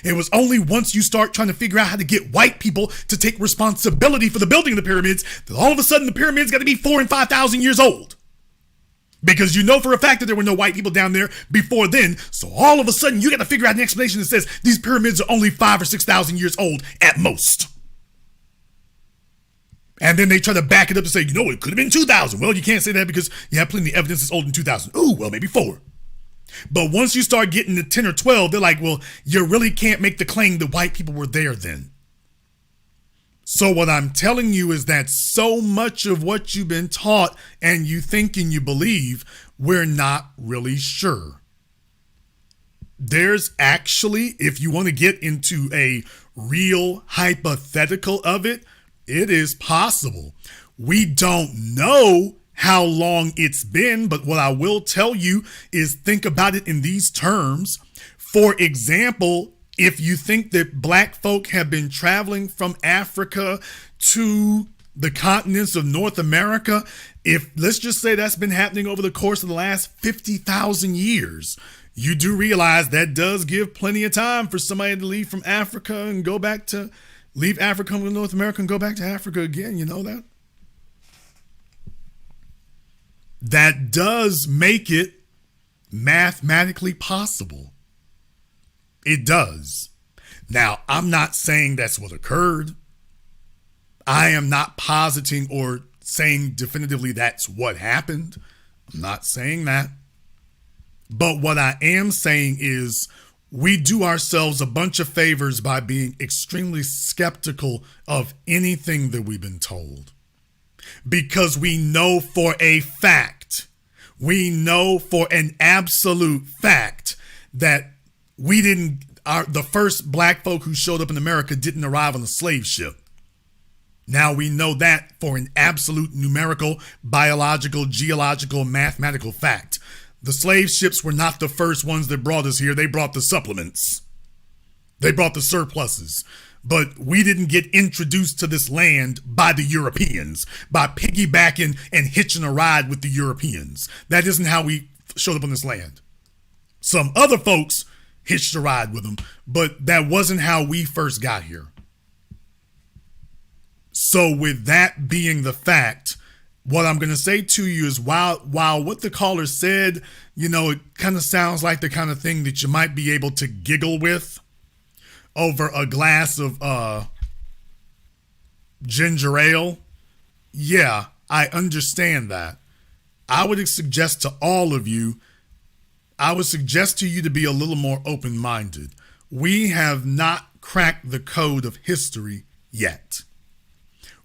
It was only once you start trying to figure out how to get white people to take responsibility for the building of the pyramids that all of a sudden the pyramids got to be 4,000 and 5,000 years old. Because you know for a fact that there were no white people down there before then, so all of a sudden you got to figure out an explanation that says these pyramids are only 5,000 or 6,000 years old at most. And then they try to back it up to say, it could have been 2,000. Well, you can't say that because you have plenty of evidence that's older than 2,000. Ooh, well, maybe 4. But once you start getting to 10 or 12, they're like, well, you really can't make the claim that white people were there then. So what I'm telling you is that so much of what you've been taught and you think and you believe, we're not really sure. There's actually, if you want to get into a real hypothetical of it, it is possible. We don't know how long it's been, but what I will tell you is think about it in these terms. For example, if you think that black folk have been traveling from Africa to the continents of North America, let's just say that's been happening over the course of the last 50,000 years, you do realize that does give plenty of time for somebody to leave from Africa and leave Africa, come to North America and go back to Africa again. You know that? That does make it mathematically possible. It does. Now, I'm not saying that's what occurred. I am not positing or saying definitively that's what happened. I'm not saying that. But what I am saying is we do ourselves a bunch of favors by being extremely skeptical of anything that we've been told. Because we know for a fact, we know for an absolute fact that the first black folk who showed up in America didn't arrive on a slave ship. Now we know that for an absolute numerical, biological, geological, mathematical fact. The slave ships were not the first ones that brought us here. They brought the supplements. They brought the surpluses. But we didn't get introduced to this land by the Europeans, by piggybacking and hitching a ride with the Europeans. That isn't how we showed up on this land. Some other folks hitched a ride with them. But that wasn't how we first got here. So with that being the fact, what I'm going to say to you is while what the caller said, it kind of sounds like the kind of thing that you might be able to giggle with over a glass of ginger ale. Yeah, I understand that. I would suggest to all of you, to be a little more open-minded. We have not cracked the code of history yet.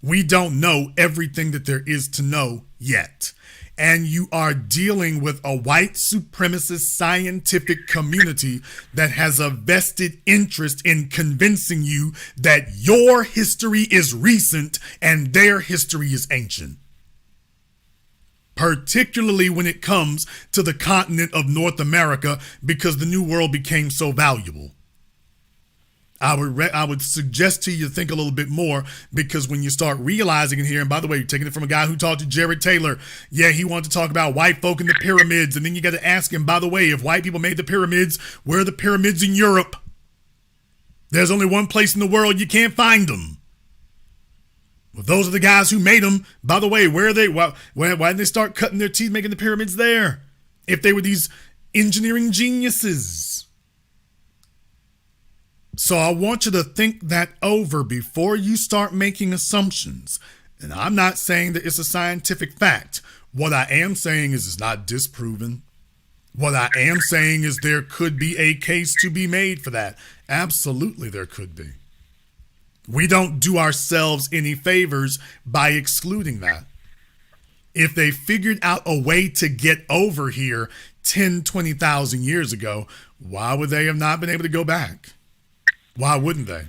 We don't know everything that there is to know yet. And you are dealing with a white supremacist scientific community that has a vested interest in convincing you that your history is recent and their history is ancient. Particularly when it comes to the continent of North America, because the New World became so valuable. I would suggest to you to think a little bit more, because when you start realizing it here, and by the way, you're taking it from a guy who talked to Jared Taylor. Yeah, he wanted to talk about white folk and the pyramids. And then you got to ask him, by the way, if white people made the pyramids, where are the pyramids in Europe? There's only one place in the world you can't find them. Well, those are the guys who made them. By the way, where are they? Why did they start cutting their teeth making the pyramids there? If they were these engineering geniuses. So I want you to think that over before you start making assumptions. And I'm not saying that it's a scientific fact. What I am saying is it's not disproven. What I am saying is there could be a case to be made for that. Absolutely there could be. We don't do ourselves any favors by excluding that. If they figured out a way to get over here 10, 20,000 years ago, why would they have not been able to go back? Why wouldn't they?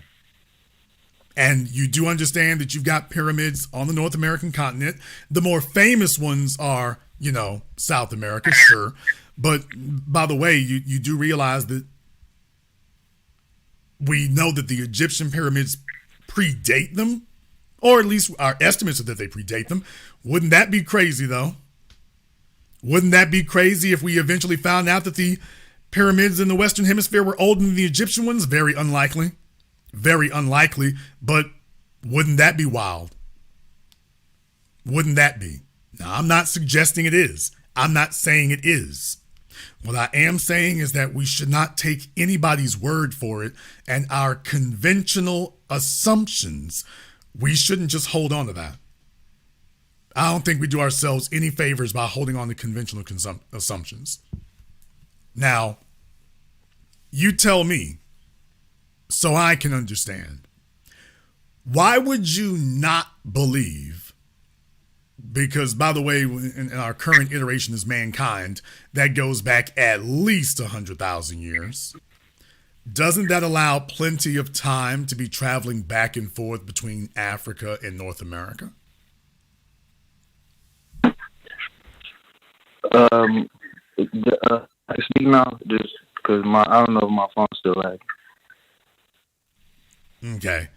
And you do understand that you've got pyramids on the North American continent. The more famous ones are, South America, sure. But by the way, you do realize that we know that the Egyptian pyramids predate them, or at least our estimates are that they predate them. Wouldn't that be crazy, though? Wouldn't that be crazy if we eventually found out that the pyramids in the Western Hemisphere were older than the Egyptian ones? Very unlikely. Very unlikely. But wouldn't that be wild? Wouldn't that be? Now, I'm not suggesting it is. I'm not saying it is. What I am saying is that we should not take anybody's word for it, and our conventional assumptions, we shouldn't just hold on to that. I don't think we do ourselves any favors by holding on to conventional assumptions. Now, you tell me, so I can understand. Why would you not believe? Because, by the way, in our current iteration is mankind, that goes back at least 100,000 years. Doesn't that allow plenty of time to be traveling back and forth between Africa and North America? I speak now just because I don't know if my phone's still lagging. Okay.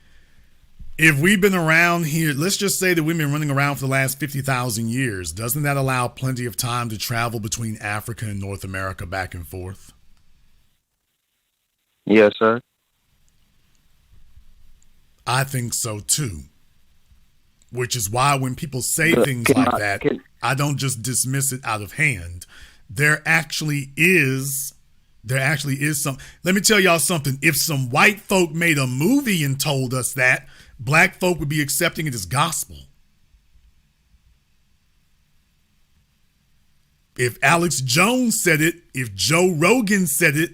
If we've been around here, let's just say that we've been running around for the last 50,000 years. Doesn't that allow plenty of time to travel between Africa and North America back and forth? Yes, sir. I think so too. Which is why when people say things like that, I don't just dismiss it out of hand. There actually is some. Let me tell y'all something. If some white folk made a movie and told us that, black folk would be accepting it as gospel. If Alex Jones said it, if Joe Rogan said it,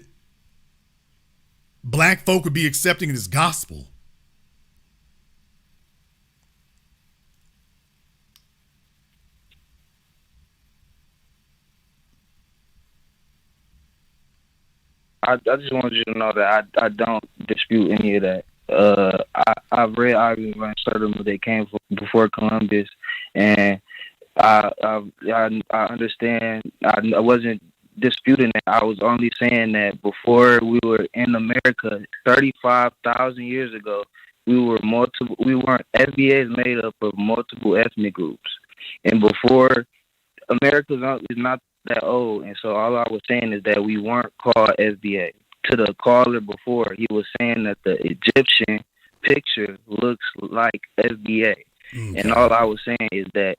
black folk would be accepting it as gospel. I just wanted you to know that I don't dispute any of that. I've read arguments by certain they came from before Columbus, and I understand. I wasn't disputing that. I was only saying that before we were in America, 35,000 years ago, we weren't FBA is made up of multiple ethnic groups, and before America is not that old, and so all I was saying is that we weren't called SBA. to the caller before, he was saying that the Egyptian picture looks like FBA. And all I was saying is that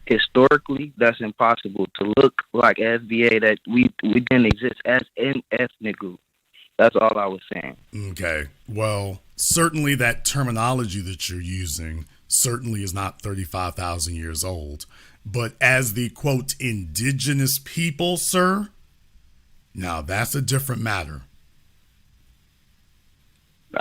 historically, that's impossible to look like FBA, that we didn't exist as an ethnic group. That's all I was saying. Okay. Well, certainly that terminology that you're using certainly is not 35,000 years old. But as the, quote, indigenous people, sir, now that's a different matter.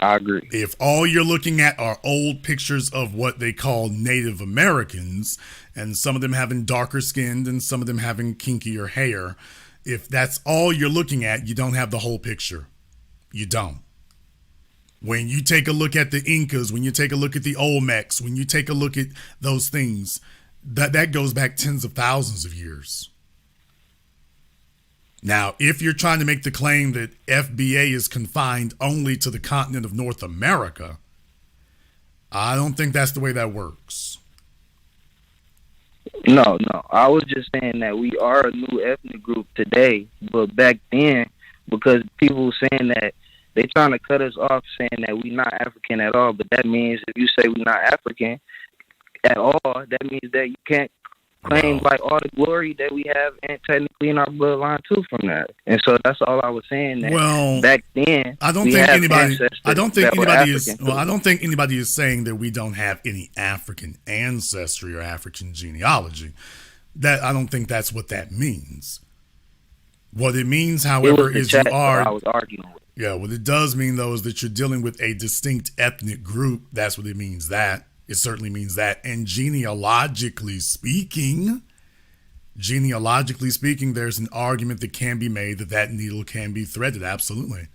I agree. If all you're looking at are old pictures of what they call Native Americans, and some of them having darker skin and some of them having kinkier hair, if that's all you're looking at, you don't have the whole picture. You don't. When you take a look at the Incas, when you take a look at the Olmecs, when you take a look at those things, that goes back tens of thousands of years. Now, if you're trying to make the claim that FBA is confined only to the continent of North America, I don't think that's the way that works. No. I was just saying that we are a new ethnic group today, but back then, because people were saying that they trying to cut us off, saying that we're not African at all. But that means if you say we're not African at all, that means that you can't claim like all the glory that we have and technically in our bloodline too from that. And so that's all I was saying. That back then, I don't think anybody is saying that we don't have any African ancestry or African genealogy. That I don't think that's what that means. What it means, however, is you are. I was arguing with. Yeah, what it does mean though is that you're dealing with a distinct ethnic group. That's what it means. That it certainly means that. And genealogically speaking, there's an argument that can be made that needle can be threaded. Absolutely.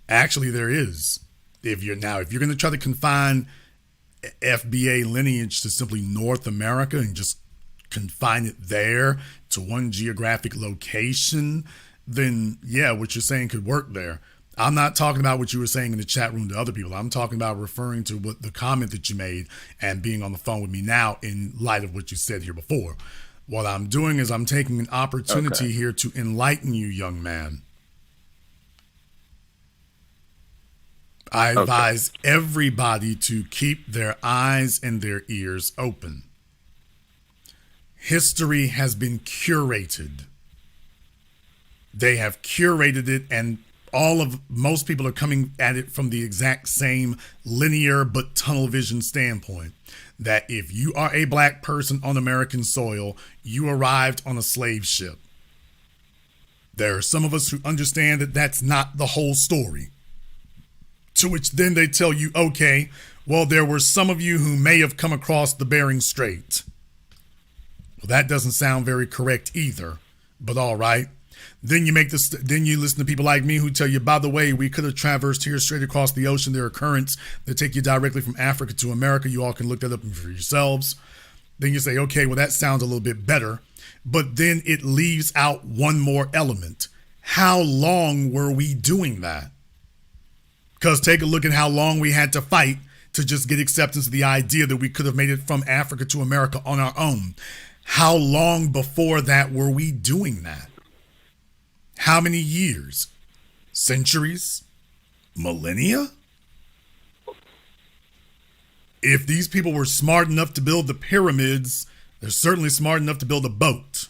Actually, there is. If you're going to try to confine FBA lineage to simply North America and just confine it there to one geographic location, then yeah, what you're saying could work there. I'm not talking about what you were saying in the chat room to other people. I'm talking about referring to what the comment that you made and being on the phone with me now in light of what you said here before. What I'm doing is I'm taking an opportunity here to enlighten you, young man. I advise everybody to keep their eyes and their ears open. History has been curated. They have curated it, and most people are coming at it from the exact same linear but tunnel vision standpoint. That if you are a black person on American soil, you arrived on a slave ship. There are some of us who understand that that's not the whole story. To which then they tell you, okay, well, there were some of you who may have come across the Bering Strait. Well, that doesn't sound very correct either, but all right. Then you listen to people like me who tell you, by the way, we could have traversed here straight across the ocean. There are currents that take you directly from Africa to America. You all can look that up for yourselves. Then you say, okay, well, that sounds a little bit better. But then it leaves out one more element. How long were we doing that? Because take a look at how long we had to fight to just get acceptance of the idea that we could have made it from Africa to America on our own. How long before that were we doing that? How many years? Centuries? Millennia? If these people were smart enough to build the pyramids, they're certainly smart enough to build a boat.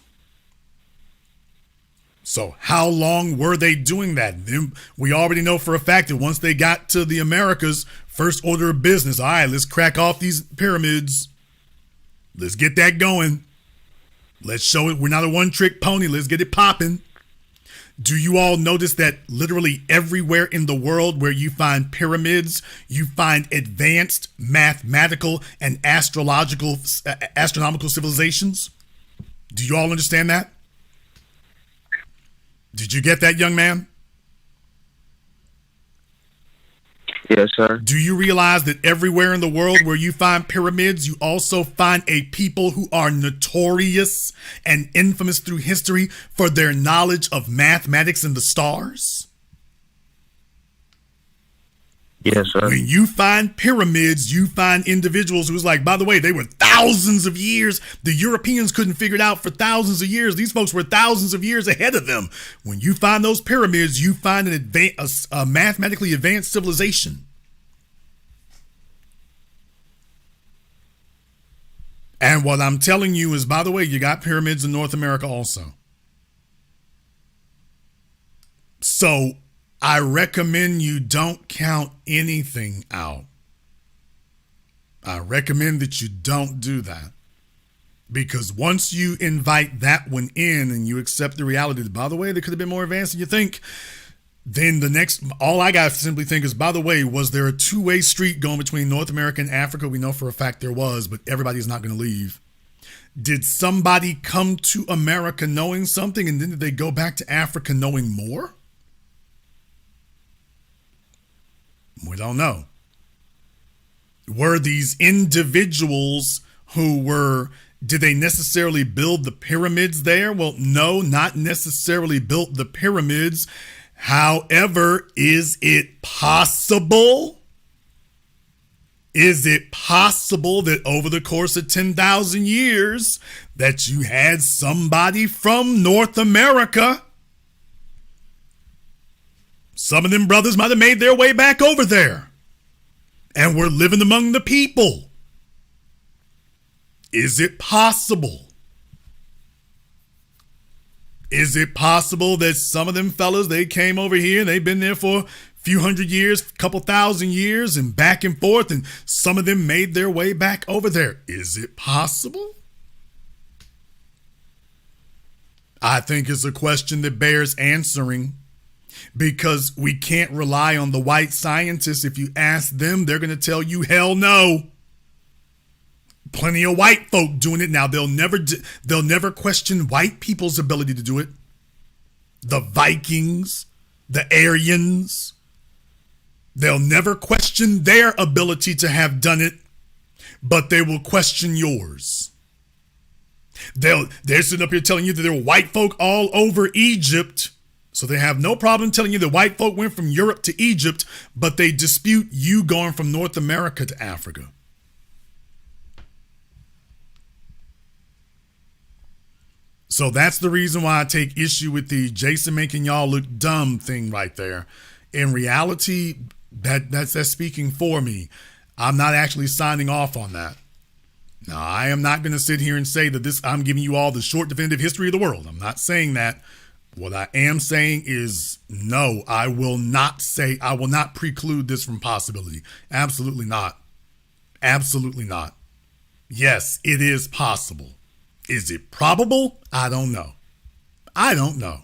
So how long were they doing that? We already know for a fact that once they got to the Americas, first order of business, all right, let's crack off these pyramids. Let's get that going. Let's show it. We're not a one-trick pony. Let's get it popping. Do you all notice that literally everywhere in the world where you find pyramids, you find advanced mathematical and astronomical civilizations? Do you all understand that? Did you get that, young man? Yes, sir. Do you realize that everywhere in the world where you find pyramids, you also find a people who are notorious and infamous through history for their knowledge of mathematics and the stars? Yes, sir. When you find pyramids, you find individuals who's like, by the way, they were thousands of years. The Europeans couldn't figure it out for thousands of years. These folks were thousands of years ahead of them. When you find those pyramids, you find a mathematically advanced civilization. And what I'm telling you is, by the way, you got pyramids in North America also. So I recommend you don't count anything out. I recommend that you don't do that. Because once you invite that one in and you accept the reality that, by the way, they could have been more advanced than you think, then the next, all I got to simply think is, by the way, was there a two-way street going between North America and Africa? We know for a fact there was, but everybody's not going to leave. Did somebody come to America knowing something, and then did they go back to Africa knowing more? We don't know. Were these individuals did they necessarily build the pyramids there? Well, no, not necessarily built the pyramids. However, is it possible? Is it possible that over the course of 10,000 years that you had somebody from North America? Some of them brothers might have made their way back over there and were living among the people. Is it possible? Is it possible that some of them fellas, they came over here and they've been there for a few hundred years, couple thousand years, and back and forth, and some of them made their way back over there? Is it possible? I think it's a question that bears answering, because we can't rely on the white scientists. If you ask them, they're going to tell you, hell no. Plenty of white folk doing it now. They'll never question white people's ability to do it. The Vikings, the Aryans, they'll never question their ability to have done it, but they will question yours. They're sitting up here telling you that there were white folk all over Egypt. So they have no problem telling you that white folk went from Europe to Egypt, but they dispute you going from North America to Africa. So that's the reason why I take issue with the Jason making y'all look dumb thing right there. In reality, that's speaking for me. I'm not actually signing off on that. Now, I am not going to sit here and say that I'm giving you all the short definitive history of the world. I'm not saying that. What I am saying is, no, I will not preclude this from possibility. Absolutely not. Absolutely not. Yes, it is possible. Is it probable? I don't know. I don't know.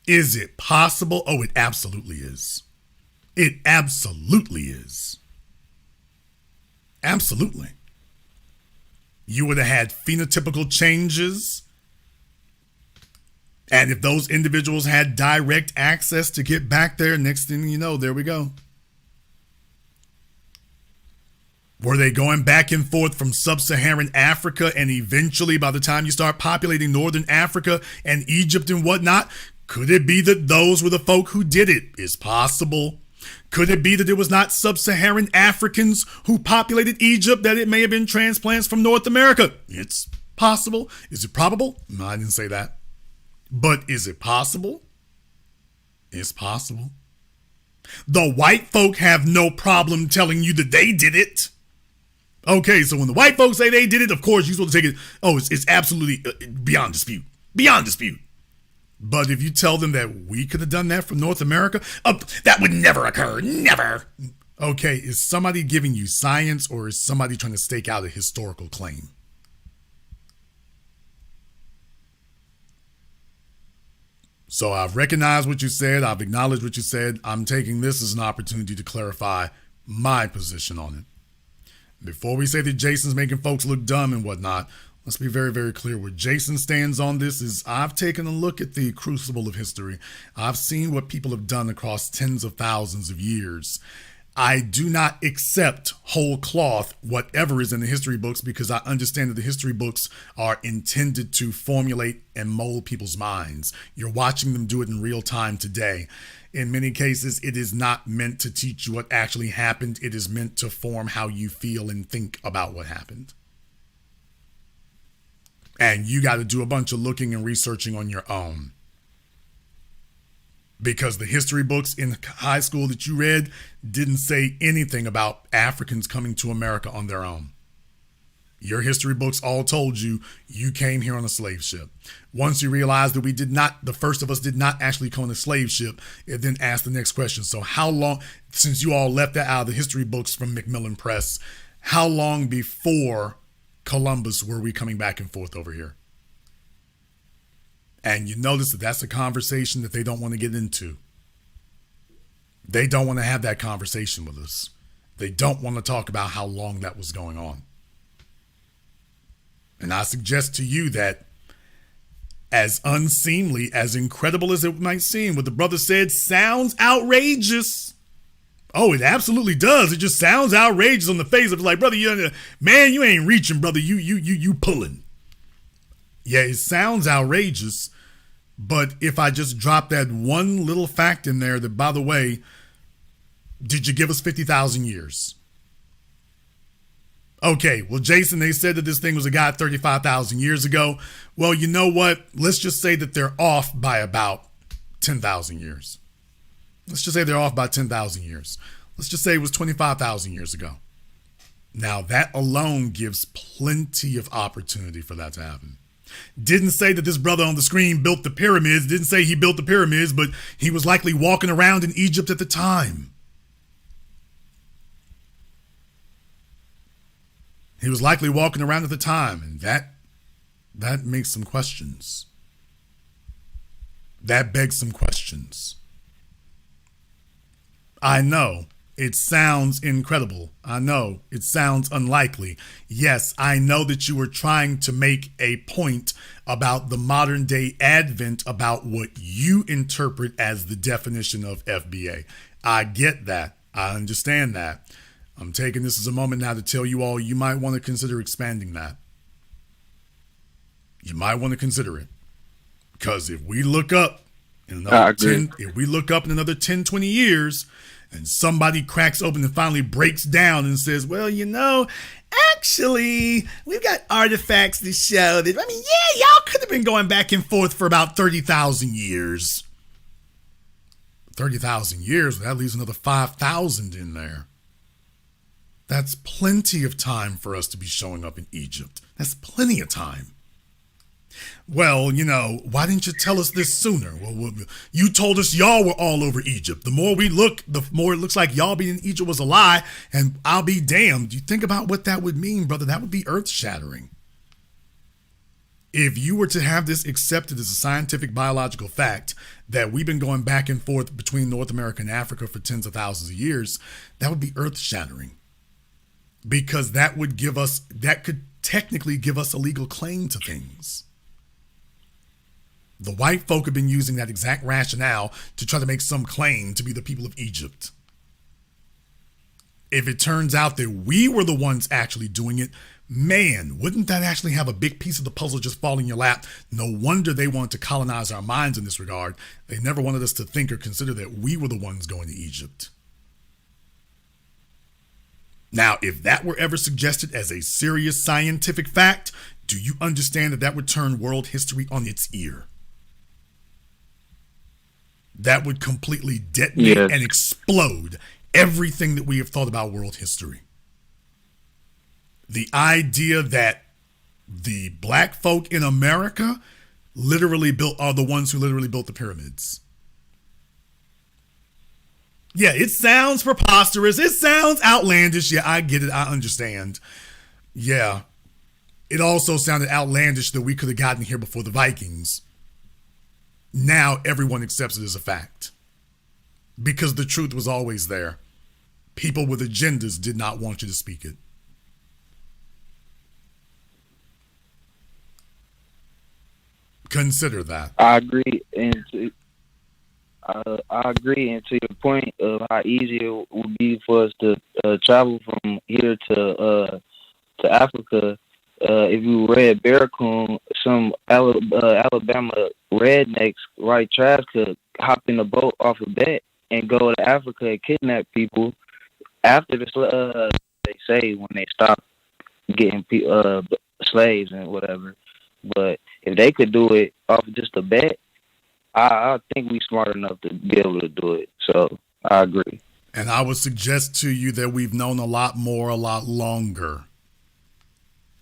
Is it possible? Oh, it absolutely is. It absolutely is. Absolutely. You would have had phenotypical changes. And if those individuals had direct access to get back there, next thing you know, there we go. Were they going back and forth from sub-Saharan Africa, and eventually by the time you start populating Northern Africa and Egypt and whatnot, could it be that those were the folk who did it? It's possible. Could it be that it was not sub-Saharan Africans who populated Egypt, that it may have been transplants from North America? It's possible. Is it probable? No, I didn't say that. But is it possible? It's possible. The white folk have no problem telling you that they did it. Okay, so when the white folks say they did it, of course, you're supposed to take it, it's absolutely beyond dispute. Beyond dispute. But if you tell them that we could have done that from North America, that would never occur. Never. Okay, is somebody giving you science, or is somebody trying to stake out a historical claim? So I've recognized what you said. I've acknowledged what you said. I'm taking this as an opportunity to clarify my position on it. Before we say that Jason's making folks look dumb and whatnot, let's be very, very clear. Where Jason stands on this is, I've taken a look at the crucible of history. I've seen what people have done across tens of thousands of years. I do not accept whole cloth whatever is in the history books, because I understand that the history books are intended to formulate and mold people's minds. You're watching them do it in real time today. In many cases, it is not meant to teach you what actually happened. It is meant to form how you feel and think about what happened. And you got to do a bunch of looking and researching on your own. Because the history books in high school that you read didn't say anything about Africans coming to America on their own. Your history books all told you you came here on a slave ship. Once you realize that the first of us did not actually come on a slave ship, it then asked the next question. So how long, since you all left that out of the history books from Macmillan Press, how long before Columbus were we coming back and forth over here? And you notice that that's a conversation that they don't want to get into. They don't want to have that conversation with us. They don't want to talk about how long that was going on. And I suggest to you that, as unseemly, as incredible as it might seem, what the brother said sounds outrageous. Oh, it absolutely does. It just sounds outrageous on the face of it. Like, brother, you ain't reaching, brother. You pulling. Yeah, it sounds outrageous, but if I just drop that one little fact in there that, by the way, did you give us 50,000 years? Okay, well, Jason, they said that this thing was a guy 35,000 years ago. Well, you know what? Let's just say that they're off by about 10,000 years. Let's just say they're off by 10,000 years. Let's just say it was 25,000 years ago. Now, that alone gives plenty of opportunity for that to happen. Didn't say that this brother on the screen built the pyramids. Didn't say he built the pyramids, but he was likely walking around in Egypt at the time. He was likely walking around at the time, and that makes some questions. That begs some questions. I know it sounds incredible. I know it sounds unlikely. Yes, I know that you were trying to make a point about the modern day advent, about what you interpret as the definition of FBA. I get that. I understand that. I'm taking this as a moment now to tell you all you might want to consider expanding that. You might want to consider it. Because if we look up in another 10, 20 years, and somebody cracks open and finally breaks down and says, well, actually, we've got artifacts to show that, y'all could have been going back and forth for about 30,000 years. 30,000 years, that leaves another 5,000 in there. That's plenty of time for us to be showing up in Egypt. That's plenty of time. Well, why didn't you tell us this sooner? Well, you told us y'all were all over Egypt. The more we look, the more it looks like y'all being in Egypt was a lie, and I'll be damned. You think about what that would mean, brother. That would be earth-shattering. If you were to have this accepted as a scientific biological fact that we've been going back and forth between North America and Africa for tens of thousands of years, that would be earth-shattering. Because that could technically give us a legal claim to things. The white folk have been using that exact rationale to try to make some claim to be the people of Egypt. If it turns out that we were the ones actually doing it, man, wouldn't that actually have a big piece of the puzzle just fall in your lap? No wonder they wanted to colonize our minds in this regard. They never wanted us to think or consider that we were the ones going to Egypt. Now, if that were ever suggested as a serious scientific fact, do you understand that would turn world history on its ear? That would completely detonate and explode everything that we have thought about world history. The idea that the black folk in America are the ones who literally built the pyramids. Yeah, it sounds preposterous. It sounds outlandish. Yeah, I get it. I understand. Yeah. It also sounded outlandish that we could have gotten here before the Vikings. Now everyone accepts it as a fact. Because the truth was always there. People with agendas did not want you to speak it. Consider that. I agree, and I agree. And to your point of how easy it would be for us to travel from here to Africa, if you read Barracoon, some Alabama rednecks, right, trash could hop in a boat off of that and go to Africa and kidnap people after they say when they stop getting slaves and whatever. But if they could do it off of just a bet, I think we smart enough to be able to do it. So I agree. And I would suggest to you that we've known a lot more, a lot longer.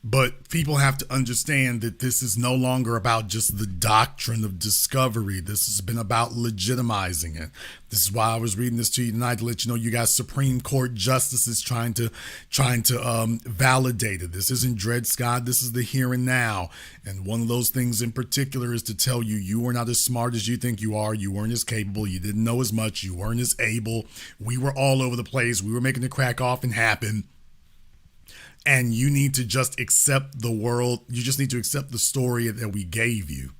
But people have to understand that this is no longer about just the doctrine of discovery. This has been about legitimizing it. This is why I was reading this to you tonight, to let you know you got Supreme Court justices trying to validate it. This isn't Dred Scott. This is the here and now. And one of those things in particular is to tell you, you were not as smart as you think you are. You weren't as capable. You didn't know as much. You weren't as able. We were all over the place. We were making the crack off and happen. And you need to just accept the world. You just need to accept the story that we gave you.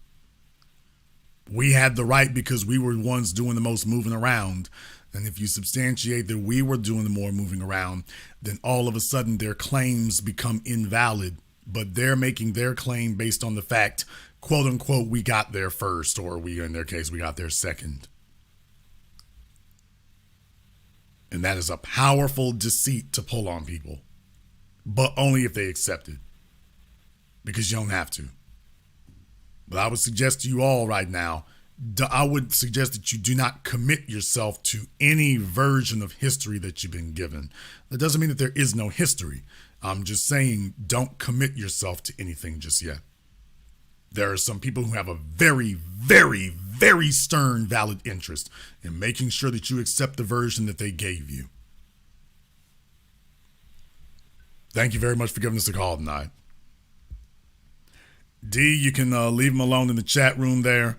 We had the right because we were the ones doing the most moving around. And if you substantiate that we were doing the more moving around, then all of a sudden their claims become invalid. But they're making their claim based on the fact, quote unquote, we got there first, or we, in their case, we got there second. And that is a powerful deceit to pull on people. But only if they accept it, because you don't have to. But I would suggest to you all right now, I would suggest that you do not commit yourself to any version of history that you've been given. That doesn't mean that there is no history. I'm just saying don't commit yourself to anything just yet. There are some people who have a very, very, very stern, valid interest in making sure that you accept the version that they gave you. Thank you very much for giving us a call tonight. D, you can leave them alone in the chat room there.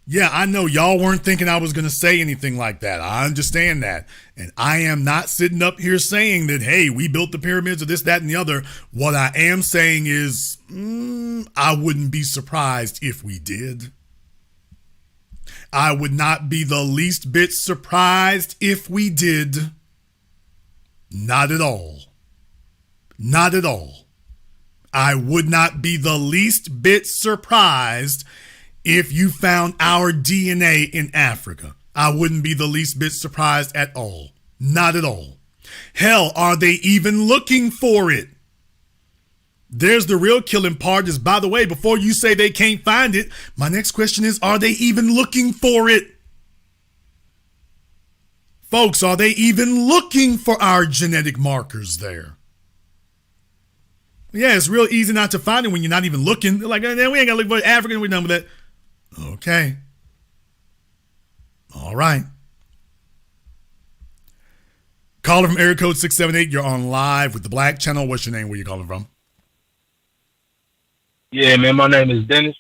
Yeah, I know y'all weren't thinking I was going to say anything like that. I understand that. And I am not sitting up here saying that, hey, we built the pyramids or this, that, and the other. What I am saying is I wouldn't be surprised if we did. I would not be the least bit surprised if we did. Not at all. Not at all. I would not be the least bit surprised if you found our DNA in Africa. I wouldn't be the least bit surprised at all. Not at all. Hell, are they even looking for it? There's the real killing part is, by the way, before you say they can't find it, my next question is, are they even looking for it? Folks, are they even looking for our genetic markers there? Yeah, it's real easy not to find it when you're not even looking. They're like, we ain't got to look for African. We're done with that. Okay. All right. Caller from area code 678. You're on live with the Black Channel. What's your name? Where you calling from? Yeah, man. My name is Dennis.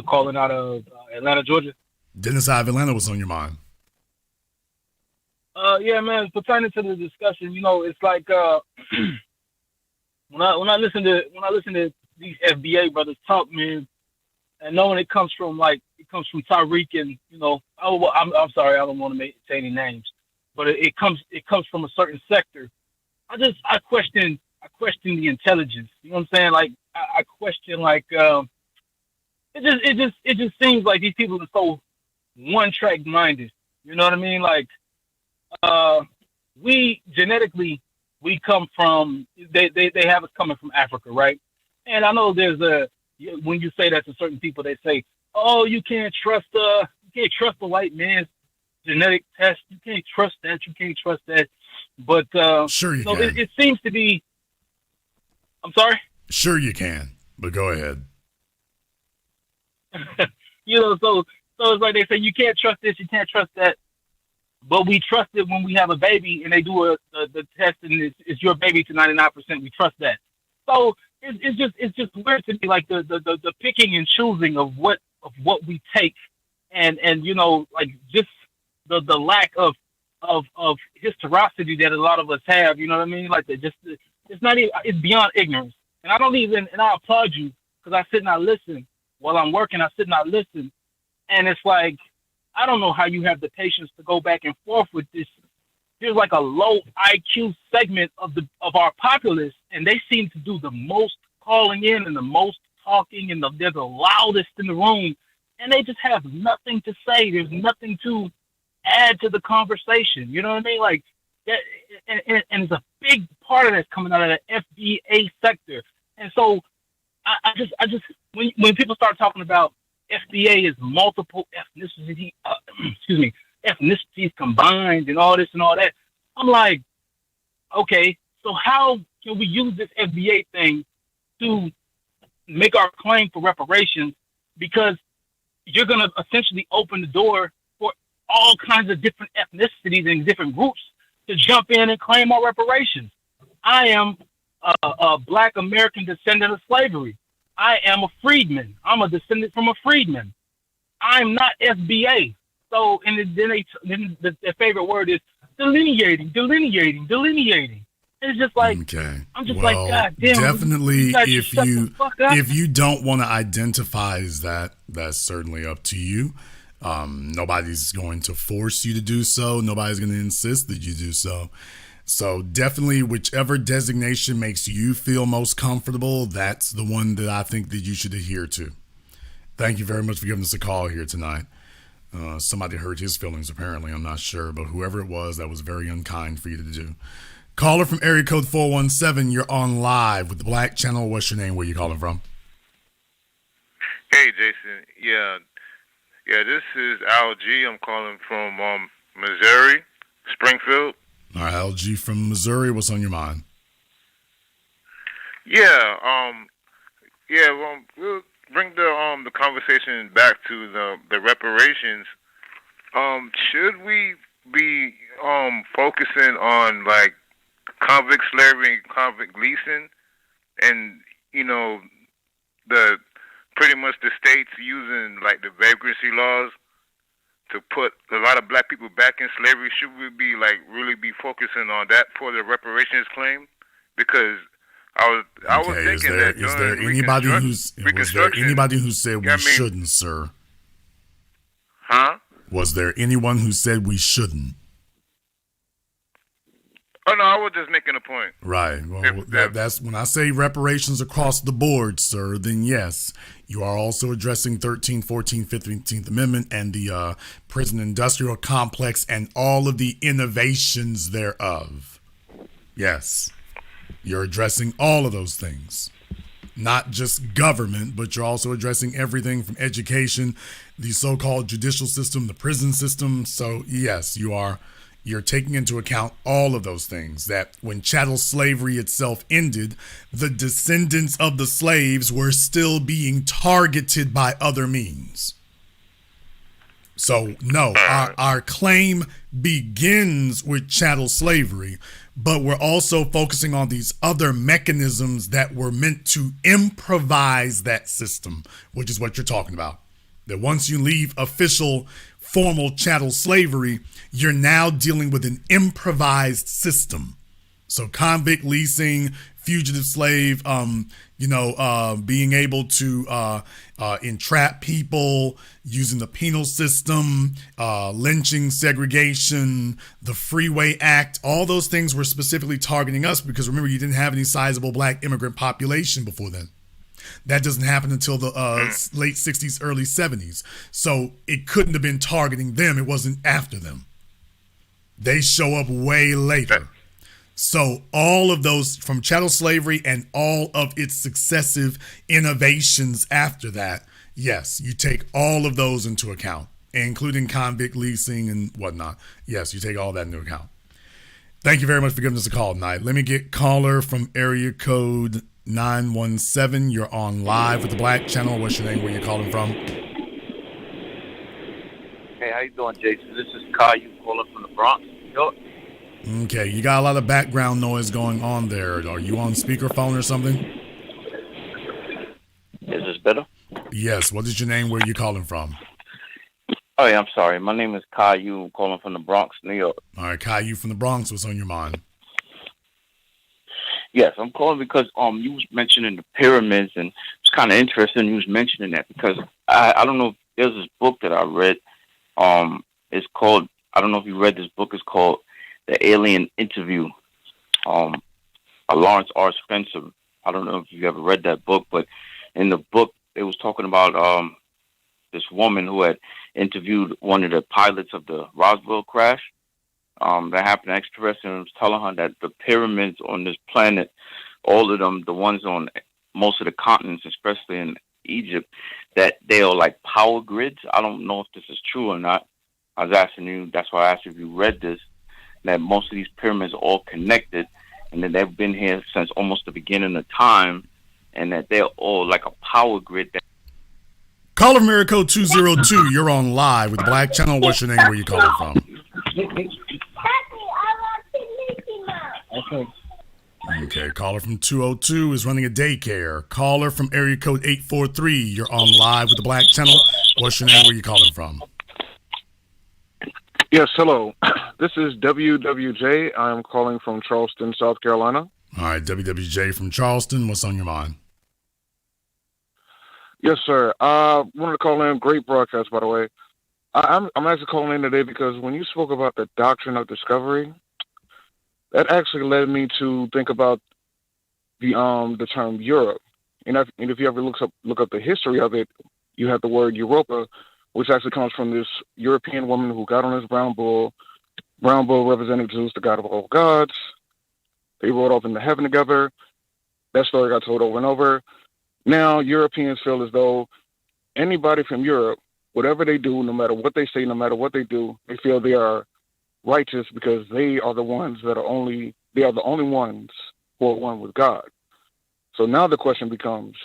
Calling out of Atlanta, Georgia. Dennis out of Atlanta. What's on your mind? Yeah, man. Pertaining to the discussion, it's like when I listen to these FBA brothers talk, man, and knowing it comes from Tariq and I'm sorry, I don't want to say any names, but it comes from a certain sector. I question the intelligence. You know what I'm saying? Like I question it just seems like these people are so one track minded. You know what I mean? Like we genetically we come from they have us coming from Africa, right? And I know there's when you say that to certain people, they say, "Oh, you can't trust the white man's genetic test. You can't trust that. You can't trust that." But sure you can. It seems to be. I'm sorry. Sure you can, but go ahead. So it's like they say you can't trust this, you can't trust that. But we trust it when we have a baby and they do the test and it's your baby to 99%. We trust that. So it's just weird to me, like the picking and choosing of what we take, and like just the lack of historicity that a lot of us have. You know what I mean? Like it's not even, it's beyond ignorance. And I applaud you because I sit and I listen while I'm working. I sit and I listen, and it's like I don't know how you have the patience to go back and forth with this. There's like a low IQ segment of our populace, and they seem to do the most calling in and the most talking, and they're the loudest in the room, and they just have nothing to say. There's nothing to add to the conversation. You know what I mean? Like that, and it's a big part of that's coming out of the FBA sector. And so I just when people start talking about FBA is multiple ethnicity, ethnicities combined and all this and all that, I'm like, okay, so how can we use this FBA thing to make our claim for reparations? Because you're going to essentially open the door for all kinds of different ethnicities and different groups to jump in and claim our reparations. I am a Black American descendant of slavery. I am a freedman. I'm a descendant from a freedman. I'm not FBA. So, and then their favorite word is delineating. And it's just like, okay. I'm just like, God damn. Definitely, if you don't want to identify as that, that's certainly up to you. Nobody's going to force you to do so. Nobody's going to insist that you do so. So definitely, whichever designation makes you feel most comfortable, that's the one that I think that you should adhere to. Thank you very much for giving us a call here tonight. Somebody hurt his feelings, apparently. I'm not sure, but whoever it was, that was very unkind for you to do. Caller from area code 417, you're on live with the Black Channel. What's your name? Where you calling from? Hey, Jason. Yeah, this is Al G. I'm calling from Missouri, Springfield. All right, LG from Missouri. What's on your mind? We'll bring the conversation back to the reparations. Should we be focusing on like convict slavery and convict leasing, and the pretty much the states using like the vagrancy laws to put a lot of Black people back in slavery? Should we be like really be focusing on that for the reparations claim? Because I was thinking that is there anybody who said we shouldn't, sir? Huh? Was there anyone who said we shouldn't? Oh no, I was just making a point. Right. Well, that's when I say reparations across the board, sir, then yes, you are also addressing 13th, 14th, 15th Amendment and the prison industrial complex and all of the innovations thereof. Yes. You're addressing all of those things. Not just government, but you're also addressing everything from education, the so-called judicial system, the prison system. So yes, you're taking into account all of those things, that when chattel slavery itself ended, the descendants of the slaves were still being targeted by other means. So no, our claim begins with chattel slavery, but we're also focusing on these other mechanisms that were meant to improvise that system, which is what you're talking about. That once you leave official formal chattel slavery, you're now dealing with an improvised system. So convict leasing, fugitive slave, being able to entrap people using the penal system, lynching, segregation, the Freeway Act, all those things were specifically targeting us because remember, you didn't have any sizable Black immigrant population before then. That doesn't happen until the late 60s, early 70s. So it couldn't have been targeting them. It wasn't after them. They show up way later. So all of those from chattel slavery and all of its successive innovations after that, yes, you take all of those into account, including convict leasing and whatnot. Yes, you take all that into account. Thank you very much for giving us a call tonight. Let me get caller from area code 917. You're on live with the Black Channel. What's your name? Where you calling from? Hey, how you doing, Jason? This is Caillou calling from the Bronx, New York. Okay, you got a lot of background noise going on there. Are you on speakerphone or something? Is this better? Yes. What is your name? Where are you calling from? Oh, yeah, I'm sorry. My name is Caillou, calling from the Bronx, New York. All right, Caillou from the Bronx. What's on your mind? Yes, I'm calling because you was mentioning the pyramids, and it's kind of interesting you was mentioning that because I don't know if there's this book that I read It's called, I don't know if you read this book, it's called The Alien Interview. Lawrence R. Spencer. I don't know if you ever read that book, but in the book, it was talking about this woman who had interviewed one of the pilots of the Roswell crash that happened extraterrestrial, and was telling her that the pyramids on this planet, all of them, the ones on most of the continents, especially in Egypt, that they are like power grids. I don't know if this is true or not. I was asking you, that's why I asked you if you read this, that most of these pyramids are all connected, and that they've been here since almost the beginning of time, and that they're all like a power grid. Caller from area code 202, you're on live with the Black Channel. What's your name? Where you calling from? Okay, caller from 202 is running a daycare. Caller from area code 843, you're on live with the Black Channel. What's your name? Where you calling from? Yes, hello. This is WWJ. I'm calling from Charleston, South Carolina. All right, WWJ from Charleston. What's on your mind? Yes, sir. Wanted to call in. Great broadcast, by the way. I'm actually calling in today because when you spoke about the doctrine of discovery, that actually led me to think about the term Europe. And if you ever look up the history of it, you have the word Europa, which actually comes from this European woman who got on this brown bull. Brown bull represented Zeus, the god of all gods. They rode off into heaven together. That story got told over and over. Now, Europeans feel as though anybody from Europe, whatever they do, no matter what they say, no matter what they do, they feel they are righteous because they are the ones that are they are the only ones who are one with God. So now the question becomes,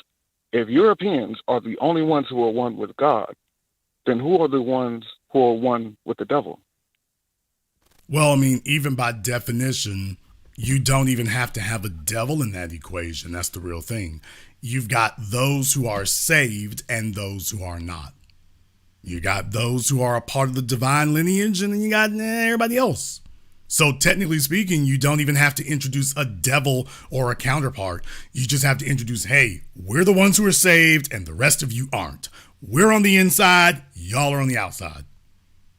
if Europeans are the only ones who are one with God, then who are the ones who are one with the devil? Well, I mean, even by definition, you don't even have to have a devil in that equation. That's the real thing. You've got those who are saved and those who are not. You got those who are a part of the divine lineage, and then you got everybody else. So technically speaking, you don't even have to introduce a devil or a counterpart. You just have to introduce, hey, we're the ones who are saved and the rest of you aren't. We're on the inside, y'all are on the outside.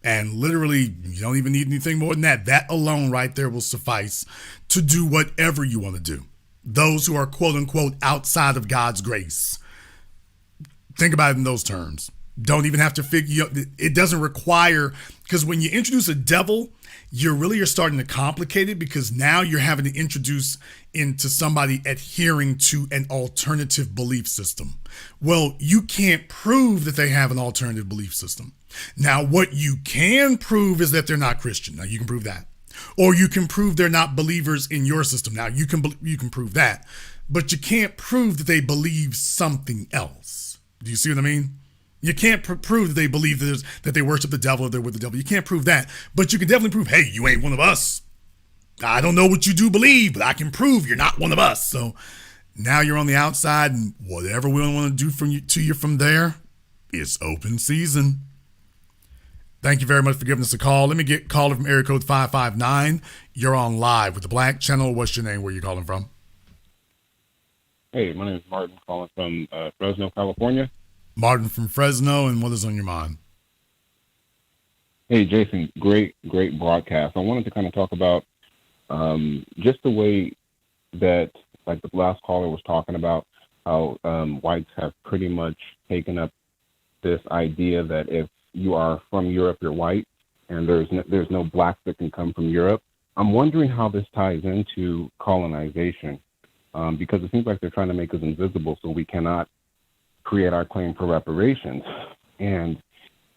And literally, you don't even need anything more than that. That alone right there will suffice to do whatever you want to do. Those who are quote unquote outside of God's grace. Think about it in those terms. Don't even have to figure, it doesn't require, because when you introduce a devil, you're starting to complicate it, because now you're having to introduce into somebody adhering to an alternative belief system. Well, you can't prove that they have an alternative belief system. Now, what you can prove is that they're not Christian. Now, you can prove that. Or you can prove they're not believers in your system. Now, you can prove that. But you can't prove that they believe something else. Do you see what I mean? You can't prove that they believe that they worship the devil or they're with the devil. You can't prove that. But you can definitely prove, hey, you ain't one of us. I don't know what you do believe, but I can prove you're not one of us. So now you're on the outside, and whatever we want to do to you from there, it's open season. Thank you very much for giving us a call. Let me get caller from area code 559. You're on live with the Black Channel. What's your name? Where are you calling from? Hey, my name is Martin, calling from Fresno, California. Martin from Fresno, and what is on your mind? Hey, Jason, great broadcast. I wanted to kind of talk about just the way that, like the last caller was talking about, how whites have pretty much taken up this idea that if you are from Europe, you're white, and there's no blacks that can come from Europe. I'm wondering how this ties into colonization, because it seems like they're trying to make us invisible so we cannot create our claim for reparations. And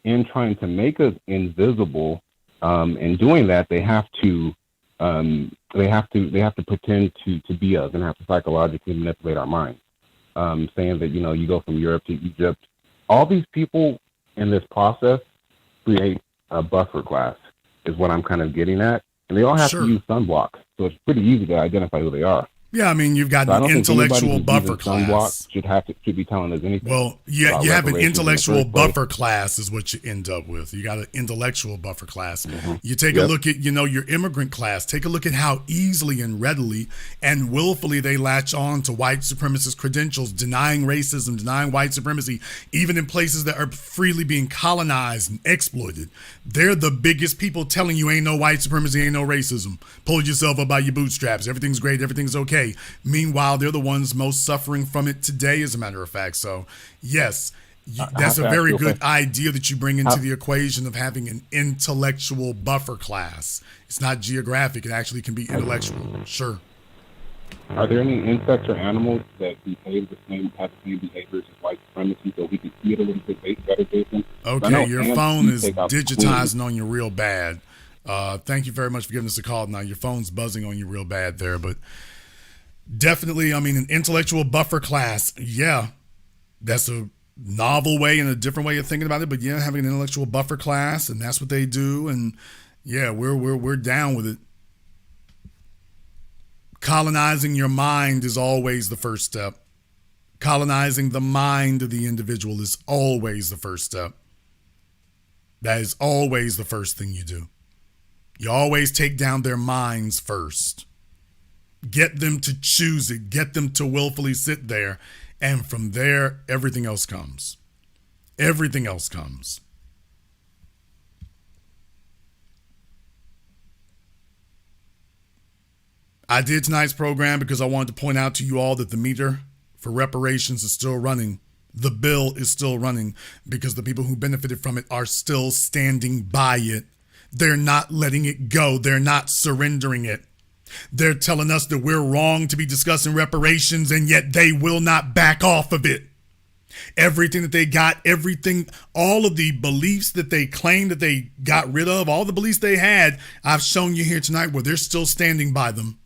in trying to make us invisible, in doing that, they have to pretend to be us and have to psychologically manipulate our minds, saying that, you go from Europe to Egypt. All these people in this process create a buffer class, is what I'm kind of getting at. And they all have to use sunblock. So it's pretty easy to identify who they are. Yeah, I mean, you've got So I an don't think anybody intellectual who's buffer using sunblock class. should be telling us anything. Well, yeah, about you have an reparations in the intellectual first place. buffer class is what you end up with. You got an intellectual buffer class. You take a Yep. look at, your immigrant class. Take a look at how easily and readily and willfully they latch on to white supremacist credentials, denying racism, denying white supremacy, even in places that are freely being colonized and exploited. They're the biggest people telling you ain't no white supremacy, ain't no racism. Pull yourself up by your bootstraps. Everything's great. Everything's okay. Meanwhile, they're the ones most suffering from it today, as a matter of fact. So, yes, that's a very good idea that you bring into the equation of having an intellectual buffer class. It's not geographic. It actually can be intellectual. Sure. Are there any insects or animals that behave have the same behaviors as white supremacy, so we can see it a little bit better, Jason? Okay, your phone is digitizing on you real bad. Thank you very much for giving us a call. Now, your phone's buzzing on you real bad there, but definitely, I mean, an intellectual buffer class, yeah, that's a novel way and a different way of thinking about it. But yeah, having an intellectual buffer class, and that's what they do, and yeah, we're down with it. Colonizing your mind is always the first step. Colonizing the mind of the individual is always the first step. That is always the first thing you do. You always take down their minds first. Get them to choose it. Get them to willfully sit there. And from there, everything else comes. Everything else comes. I did tonight's program because I wanted to point out to you all that the meter for reparations is still running. The bill is still running because the people who benefited from it are still standing by it. They're not letting it go. They're not surrendering it. They're telling us that we're wrong to be discussing reparations, and yet they will not back off of it. Everything that they got, all of the beliefs that they claimed that they got rid of, all the beliefs they had, I've shown you here tonight where they're still standing by them.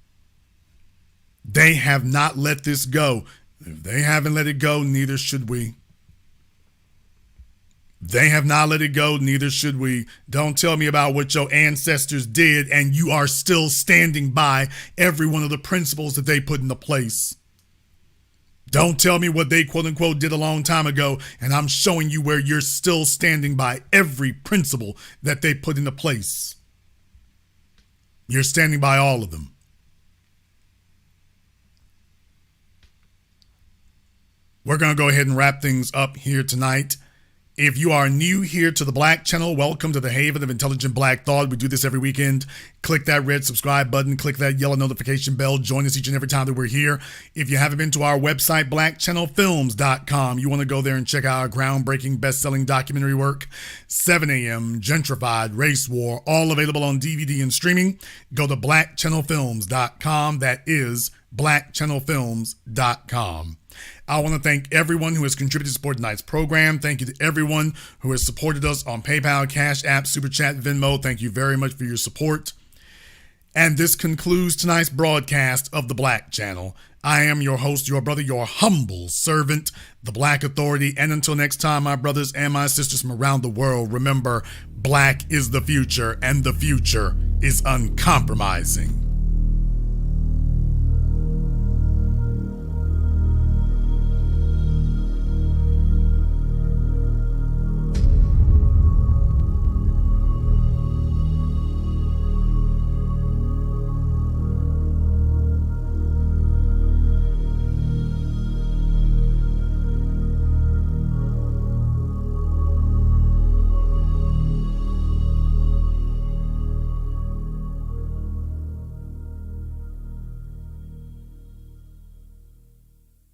They have not let this go. If they haven't let it go, neither should we. They have not let it go, neither should we. Don't tell me about what your ancestors did and you are still standing by every one of the principles that they put into place. Don't tell me what they quote unquote did a long time ago and I'm showing you where you're still standing by every principle that they put into place. You're standing by all of them. We're going to go ahead and wrap things up here tonight. If you are new here to the Black Channel, welcome to the haven of intelligent black thought. We do this every weekend. Click that red subscribe button. Click that yellow notification bell. Join us each and every time that we're here. If you haven't been to our website, blackchannelfilms.com, you want to go there and check out our groundbreaking best-selling documentary work, 7 a.m., Gentrified, Race War, all available on DVD and streaming. Go to blackchannelfilms.com. That is blackchannelfilms.com. I want to thank everyone who has contributed to support tonight's program. Thank you to everyone who has supported us on PayPal, CashApp, Super Chat, Venmo. Thank you very much for your support. And this concludes tonight's broadcast of the Black Channel. I am your host, your brother, your humble servant, the Black Authority. And until next time, my brothers and my sisters from around the world, remember, black is the future, and the future is uncompromising.